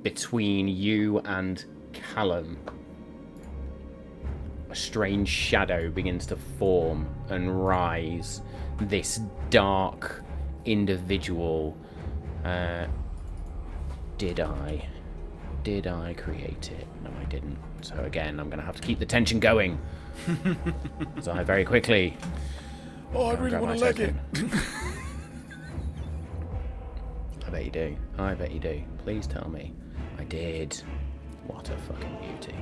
between you and Callum, a strange shadow begins to form and rise. This dark individual. Did I create it? No, I didn't. So again, I'm going to have to keep the tension going. So I very quickly... Oh, I really want to leg it. I bet you do. I bet you do. Please tell me. I did. What a fucking beauty.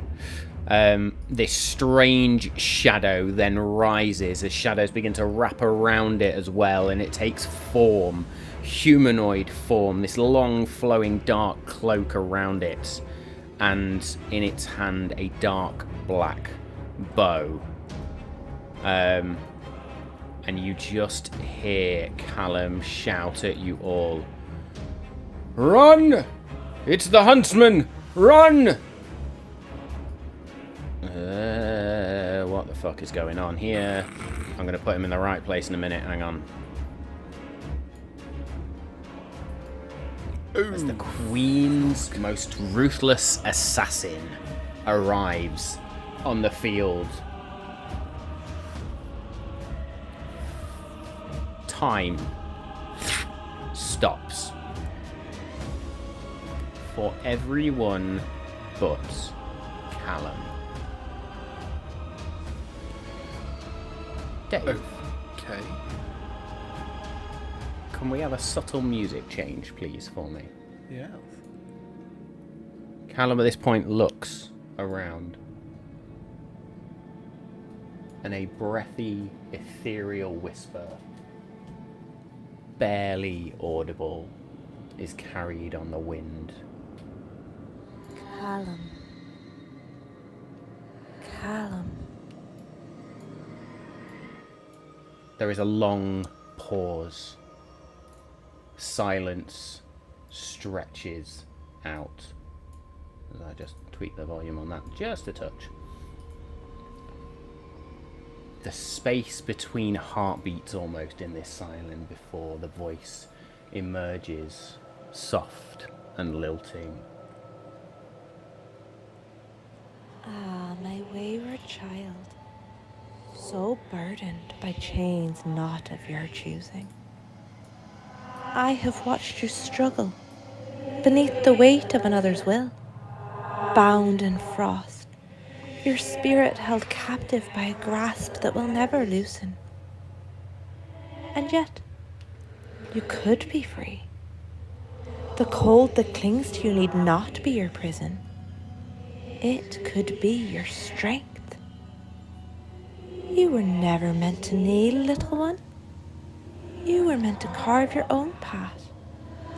This strange shadow then rises as shadows begin to wrap around it as well, and it takes form, humanoid form, this long flowing dark cloak around it, and in its hand a dark black bow. And you just hear Callum shout at you all, "Run! It's the huntsman! Run!" What the fuck is going on here? I'm going to put him in the right place in a minute. Hang on. As the Queen's most ruthless assassin arrives on the field. Time stops for everyone but Callum. Dave, Okay. can we have a subtle music change, please, for me? Yeah. Callum at this point looks around, and a breathy, ethereal whisper, barely audible, is carried on the wind. Callum. Callum. There is a long pause. Silence stretches out. As I just tweak the volume on that just a touch. The space between heartbeats almost in this silence before the voice emerges, soft and lilting. Ah, my wayward child, so burdened by chains not of your choosing. I have watched you struggle beneath the weight of another's will, bound in frost, your spirit held captive by a grasp that will never loosen. And yet, you could be free. The cold that clings to you need not be your prison. It could be your strength. You were never meant to kneel, little one. You were meant to carve your own path,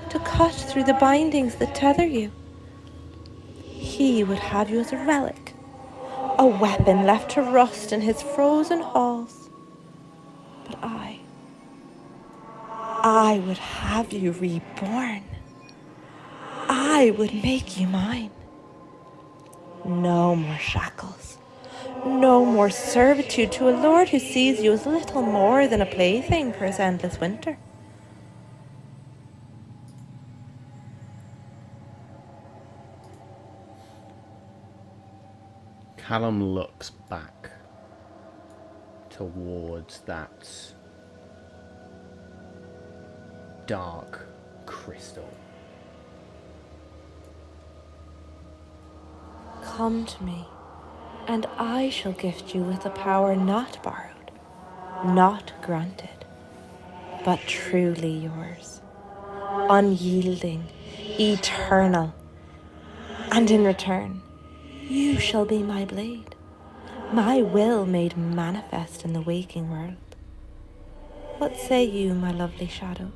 to cut through the bindings that tether you. He would have you as a relic, a weapon left to rust in his frozen halls. But I would have you reborn. I would make you mine. No more shackles. No more servitude to a lord who sees you as little more than a plaything for his endless winter. Callum looks back towards that dark crystal. Come to me, and I shall gift you with a power not borrowed, not granted, but truly yours, unyielding, eternal. And in return, you shall be my blade, my will made manifest in the waking world. What say you, my lovely shadow?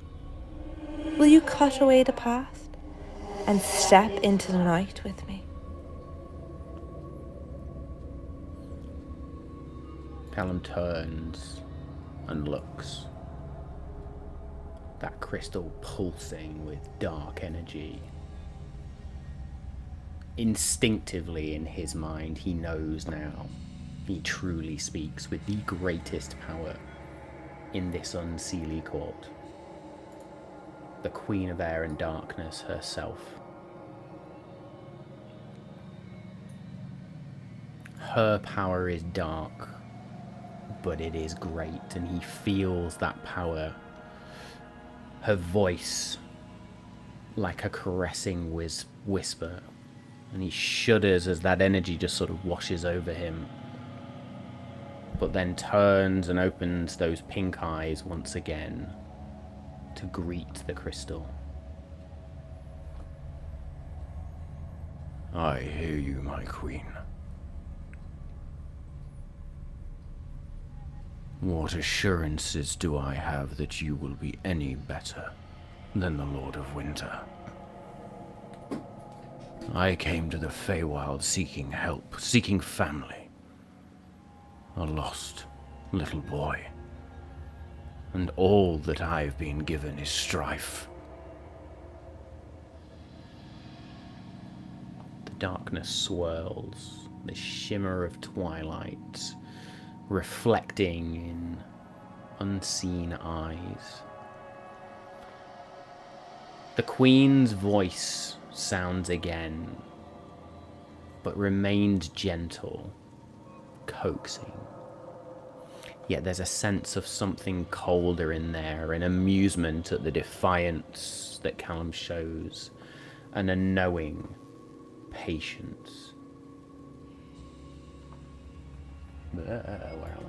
Will you cut away the past and step into the night with me? Callum turns and looks. That crystal pulsing with dark energy. Instinctively in his mind, he knows now he truly speaks with the greatest power in this Unseelie Court. the Queen of Air and Darkness herself. Her power is dark, but it is great, and he feels that power. Her voice, like a caressing whisper, and he shudders as that energy just sort of washes over him, but then turns and opens those pink eyes once again to greet the crystal. I hear you, my queen. What assurances do I have that you will be any better than the Lord of Winter? I came to the Feywild seeking help, seeking family. A lost little boy. And all that I've been given is strife. The darkness swirls, the shimmer of twilight, reflecting in unseen eyes. The Queen's voice sounds again, but remains gentle, coaxing. Yet there's a sense of something colder in there, an amusement at the defiance that Callum shows, and a knowing patience. Where am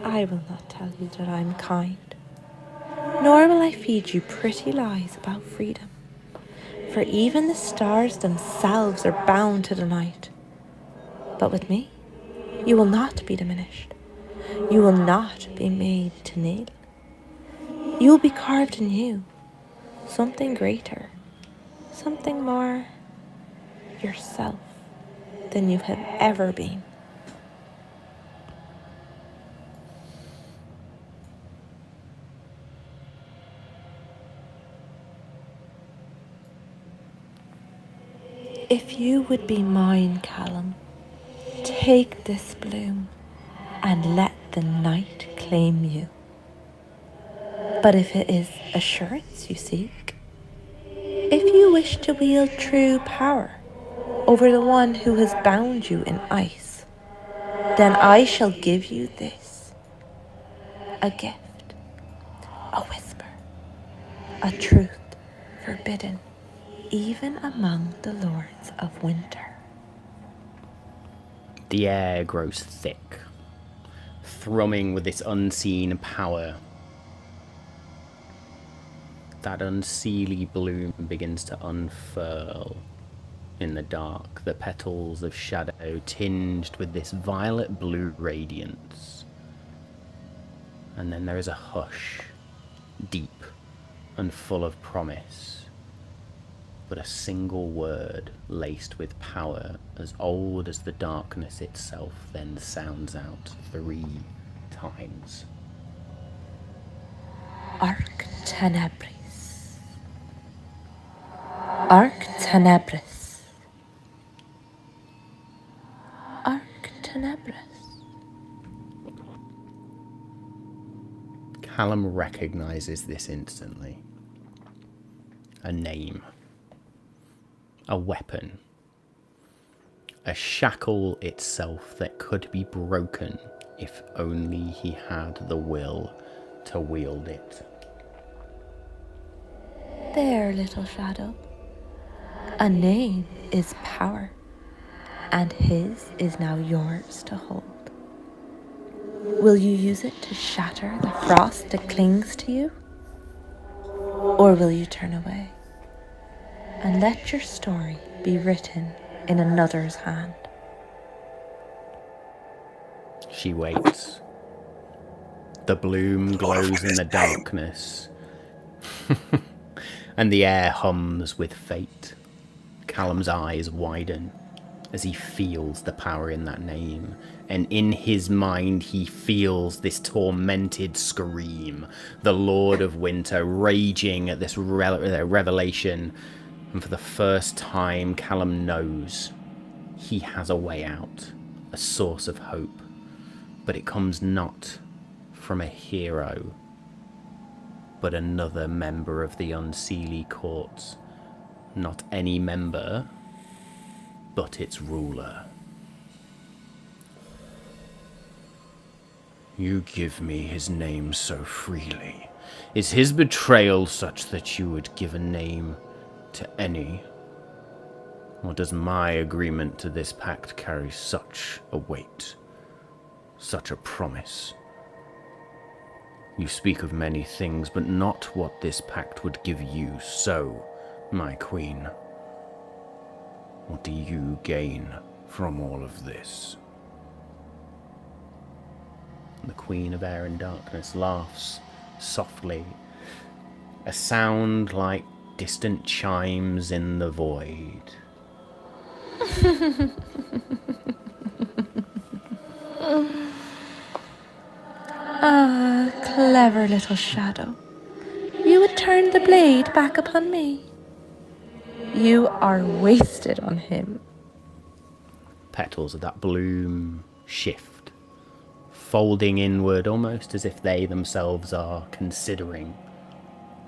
I will not tell you that I'm kind, nor will I feed you pretty lies about freedom, for even the stars themselves are bound to the night. But with me, you will not be diminished. You will not be made to kneel. You will be carved anew, something greater, something more yourself than you have ever been. If you would be mine, Callum, take this bloom and let the night claim you. But if it is assurance you seek, if you wish to wield true power over the one who has bound you in ice, then I shall give you this, a gift, a whisper, a truth forbidden even among the lords of winter. The air grows thick, thrumming with this unseen power. That unseelie bloom begins to unfurl in the dark, the petals of shadow tinged with this violet blue radiance. And then there is a hush, deep and full of promise. But a single word laced with power as old as the darkness itself then sounds out 3 times. Arc Tenebris. Arc Tenebris. Arc Tenebris. Callum recognizes this instantly. A name. A weapon. A shackle itself that could be broken if only he had the will to wield it. There, little shadow. A name is power, and his is now yours to hold. Will you use it to shatter the frost that clings to you? Or will you turn away and let your story be written in another's hand? She waits. The bloom glows in the darkness. And the air hums with fate. Callum's eyes widen as he feels the power in that name. And in his mind he feels this tormented scream. The Lord of Winter raging at this revelation. And for the first time, Callum knows he has a way out, a source of hope, but it comes not from a hero, but another member of the Unseelie Court. Not any member, but its ruler. You give me his name so freely. Is his betrayal such that you would give a name to any? Or does my agreement to this pact carry such a weight, such a promise? You speak of many things, but not what this pact would give you. So, my queen, what do you gain from all of this? The Queen of Air and Darkness laughs softly, a sound like distant chimes in the void. Ah, clever little shadow. You would turn the blade back upon me. You are wasted on him. Petals of that bloom shift, folding inward almost as if they themselves are considering,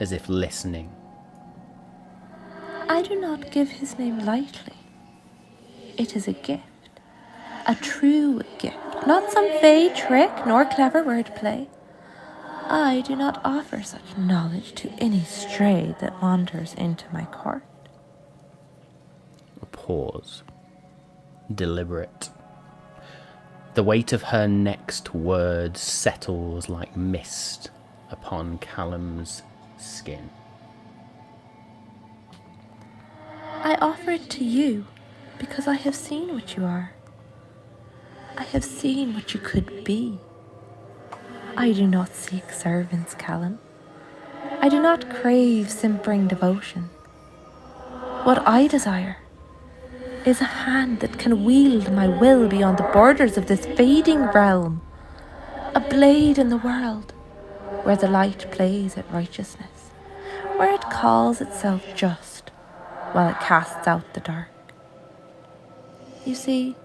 as if listening. I do not give his name lightly. It is a gift. A true gift. Not some fey trick nor clever wordplay. I do not offer such knowledge to any stray that wanders into my court. A pause. Deliberate. The weight of her next words settles like mist upon Callum's skin. I offer it to you because I have seen what you are. I have seen what you could be. I do not seek servants, Callum. I do not crave simpering devotion. What I desire is a hand that can wield my will beyond the borders of this fading realm. A blade in the world where the light plays at righteousness, where it calls itself just while it casts out the dark. You see,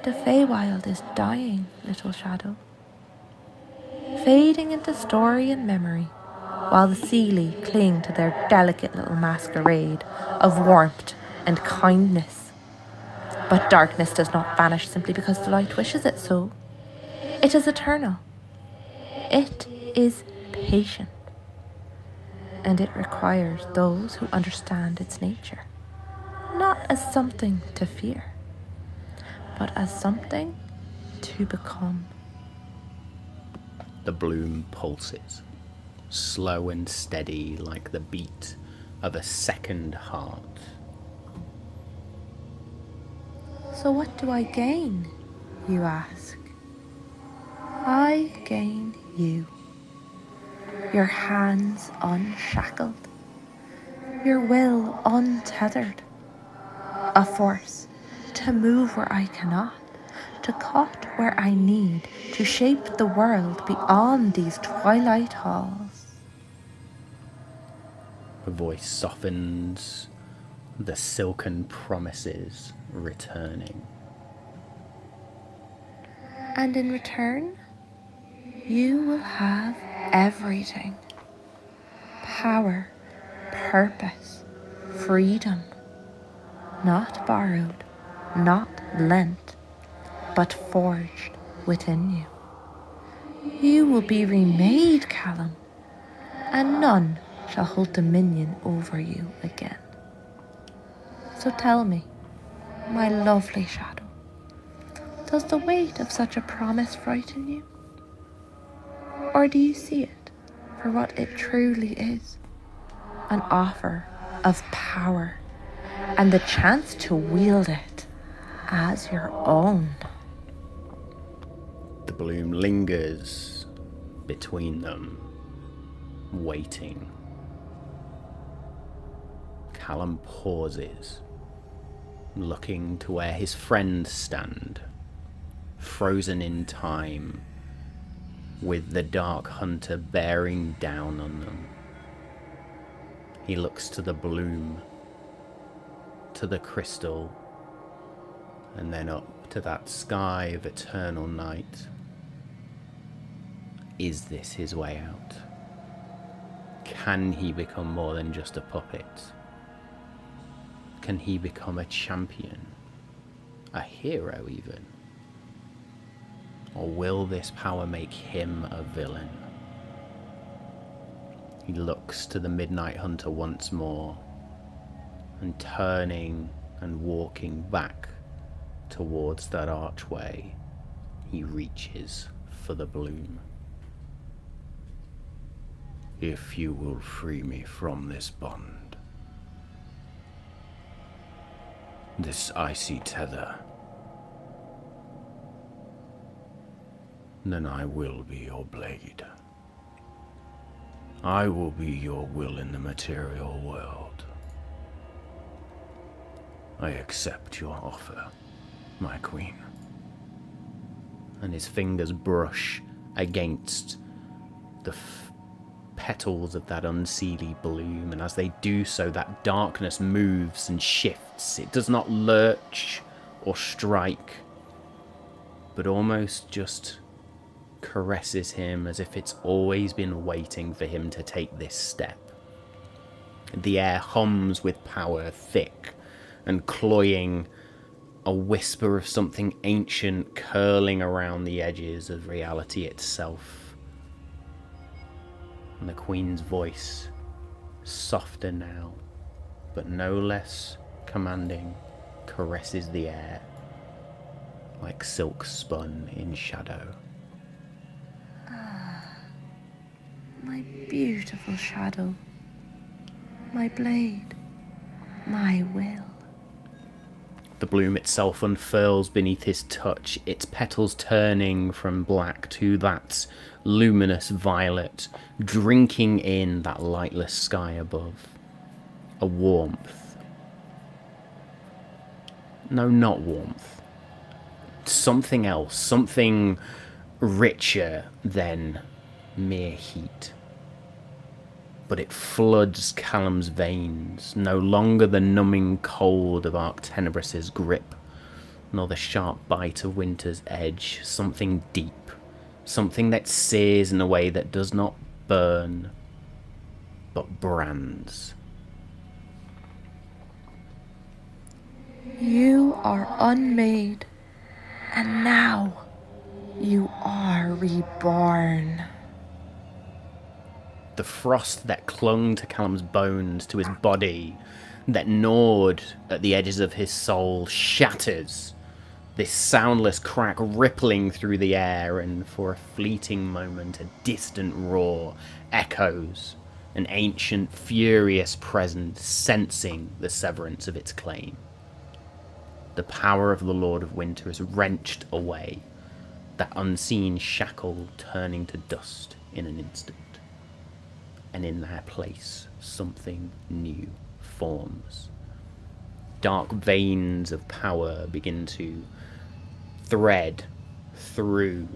the Feywild is dying, little shadow. Fading into story and memory, while the Unseelie cling to their delicate little masquerade of warmth and kindness. But darkness does not vanish simply because the light wishes it so. It is eternal. It is patient. And it requires those who understand its nature, not as something to fear, but as something to become. The bloom pulses, slow and steady like the beat of a second heart. So what do I gain, you ask? I gain you. Your hands unshackled. Your will untethered. A force to move where I cannot, to cut where I need, to shape the world beyond these twilight halls. The voice softens, the silken promises returning. And in return, you will have everything. Power, purpose, freedom. Not borrowed, not lent, but forged within you. You will be remade, Callum, and none shall hold dominion over you again. So tell me, my lovely shadow, does the weight of such a promise frighten you? Or do you see it for what it truly is? An offer of power and the chance to wield it as your own. The bloom lingers between them, waiting. Callum pauses, looking to where his friends stand, frozen in time, with the Dark Hunter bearing down on them. He looks to the bloom, to the crystal, and then up to that sky of eternal night. Is this his way out? Can he become more than just a puppet? Can he become a champion? A hero, even? Or will this power make him a villain? He looks to the Midnight Hunter once more, and turning and walking back towards that archway, he reaches for the bloom. If you will free me from this bond, this icy tether, then I will be your blade. I will be your will in the material world. I accept your offer, my queen. And his fingers brush against the petals of that unseelie bloom, and as they do so, that darkness moves and shifts. It does not lurch or strike, but almost just caresses him as if it's always been waiting for him to take this step. The air hums with power, thick and cloying, a whisper of something ancient curling around the edges of reality itself. And the Queen's voice, softer now, but no less commanding, caresses the air like silk spun in shadow. My beautiful shadow, my blade, my will. The bloom itself unfurls beneath his touch, its petals turning from black to that luminous violet, drinking in that lightless sky above. A warmth. No, not warmth. Something else, something richer than mere heat. But it floods Callum's veins, no longer the numbing cold of Arctenebrus's grip, nor the sharp bite of winter's edge. Something deep, something that sears in a way that does not burn, but brands. You are unmade, and now you are reborn. The frost that clung to Callum's bones, to his body, that gnawed at the edges of his soul, shatters. This soundless crack rippling through the air, and for a fleeting moment a distant roar echoes, an ancient, furious presence sensing the severance of its claim. The power of the Lord of Winter is wrenched away, that unseen shackle turning to dust in an instant. And in their place, something new forms. Dark veins of power begin to thread through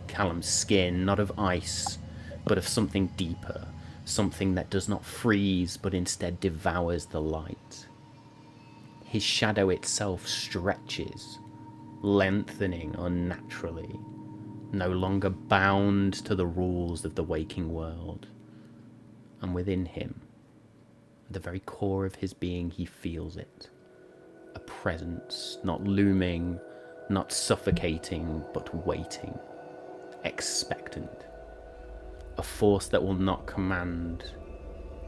Callum's skin, not of ice, but of something deeper, something that does not freeze, but instead devours the light. His shadow itself stretches, lengthening unnaturally, no longer bound to the rules of the waking world. And within him, at the very core of his being, he feels it. A presence, not looming, not suffocating, but waiting, expectant. A force that will not command,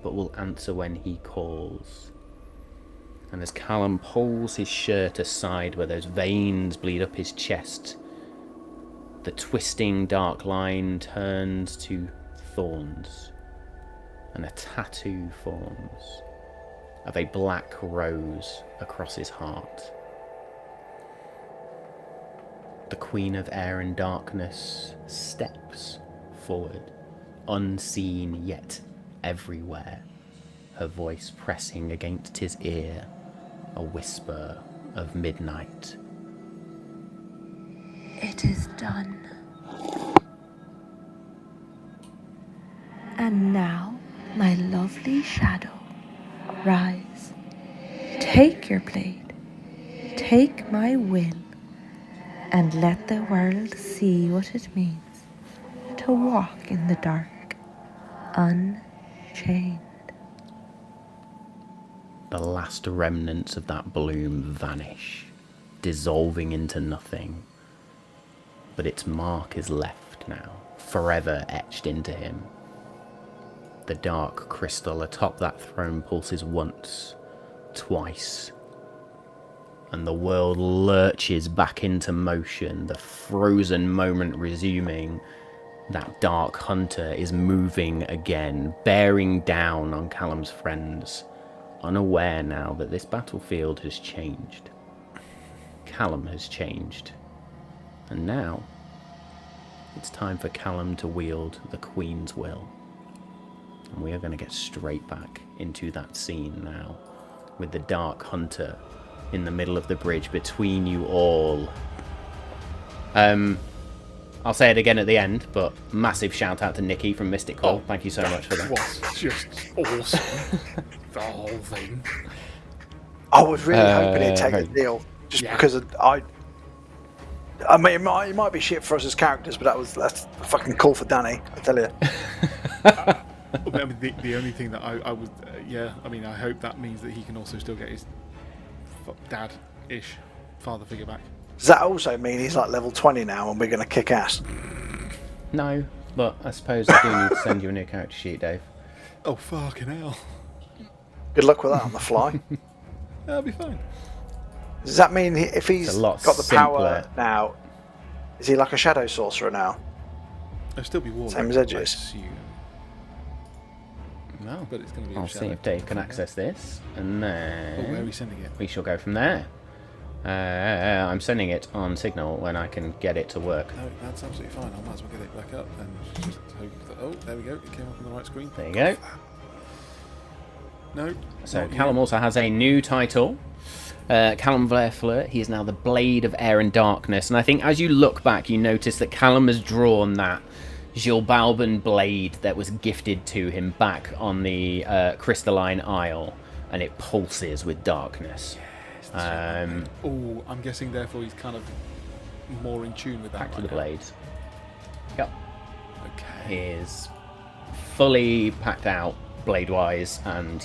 but will answer when he calls. And as Callum pulls his shirt aside where those veins bleed up his chest, the twisting dark line turns to thorns. And a tattoo forms of a black rose across his heart. The Queen of Air and Darkness steps forward, unseen yet everywhere, her voice pressing against his ear, a whisper of midnight. It is done. And now, my lovely shadow, rise. Take your blade. Take my will and let the world see what it means to walk in the dark, unchained. The last remnants of that bloom vanish, dissolving into nothing. But its mark is left now, forever etched into him. The dark crystal atop that throne pulses once, twice, and the world lurches back into motion, the frozen moment resuming. That dark hunter is moving again, bearing down on Callum's friends, unaware now that this battlefield has changed. Callum has changed. And now, it's time for Callum to wield the Queen's will. And we are going to get straight back into that scene now, with the Dark Hunter in the middle of the bridge between you all. I'll say it again at the end, but massive shout out to Nikki from Mystic Quill. Thank you so much for that. Was just awesome. The whole thing. I was really hoping he'd take a deal, just because I mean, it might be shit for us as characters, but that's fucking cool for Danny, I tell you. I mean, the only thing that I would, I mean, I hope that means that he can also still get his dad-ish father figure back. Does that also mean he's like level 20 now and we're going to kick ass? No, but I suppose I do need to send you a new character sheet, Dave. Oh, fucking hell. Good luck with that on the fly. That'll be fine. Does that mean if he's got the power simpler. now, is he like a shadow sorcerer now? I'll still be warm. Same as Edges. I assume. No, But it's going to be I'll see if Dave can access this, and then Oh, where are we sending it? we shall go from there. I'm sending it on Signal when I can get it to work. No, that's absolutely fine. I might as well get it back up and just hope that... Oh, there we go. It came up on the right screen. There you go. No. So not Callum yet. also has a new title. Callum Vlairfleur. He is now the Blade of Air and Darkness. And I think as you look back, you notice that Callum has drawn that Gilbalban blade that was gifted to him back on the Crystalline Isle. And it pulses with darkness. Oh, I'm guessing therefore he's kind of more in tune with that. Back to right the now. blades. Yep. Okay. He is fully packed out blade-wise, and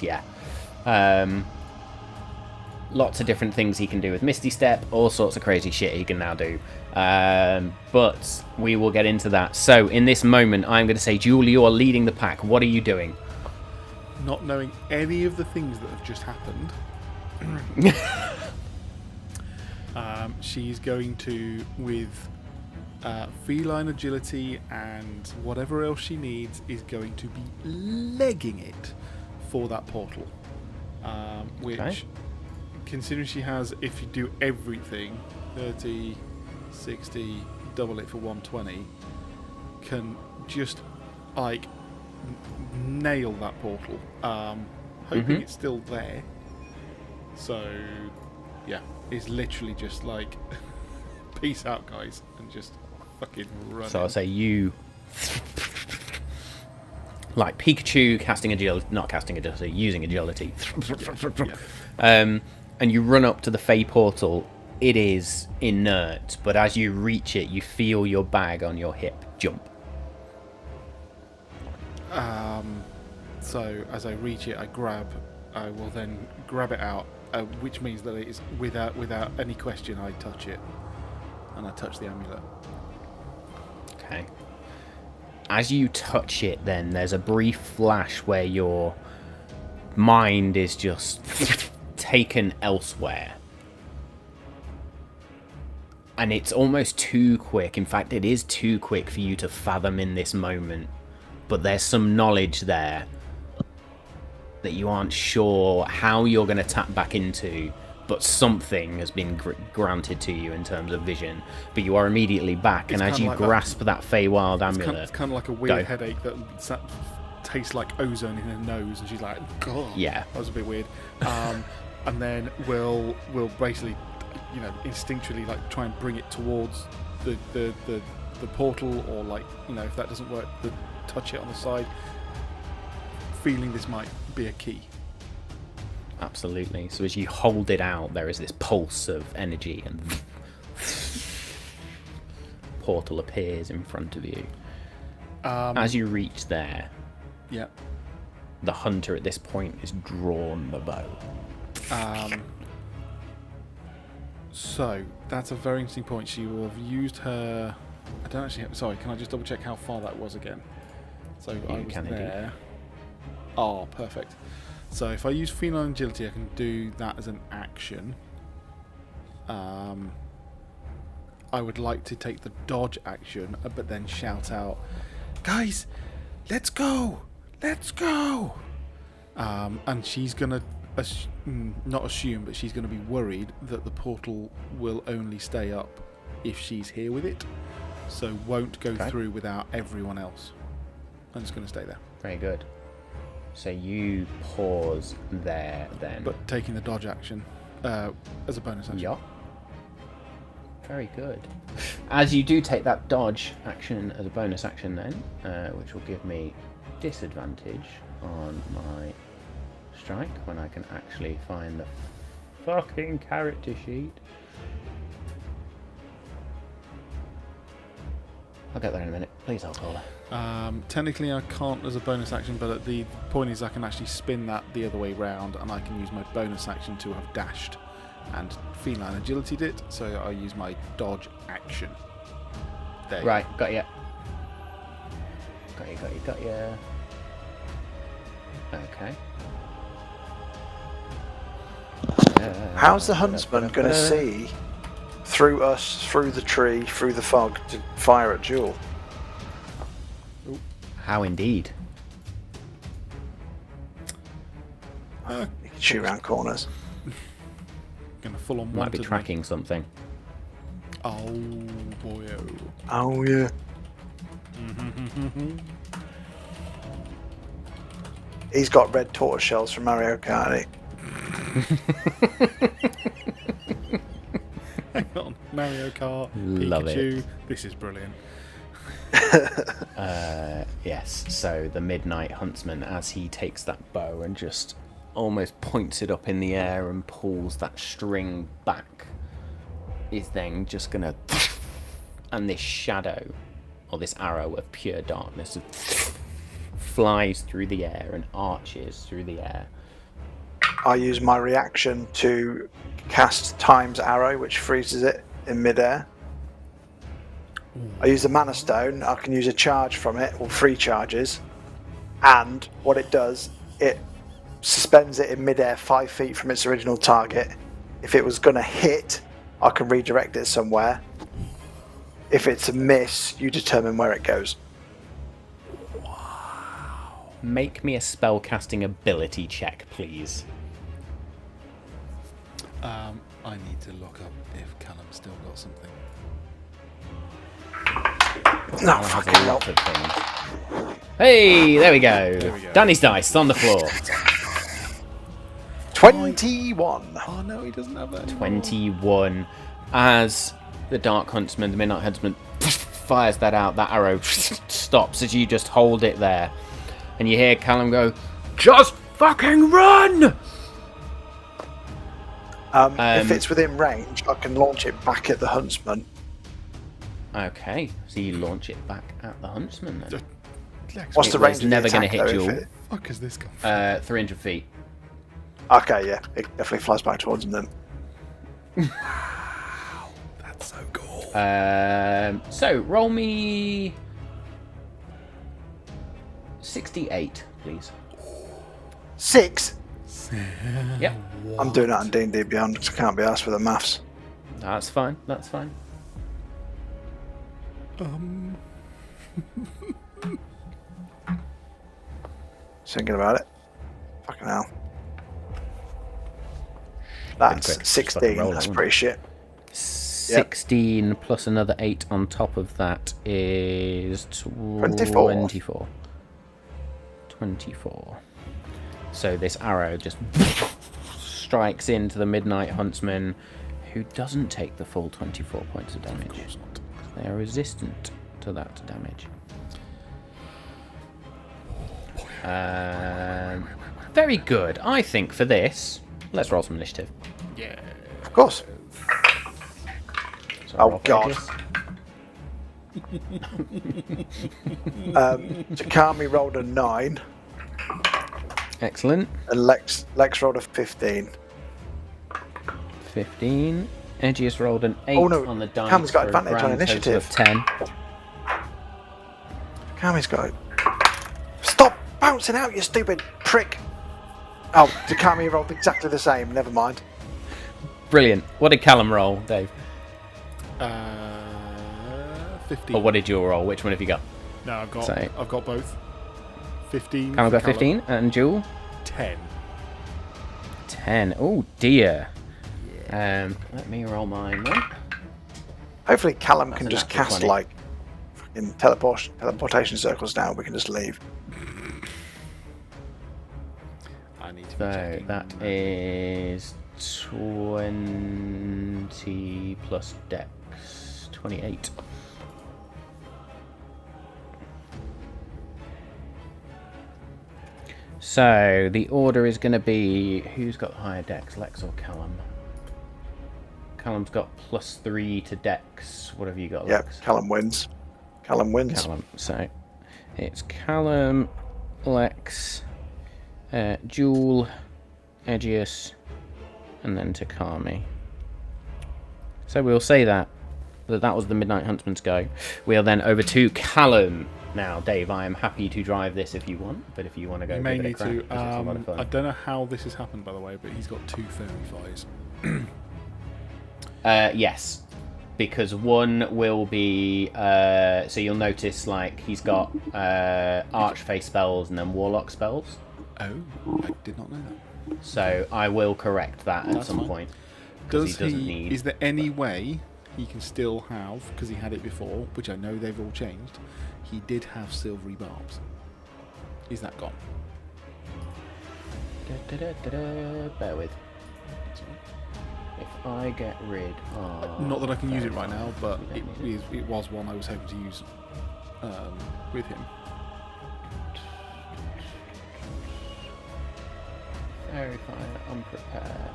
lots of different things he can do with Misty Step, all sorts of crazy shit he can now do. But we will get into that. So in this moment, I'm going to say, Julie, you are leading the pack. What are you doing? Not knowing any of the things that have just happened, she's going to, with feline agility and whatever else she needs, is going to be legging it for that portal. Which, Okay. considering she has, if you do everything, 30, 60, double it for 120, can just, like, nail that portal. Hoping it's still there. So, yeah, it's literally just like, peace out, guys, and just fucking run. So I'll say you, like Pikachu, casting agility, not casting agility, using agility. And you run up to the Fey portal. It is inert, but as you reach it, you feel your bag on your hip jump. So as I reach it, I will then grab it out, which means that it is without any question, I touch it, and I touch the amulet. Okay. As you touch it, then there's a brief flash where your mind is just taken elsewhere. And it's almost too quick. In fact, it is too quick for you to fathom in this moment. But there's some knowledge there that you aren't sure how you're going to tap back into, but something has been granted to you in terms of vision. But you are immediately back, It's and as kinda you like grasp that Feywild Amulet... It's kind of like a weird headache that tastes like ozone in her nose, and she's like, God, Yeah. that was a bit weird. And then we'll basically, instinctually like try and bring it towards the portal, or like, if that doesn't work, touch it on the side, feeling this might be a key. Absolutely. So as you hold it out, there is this pulse of energy, and portal appears in front of you. As you reach there, Yeah. the hunter at this point is drawn the bow. So that's a very interesting point. She will have used her. I don't actually. Sorry, can I just double check how far that was again? So I was can indeed. there. Oh, perfect. So if I use feline agility, I can do that as an action. I would like to take the dodge action, but then shout out, "Guys, let's go! Let's go!" And she's gonna not assume, but she's gonna be worried that the portal will only stay up if she's here with it, so won't go through without everyone else. I'm just gonna stay there. Very good. So you pause there then. But taking the dodge action as a bonus action. Yeah. Very good. As you do take that dodge action as a bonus action then, which will give me disadvantage on my strike when I can actually find the fucking character sheet. I'll get there in a minute. Please hold caller. Technically I can't as a bonus action, but the point is I can actually spin that the other way round, and I can use my bonus action to have dashed and feline agility it, so I use my dodge action. There you Right, got you. Got you. Okay. How's the huntsman going to see through us, through the tree, through the fog to fire at Jewel? How indeed. You can shoot around corners. Gonna full on Might be tracking something. Oh boy. Oh yeah. He's got red tortoise shells from Mario Kart. Hang on, Mario Kart, Love Pikachu. it. This is brilliant. Yes, so the Midnight Huntsman, as he takes that bow and just almost points it up in the air and pulls that string back, is then just gonna, and this shadow, or this arrow of pure darkness, flies through the air and arches through the air. I use my reaction to cast Time's Arrow, which freezes it in midair. I use the Mana Stone. I can use a charge from it, or 3 charges. And what it does, it suspends it in midair 5 feet from its original target. If it was going to hit, I can redirect it somewhere. If it's a miss, you determine where it goes. Make me a spellcasting ability check, please. I need to look up if Callum's still got something. No, That has fucking a hell. lot of things. Hey, there we go. Danny's dice on the floor. 21. Oh no, he doesn't have that. 21. As the Dark Huntsman, the Midnight Huntsman, fires that out, that arrow stops as you just hold it there. And you hear Callum go, "Just fucking run!" If it's within range, I can launch it back at the huntsman. Okay, so you launch it back at the Huntsman then. Lex, What's the was range of the never gonna attack, hit though, Jewel. if it- fuck has this gone? 300 feet. Okay, yeah, it definitely flies back towards him then. That's so cool. So roll me 68, please. 6. Yep, I'm doing that on D&D Beyond because I can't be asked for the maths. that's fine. That's fine. Thinking about it. Fucking hell. That's quick, just 16. fucking roll That's that one. pretty shit. 16 plus another 8 on top of that is 24. 24. 24. So this arrow just strikes into the Midnight Huntsman, who doesn't take the full 24 points of damage. Of course not. They are resistant to that damage. Very good. I think for this, let's roll some initiative. Yeah. Of course. So Oh, roll for God. Aegis. Takami rolled a 9, Excellent. and Lex rolled a 15. 15. Aegis rolled an 8 Oh, no, on the dice. Cam's got for a advantage on grand total initiative. of 10. Takami's got it. Stop bouncing out, you stupid prick! Oh, Takami rolled exactly the same. Never mind. Brilliant. What did Callum roll, Dave? 15. Or what did you roll? Which one have you got? No, I've got So- I've got both. 15. Callum for got 15, and Jewel? 10. 10. Oh, dear. Let me roll mine then. Hopefully Callum That's can a just natural cast 20. like fucking teleportation circles now. We can just leave. I need to be So checking. that is 20 plus Dex. 28. So the order is going to be who's got the higher Dex, Lex or Callum? Callum's got +3 to Dex. What have you got, Yeah, Lex? Callum wins. Callum wins. Callum. So it's Callum, Lex, Jewel, Aegeus, and then Takami. So we'll say that was the Midnight Huntsman's go. We'll then over to Callum. Now, Dave, I am happy to drive this if you want, but if you want to go You may give it a need crack, to. 'cause it's a lot of fun. I don't know how this has happened, by the way, but he's got 2 fairy flies. Yes, because one will be. So you'll notice, like, he's got Archfey spells and then Warlock spells. Oh, I did not know that. So I will correct that at That's some fine. point. 'Cause Does he doesn't he? need. Is there any way he can still have? Because he had it before, which I know they've all changed. He did have silvery barbs. Is that gone? Bear with. If I get rid of. Not that I can use it right now, but You don't need it was one I was hoping to use with him. Fairy fire, unprepared.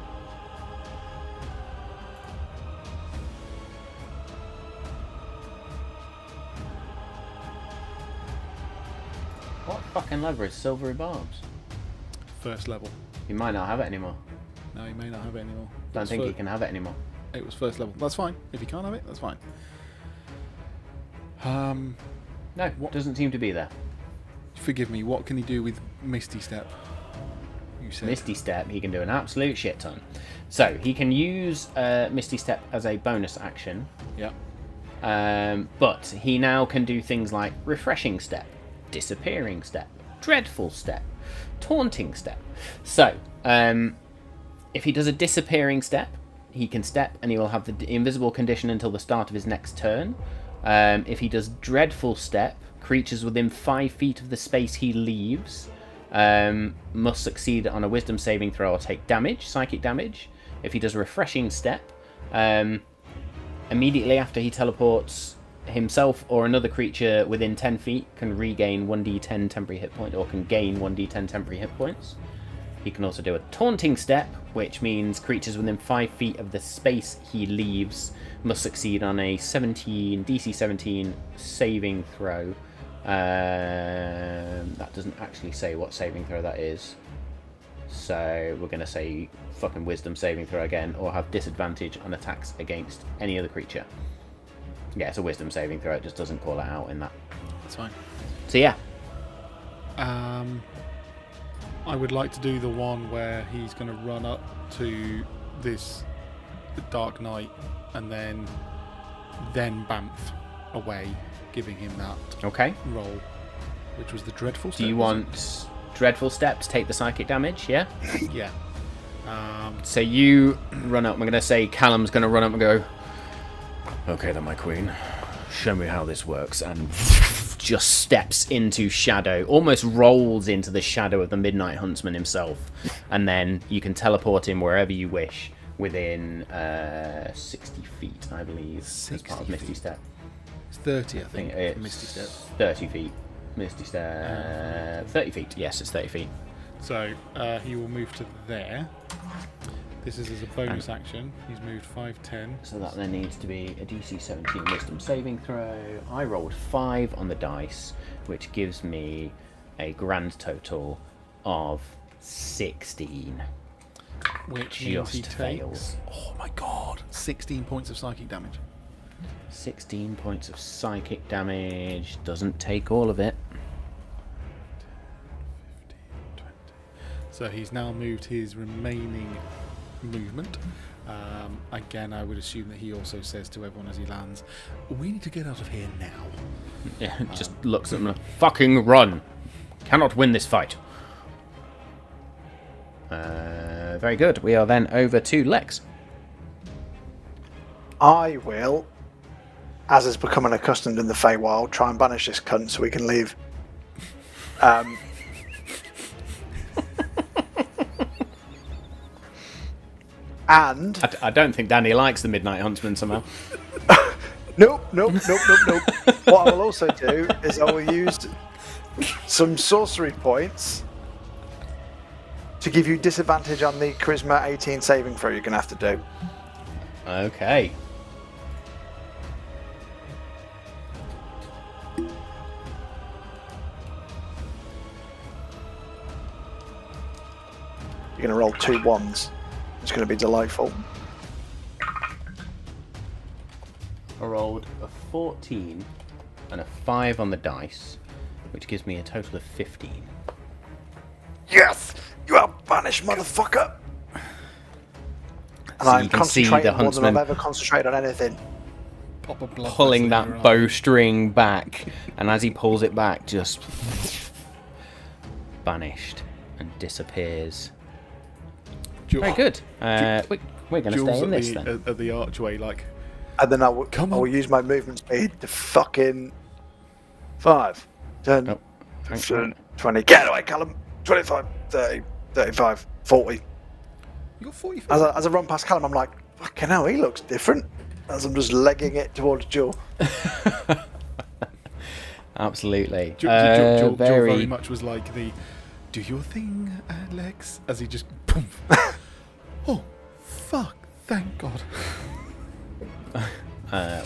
What fucking lever is silvery barbs? First level. You might not have it anymore. No, he may not have it anymore. Don't It's think fir- you can have it anymore. It was first level. That's fine. If he can't have it, that's fine. No, doesn't seem to be there. Forgive me. What can he do with Misty Step? You said. Misty Step, he can do an absolute shit ton. So he can use Misty Step as a bonus action, Yeah. but he now can do things like Refreshing Step, Disappearing Step, Dreadful Step, Taunting Step. So if he does a Disappearing Step, he can step and he will have the invisible condition until the start of his next turn. If he does Dreadful Step, creatures within 5 feet of the space he leaves must succeed on a Wisdom saving throw or take damage, psychic damage. If he does Refreshing Step, immediately after he teleports, himself or another creature within 10 feet can regain 1d10 temporary hit point, or can gain 1d10 temporary hit points. He can also do a Taunting Step, which means creatures within 5 feet of the space he leaves must succeed on a DC 17 saving throw. That doesn't actually say what saving throw that is. So we're going to say fucking Wisdom saving throw again, or have disadvantage on attacks against any other creature. Yeah, it's a Wisdom saving throw, it just doesn't call it out in that. That's fine. So yeah. I would like to do the one where he's going to run up to this Dark Knight and then Bamf away, giving him that Okay. roll, which was the Dreadful Step. Do you want Dreadful Step to take the psychic damage, yeah? Yeah. So you run up, I'm going to say Callum's going to run up and go, Okay then, my queen. Show me how this works. and just steps into shadow, almost rolls into the shadow of the Midnight Huntsman himself, and then you can teleport him wherever you wish within 60 feet, I believe, as part of Misty Step. It's 30, I I think, think it's Misty Step. 30 feet. Misty Step, 30 feet. Yes, it's 30 feet. So he will move to there. This is as a bonus action. He's moved 5, 10. So that then needs to be a DC 17 Wisdom saving throw. I rolled 5 on the dice, which gives me a grand total of 16. Which means he Just takes... fails. Oh my god. 16 points of psychic damage. 16 points of psychic damage. Doesn't take all of it. 15, 20. So he's now moved his remaining movement. Again, I would assume that he also says to everyone as he lands, we need to get out of here now. Yeah, just looks at them like, fucking run. Cannot win this fight. Very good. We are then over to Lex. I will, as is becoming accustomed in the Feywild, try and banish this cunt so we can leave. And I don't think Danny likes the Midnight Huntsman somehow. nope. What I will also do is I will use some sorcery points to give you disadvantage on the Charisma 18 saving throw you're going to have to do. Okay. You're going to roll 2 1s. It's going to be delightful. I rolled a 14 and a 5 on the dice, which gives me a total of 15. Yes! You are banished, motherfucker! And So I'm you can see the concentrating more than I've huntsman ever concentrated on anything. Pop a blood pulling vessel in that your bowstring back, and as he pulls it back, just banished and disappears. Ju- Very good. We're going to Jules stay in at this the, then. at the archway, like, And then I will Come on. use my movement speed to fucking 5, 10, Nope. Thanks, 15, man. 20. Get away, Callum! 25, 30, 35, 40. you got 40 feet. As I run past Callum, I'm like, fucking hell, he looks different. As I'm just legging it towards Jewel. Absolutely. Joel very very much was like the do your thing, Alex, as he just boom. Oh, fuck, thank God.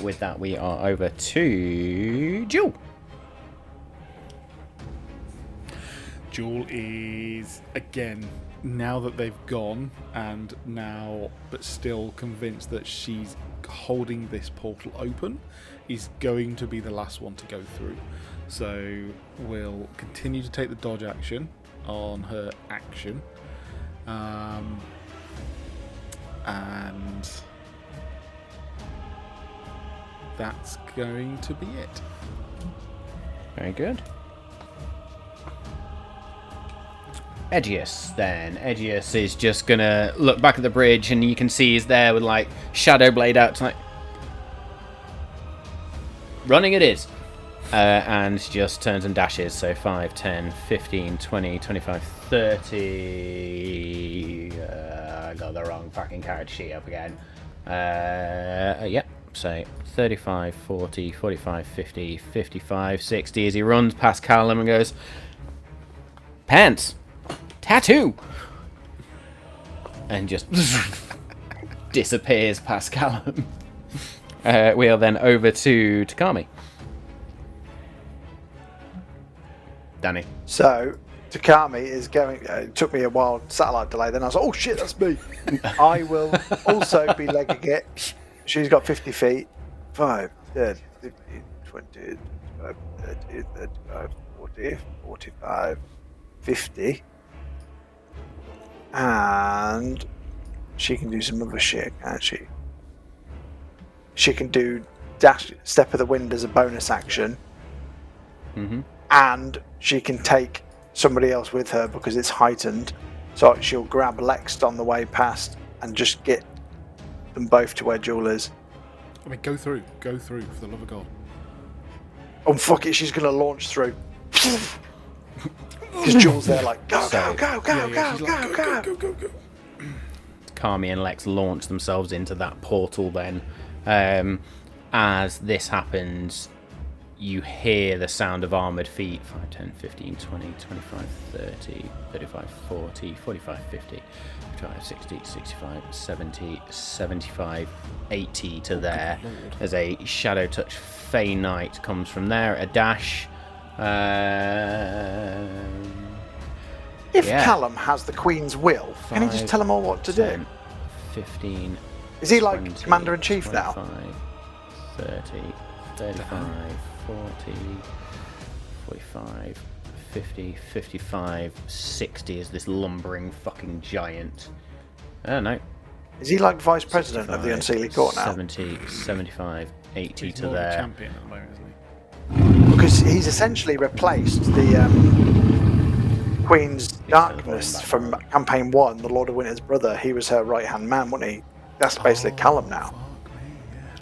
with that, we are over to Jewel. Jewel is, again, now that they've gone, and now, but still convinced that she's holding this portal open, is going to be the last one to go through. So we'll continue to take the dodge action on her action. And that's going to be it. Very good. Edgius then. Edgius is just gonna look back at the bridge, and you can see he's there with like shadow blade out to like running it is. And just turns and dashes. So 5, 10, 15, 20, 25, 30. I got the wrong fucking character sheet up again. Yep. So 35, 40, 45, 50, 55, 60 as he runs past Callum and goes, pants, tattoo, and just disappears past Callum. We are then over to Takami. Danny. So, Takami is going. It took me a while, satellite delay. Then I was like, oh shit, that's me. I will also be legging it. She's got 50 feet. 5, 10, 15, 20, 25, 30, 35, 40, 45, 50. And she can do some other shit, can't she? She can do dash, step of the wind as a bonus action. Mm-hmm. And she can take somebody else with her because it's heightened. So she'll grab Lex on the way past and just get them both to where Jewel is. I mean, go through, for the love of God. Oh, fuck it, she's going to launch through. Because Jewel's there like, go. Kami and Lex launch themselves into that portal then. As this happens, you hear the sound of armoured feet. 5, 10, 15, 20, 25, 30, 35, 40, 45, 50, 55, 60, 65, 70, 75, 80 to there. As a Shadow Touch Fey Knight comes from there. A dash. If Yeah. Callum has the Queen's will, can he just 5, tell them all what to 10, do? 15. Is he like 20, Commander-in-Chief now? 25, 30, 35, 40, 45, 50, 55, 60 is this lumbering fucking giant. Oh no. Is he like Vice President of the Unseelie Court now? 70, 75, 80 He's to more of a there. champion at the moment, isn't he? Because he's essentially replaced the Queen's Darkness back. from Campaign 1, the Lord of Winter's brother. He was her right-hand man, wasn't he? That's basically Callum now. Fuck me, yeah.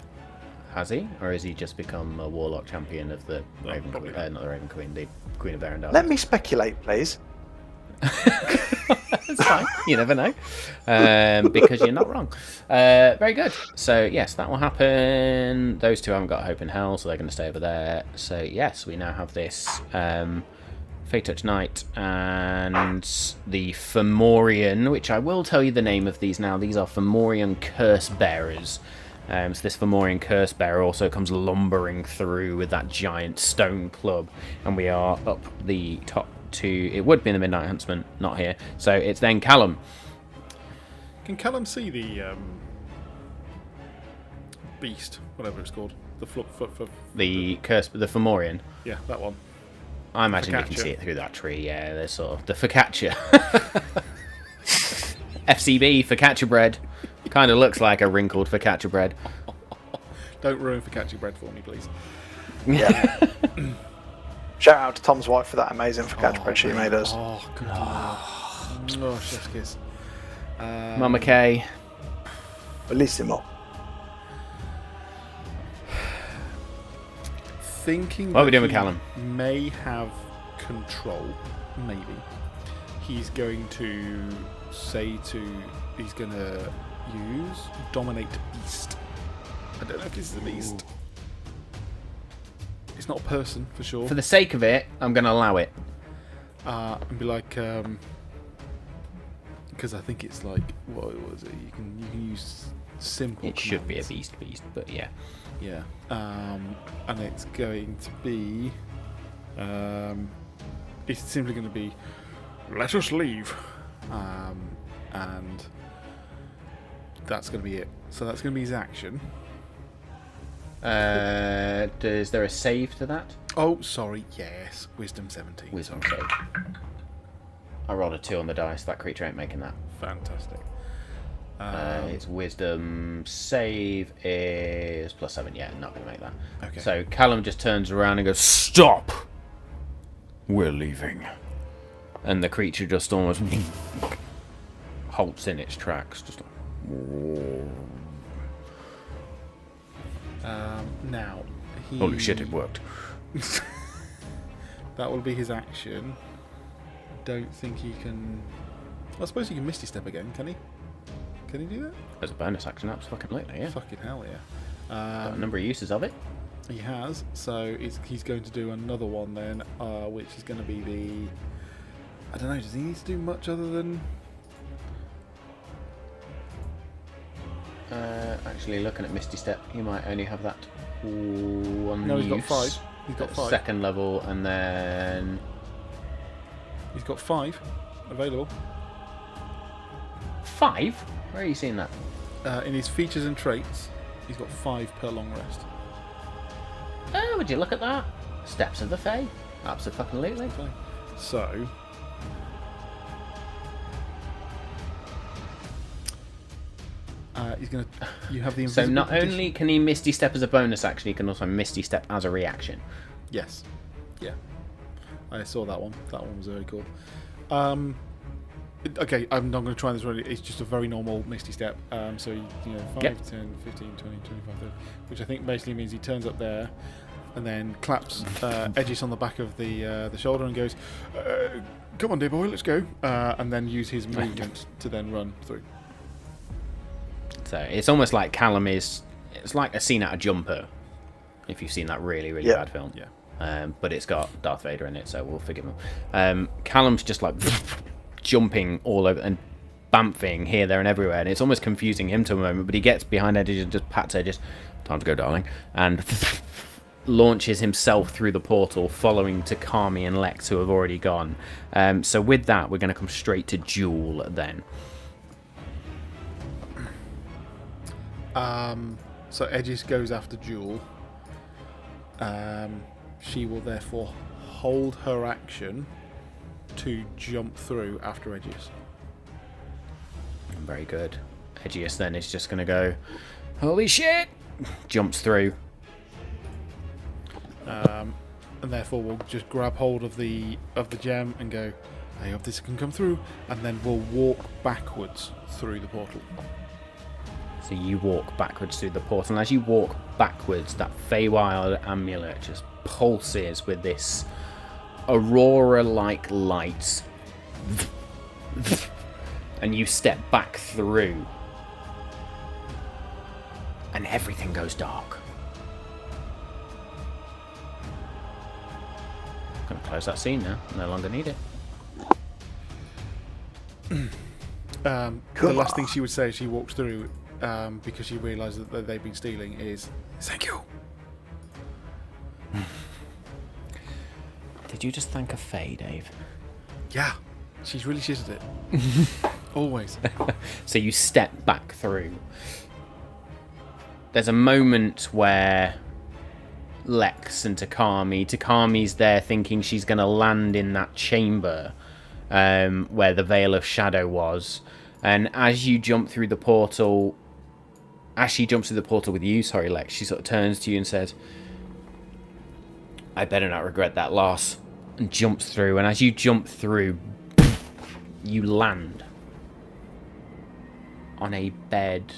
Has he? Or has he just become a Warlock champion of the Raven Queen? Not the Raven Queen, the Queen of Arendelle. Let me speculate, please. It's fine. You never know. Because you're not wrong. Very good. So, yes, that will happen. Those two haven't got Hope in Hell, so they're going to stay over there. So, yes, we now have this Fey Touch Knight and the Fomorian, which I will tell you the name of these now. These are Fomorian Curse Bearers. So this Fomorian Curse Bearer also comes lumbering through with that giant stone club. And we are up the top to... It would be in the Midnight Huntsman, not here. So it's then Callum. Can Callum see the beast, whatever it's called? The The Fomorian. Yeah, that one. I imagine you can Focaccia. see it through that tree. Yeah, there's sort of the focaccia. FCB focaccia bread. Kind of looks like a wrinkled focaccia bread. Don't ruin focaccia bread for me, please. Yeah. Shout out to Tom's wife for that amazing focaccia bread she made us. Oh, good lord. Oh, chef's kiss. Mama K. Bellissimo. Thinking What are we that doing with he Callum? may have control, maybe. He's going to say he's going to use Dominate Beast. I don't know if this is a beast. It's not a person, for sure. For the sake of it, I'm going to allow it. And be like, because I think it's like, what was it? You can use simple. It should be a commands. beast, but yeah. Yeah. And it's going to be. It's simply going to be, let us leave. And that's going to be it. So that's going to be his action. Is there a save to that? Oh, sorry. Yes. Wisdom 17. Wisdom sorry. save. I rolled a 2 on the dice. That creature ain't making that. Fantastic. Its wisdom save is +7. Yeah, not going to make that. Okay. So Callum just turns around and goes, "Stop! We're leaving. And the creature just almost halts in its tracks. Just like, Now, he... Holy shit, it worked. That will be his action. Don't think he can... I suppose he can Misty Step again, can he? Can he do that? as a bonus action, absolutely, yeah. Fucking hell, yeah. Got a number of uses of it. He has, so he's going to do another one then, which is going to be the... I don't know, does he need to do much other than... Actually, looking at Misty Step, he might only have that one No, he's got use 5. He's got at 5. second level, and then... He's got 5 available. 5? Where are you seeing that? In his features and traits, he's got 5 per long rest. Oh, would you look at that? Steps of the Fae. Absolutely. Okay. So... he's going to... You have the So invisible not condition- only can he Misty Step as a bonus action, he can also Misty Step as a reaction. Yes. Yeah. I saw that one. That one was very cool. Okay, I'm not going to try this really. It's just a very normal Misty Step. So, 5, Yep. 10, 15, 20, 25, 30, which I think basically means he turns up there and then claps Edgis on the back of the shoulder and goes, come on, dear boy, let's go. And then use his movement to then run through. So it's almost like Callum is... It's like a scene out of Jumper. if you've seen that really, really Yeah. bad film. Yeah. But it's got Darth Vader in it, so we'll forgive him. Callum's just like jumping all over and bamfing here, there, and everywhere, and it's almost confusing him to a moment, but he gets behind Edge and just pats her, just, time to go, darling, and launches himself through the portal, following Takami and Lex, who have already gone. So with that, we're going to come straight to Jewel then. So Edges goes after Jewel. She will therefore hold her action to jump through after Edges. Very good. Edgius then is just going to go, holy shit! Jumps through. And therefore we'll just grab hold of the gem and go, I hope this can come through, and then we'll walk backwards through the portal. So you walk backwards through the portal, and as you walk backwards, that Feywild Amulet just pulses with this aurora-like light. And you step back through, and everything goes dark. I'm going to close that scene now. No longer need it. The last thing she would say as she walks through, because she realises that they've been stealing, is "Thank you." Did you just thank a Fey, Dave? Yeah, she's really shit at it. Always. So you step back through. There's a moment where Lex and Takami's there thinking she's going to land in that chamber where the Veil of Shadow was. And as you jump through the portal, as she jumps through the portal with you, sorry Lex, she sort of turns to you and says, I better not regret that loss. And jumps through. And as you jump through, you land on a bed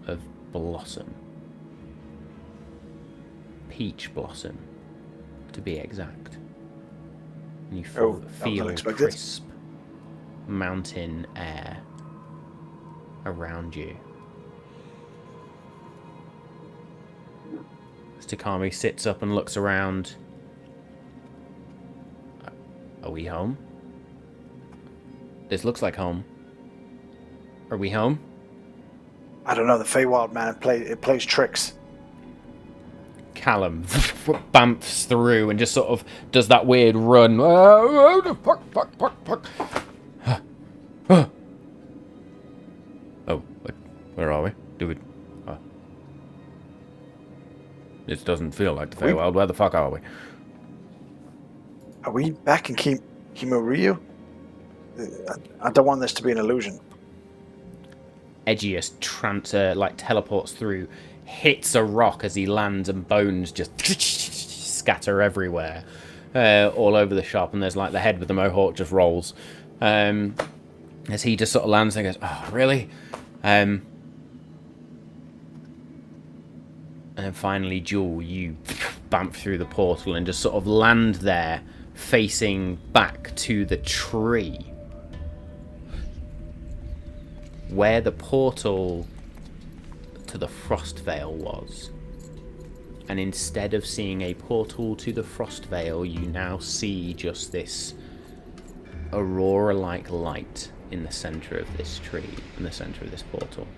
of blossom. Peach blossom, to be exact. And you feel crisp mountain air around you. As Takami sits up and looks around. Are we home? This looks like home. Are we home? I don't know. The Feywild man it plays tricks. Callum bamps through and just sort of does that weird run. Oh, where are we? This doesn't feel like the Feywild. Where the fuck are we? Are we back in Kimuryu? I don't want this to be an illusion. Edgius teleports through, hits a rock as he lands, and bones just scatter everywhere, all over the shop. And there's like the head with the mohawk just rolls as he just sort of lands and goes, "Oh, really?" And then finally, Jewel, you bamf through the portal and just sort of land there, facing back to the tree where the portal to the Frost Veil was. And instead of seeing a portal to the Frost Veil, you now see just this aurora-like light in the center of this tree, in the center of this portal.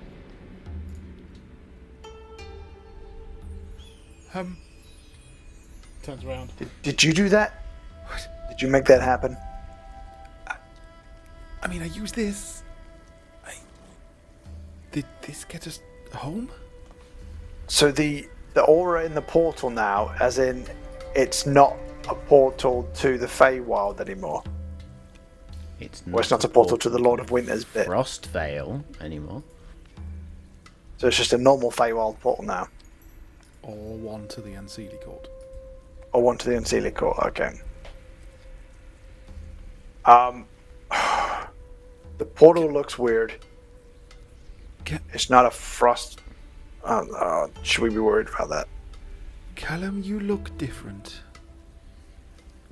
Turns around. Did you do that? Did you make that happen? I mean, I used this. Did this get us home? So the aura in the portal now, as in, it's not a portal to the Feywild anymore. It's not a portal to the Lord of Winter's bit. Frost Veil anymore. So it's just a normal Feywild portal now. Or one to the Unseelie Court. Or one to the Unseelie Court, okay. The portal looks weird. It's not a frost. Should we be worried about that? Callum, you look different.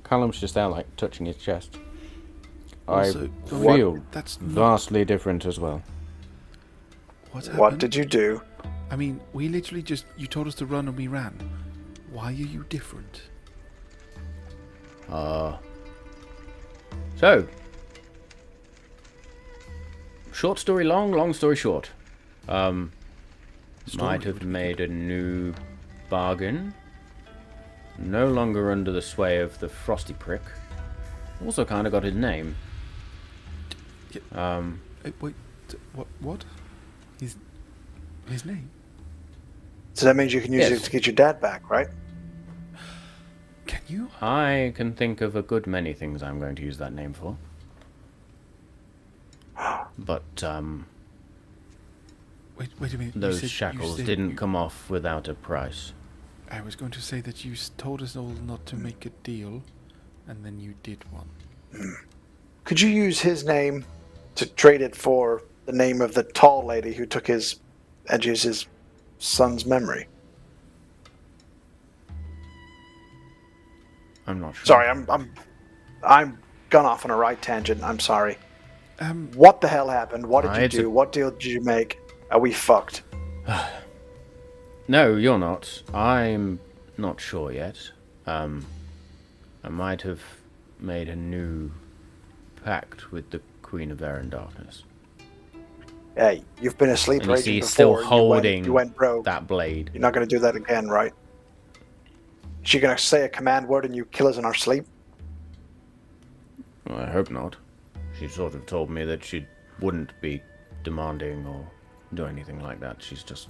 Callum's just there, like, touching his chest. Also, I feel that's vastly different as well. What happened? What did you do? I mean, we literally you told us to run and we ran. Why are you different? So, short story long, long story short. Might have made a new bargain. No longer under the sway of the Frosty Prick. Also kind of got his name. Wait, what? His name? So that means you can use Yes. it to get your dad back, right? Can you? I can think of a good many things I'm going to use that name for. But, Wait a minute. you those said- you shackles said didn't you- come off without a price. I was going to say that you told us all not to make a deal, and then you did one. Could you use his name to trade it for the name of the tall lady who took his Edge's son's memory? I'm not sure. Sorry, I'm gone off on a right tangent. I'm sorry. Um, What the hell happened? What did you It's a- do? What deal did you make? Are we fucked? No, you're not. I'm not sure yet. I might have made a new pact with the Queen of Air and Darkness. Hey, you've been a sleeper And you agent see, before. he's still and holding you went rogue. that blade. You're not going to do that again, right? Is she going to say a command word and you kill us in our sleep? Well, I hope not. She sort of told me that she wouldn't be demanding or do anything like that. She's just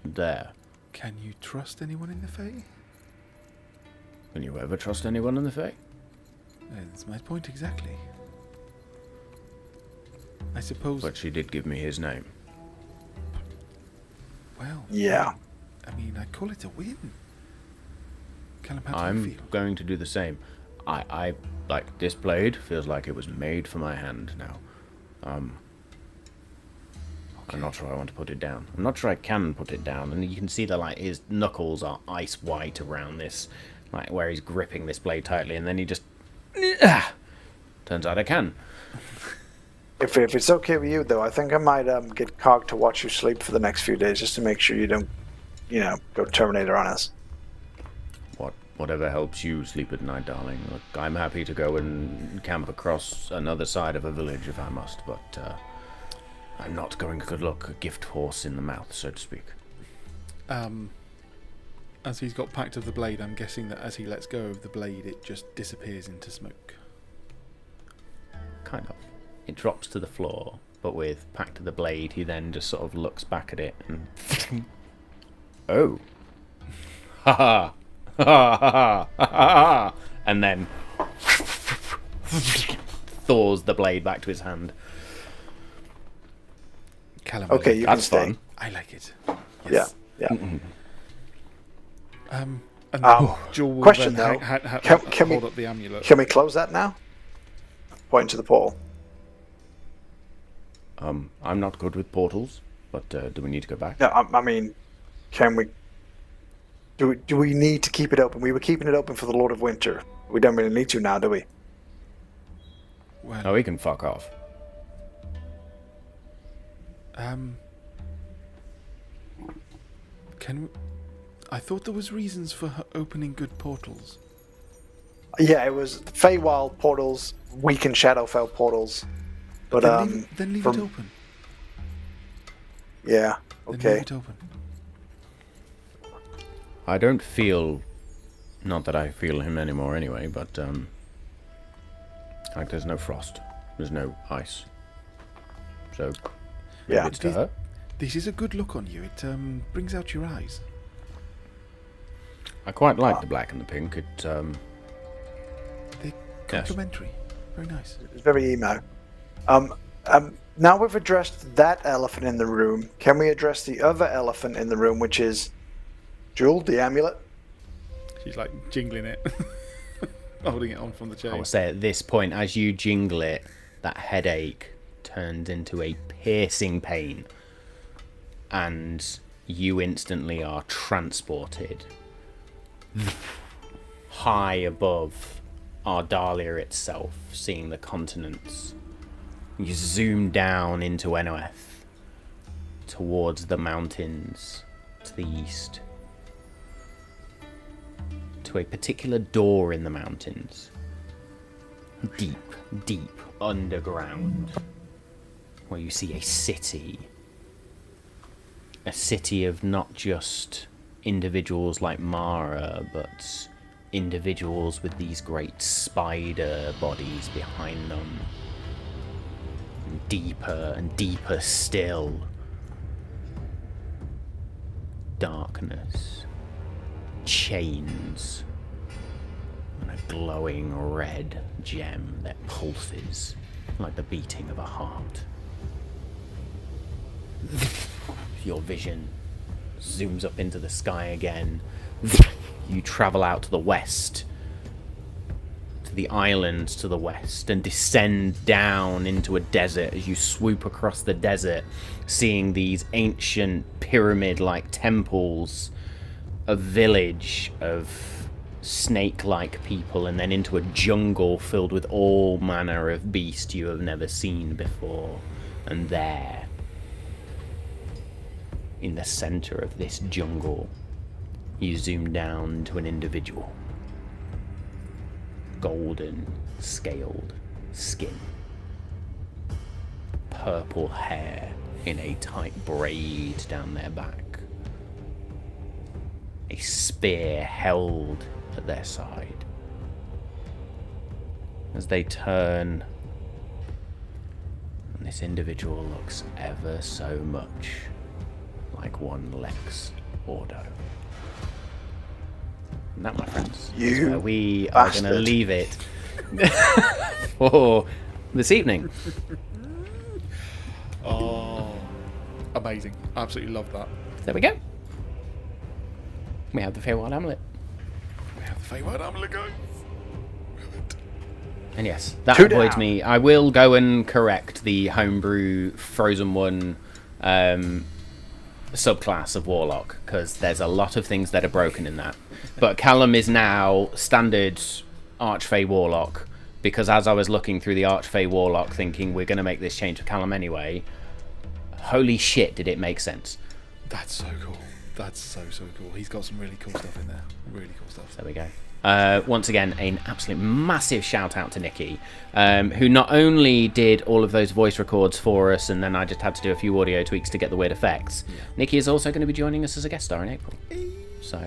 there. can you trust anyone in the Fae? Can you ever trust anyone in the Fae? That's my point exactly. I suppose. But she did give me his name. Well. Yeah. I mean, I call it a win. Callum, how do you I'm feel? going to do the same. I like this blade feels like it was made for my hand now. I'm not sure I want to put it down. I'm not sure I can put it down, and you can see that like his knuckles are ice white around this, like where he's gripping this blade tightly, and then he just turns out I can. If it's okay with you, though, I think I might get Cog to watch you sleep for the next few days just to make sure you don't, go Terminator on us. Whatever helps you sleep at night, darling. Look, I'm happy to go and camp across another side of a village if I must, but I'm not going to look a gift horse in the mouth, so to speak. As he's got Pact of the Blade, I'm guessing that as he lets go of the blade, it just disappears into smoke. Kind of. It drops to the floor, but with Pact of the Blade, he then just sort of looks back at it and... Oh. Ha ha. Ha ha ha ha ha. And then... thaws the blade back to his hand. Callum, Okay, you can That's stay. fun. I like it. Yeah, Yes. yeah. And Jewel will Question, then though. Can we- hold up the amulet. Can we close that now? Point to the portal. I'm not good with portals, but do we need to go back? No, I mean, can we... Do we need to keep it open? We were keeping it open for the Lord of Winter. We don't really need to now, do we? Well, Oh, he can fuck off. Can we... I thought there was reasons for opening good portals. Yeah, it was Feywild portals, weakened Shadowfell portals. But then leave from- it open. yeah, Then okay. leave it open. I don't feel... Not that I feel him anymore anyway, but, like, there's no frost. There's no ice. So, Yeah. it's to her. This is a good look on you. It brings out your eyes. I quite like the black and the pink. It, They're complementary. Very nice. It's very emo. Now we've addressed that elephant in the room. Can we address the other elephant in the room, which is Jewel, the amulet? She's like jingling it, holding it on from the I chain. will say at this point, as you jingle it, that headache turns into a piercing pain. And you instantly are transported high above Ardalia itself, seeing the continents. You zoom down into Enoeth, towards the mountains to the east. to a particular door in the mountains. Deep, deep underground. Where you see a city. A city of not just individuals like Mara, but individuals with these great spider bodies behind them. And deeper and deeper still. Darkness. Chains. And a glowing red gem that pulses like the beating of a heart. Your vision zooms up into the sky again. You travel out to the west, to the islands to the west, and descend down into a desert as you swoop across the desert, seeing these ancient pyramid-like temples, a village of snake-like people, and then into a jungle filled with all manner of beast you have never seen before. And there, in the center of this jungle, you zoom down to an individual. Golden, scaled skin. Purple hair in a tight braid down their back. A spear held at their side. As they turn, and this individual looks ever so much like one Lex Ordo. And that, my friends, is where we are going to leave it for this evening. Oh, amazing. Absolutely love that. There we go. We have the Feywild Amulet. We have the Feywild Amulet, guys. And yes, that Two avoids down. me. I will go and correct the homebrew Frozen 1 subclass of Warlock, because there's a lot of things that are broken in that. But Callum is now standard Archfey Warlock, because as I was looking through the Archfey Warlock thinking we're going to make this change for Callum anyway, holy shit did it make sense. That's so cool. That's so cool. He's got some really cool stuff in there. Really cool stuff. There we go. Once again, an absolute massive shout out to Nikki, who not only did all of those voice records for us, and then I just had to do a few audio tweaks to get the weird effects. Yeah. Nikki is also going to be joining us as a guest star in April. So,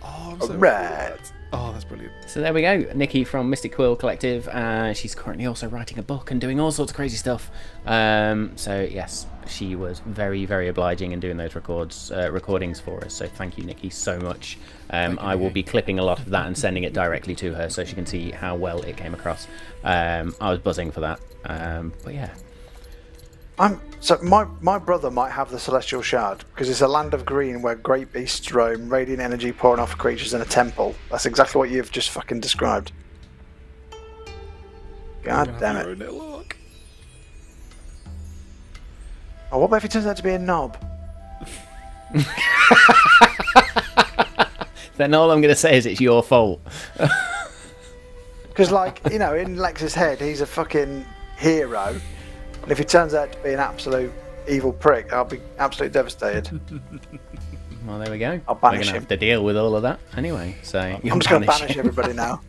I'm so Right. Oh, that's brilliant. So there we go, Nikki from Mystic Quill Collective. She's currently also writing a book and doing all sorts of crazy stuff. So yes, she was very, very obliging in doing those recordings for us. So thank you, Nikki, so much. I will be clipping a lot of that and sending it directly to her so she can see how well it came across. I was buzzing for that. But yeah. So my brother might have the Celestial Shard, because it's a land of green where great beasts roam, radiant energy pouring off creatures in a temple. That's exactly what you've just fucking described. God damn it. Look. Oh, what about if he turns out to be a knob? Then all I'm going to say is it's your fault. Because, like, you know, in Lex's head, he's a fucking hero. And if he turns out to be an absolute evil prick, I'll be absolutely devastated. Well, there we go. I'll We're banish going to him. have to deal with all of that anyway. So I'm just going to banish everybody now.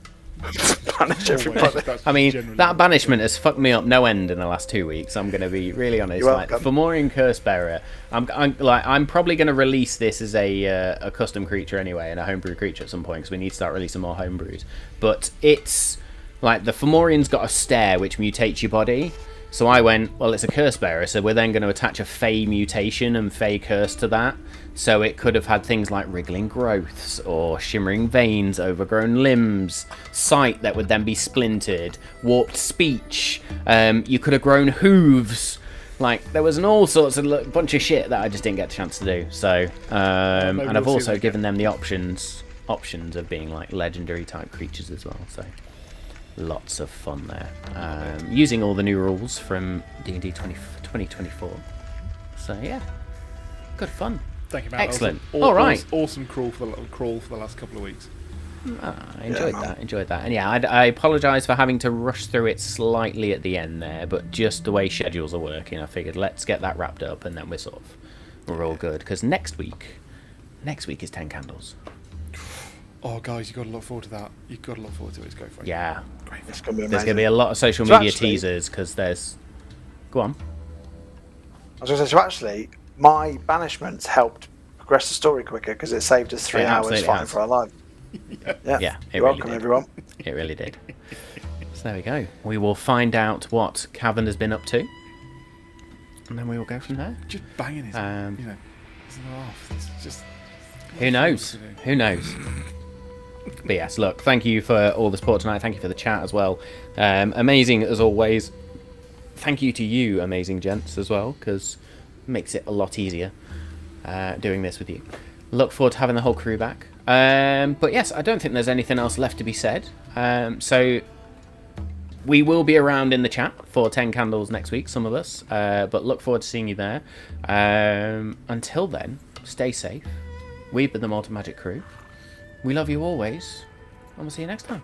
Banish everybody. I mean, that banishment has fucked me up no end in the last 2 weeks. I'm going to be really honest. You're Like, welcome. Fomorian Cursebearer, I'm probably going to release this as a custom creature anyway, and a homebrew creature at some point, because we need to start releasing more homebrews. But it's like the Fomorian's got a stare which mutates your body. So I went, well, it's a Cursebearer, so we're then going to attach a Fey mutation and Fey curse to that. So it could have had things like wriggling growths, or shimmering veins, overgrown limbs, sight that would then be splintered, warped speech. You could have grown hooves. Like, there was all sorts of bunch of shit that I just didn't get a chance to do. So, and I've also given them the options of being like legendary type creatures as well. So. Lots of fun there, using all the new rules from D&D 2024. So yeah, good fun. Thank you, Matt. Excellent. That was All right. Awesome crawl for the last couple of weeks. I enjoyed that. And yeah, I apologise for having to rush through it slightly at the end there, but just the way schedules are working, I figured let's get that wrapped up and then we're all good. Because next week is 10 Candles. Oh, guys, you've got to look forward to that. You've got to look forward to it. It's great fun. Yeah. Great fun. It's going to be There's amazing. going to be a lot of social So media actually- teasers because there's. Go on. I was going to say, so actually, my banishments helped progress the story quicker because it saved us 3 It hours absolutely fighting has. for our life. Yeah, Yeah, it you're really welcome, did. everyone. It really did. So there we go. We will find out what Cavan has been up to, and then we will go from there. Just banging his, Um, his off. It's just. Who knows? Who knows? But yes, look, thank you for all the support tonight. Thank you for the chat as well. Amazing as always. Thank you to you, amazing gents, as well, because it makes it a lot easier doing this with you. Look forward to having the whole crew back. But yes, I don't think there's anything else left to be said. So we will be around in the chat for 10 Candles next week, some of us. But look forward to seeing you there. Until then, stay safe. We've been the Malta Magic crew. We love you always, and we'll see you next time.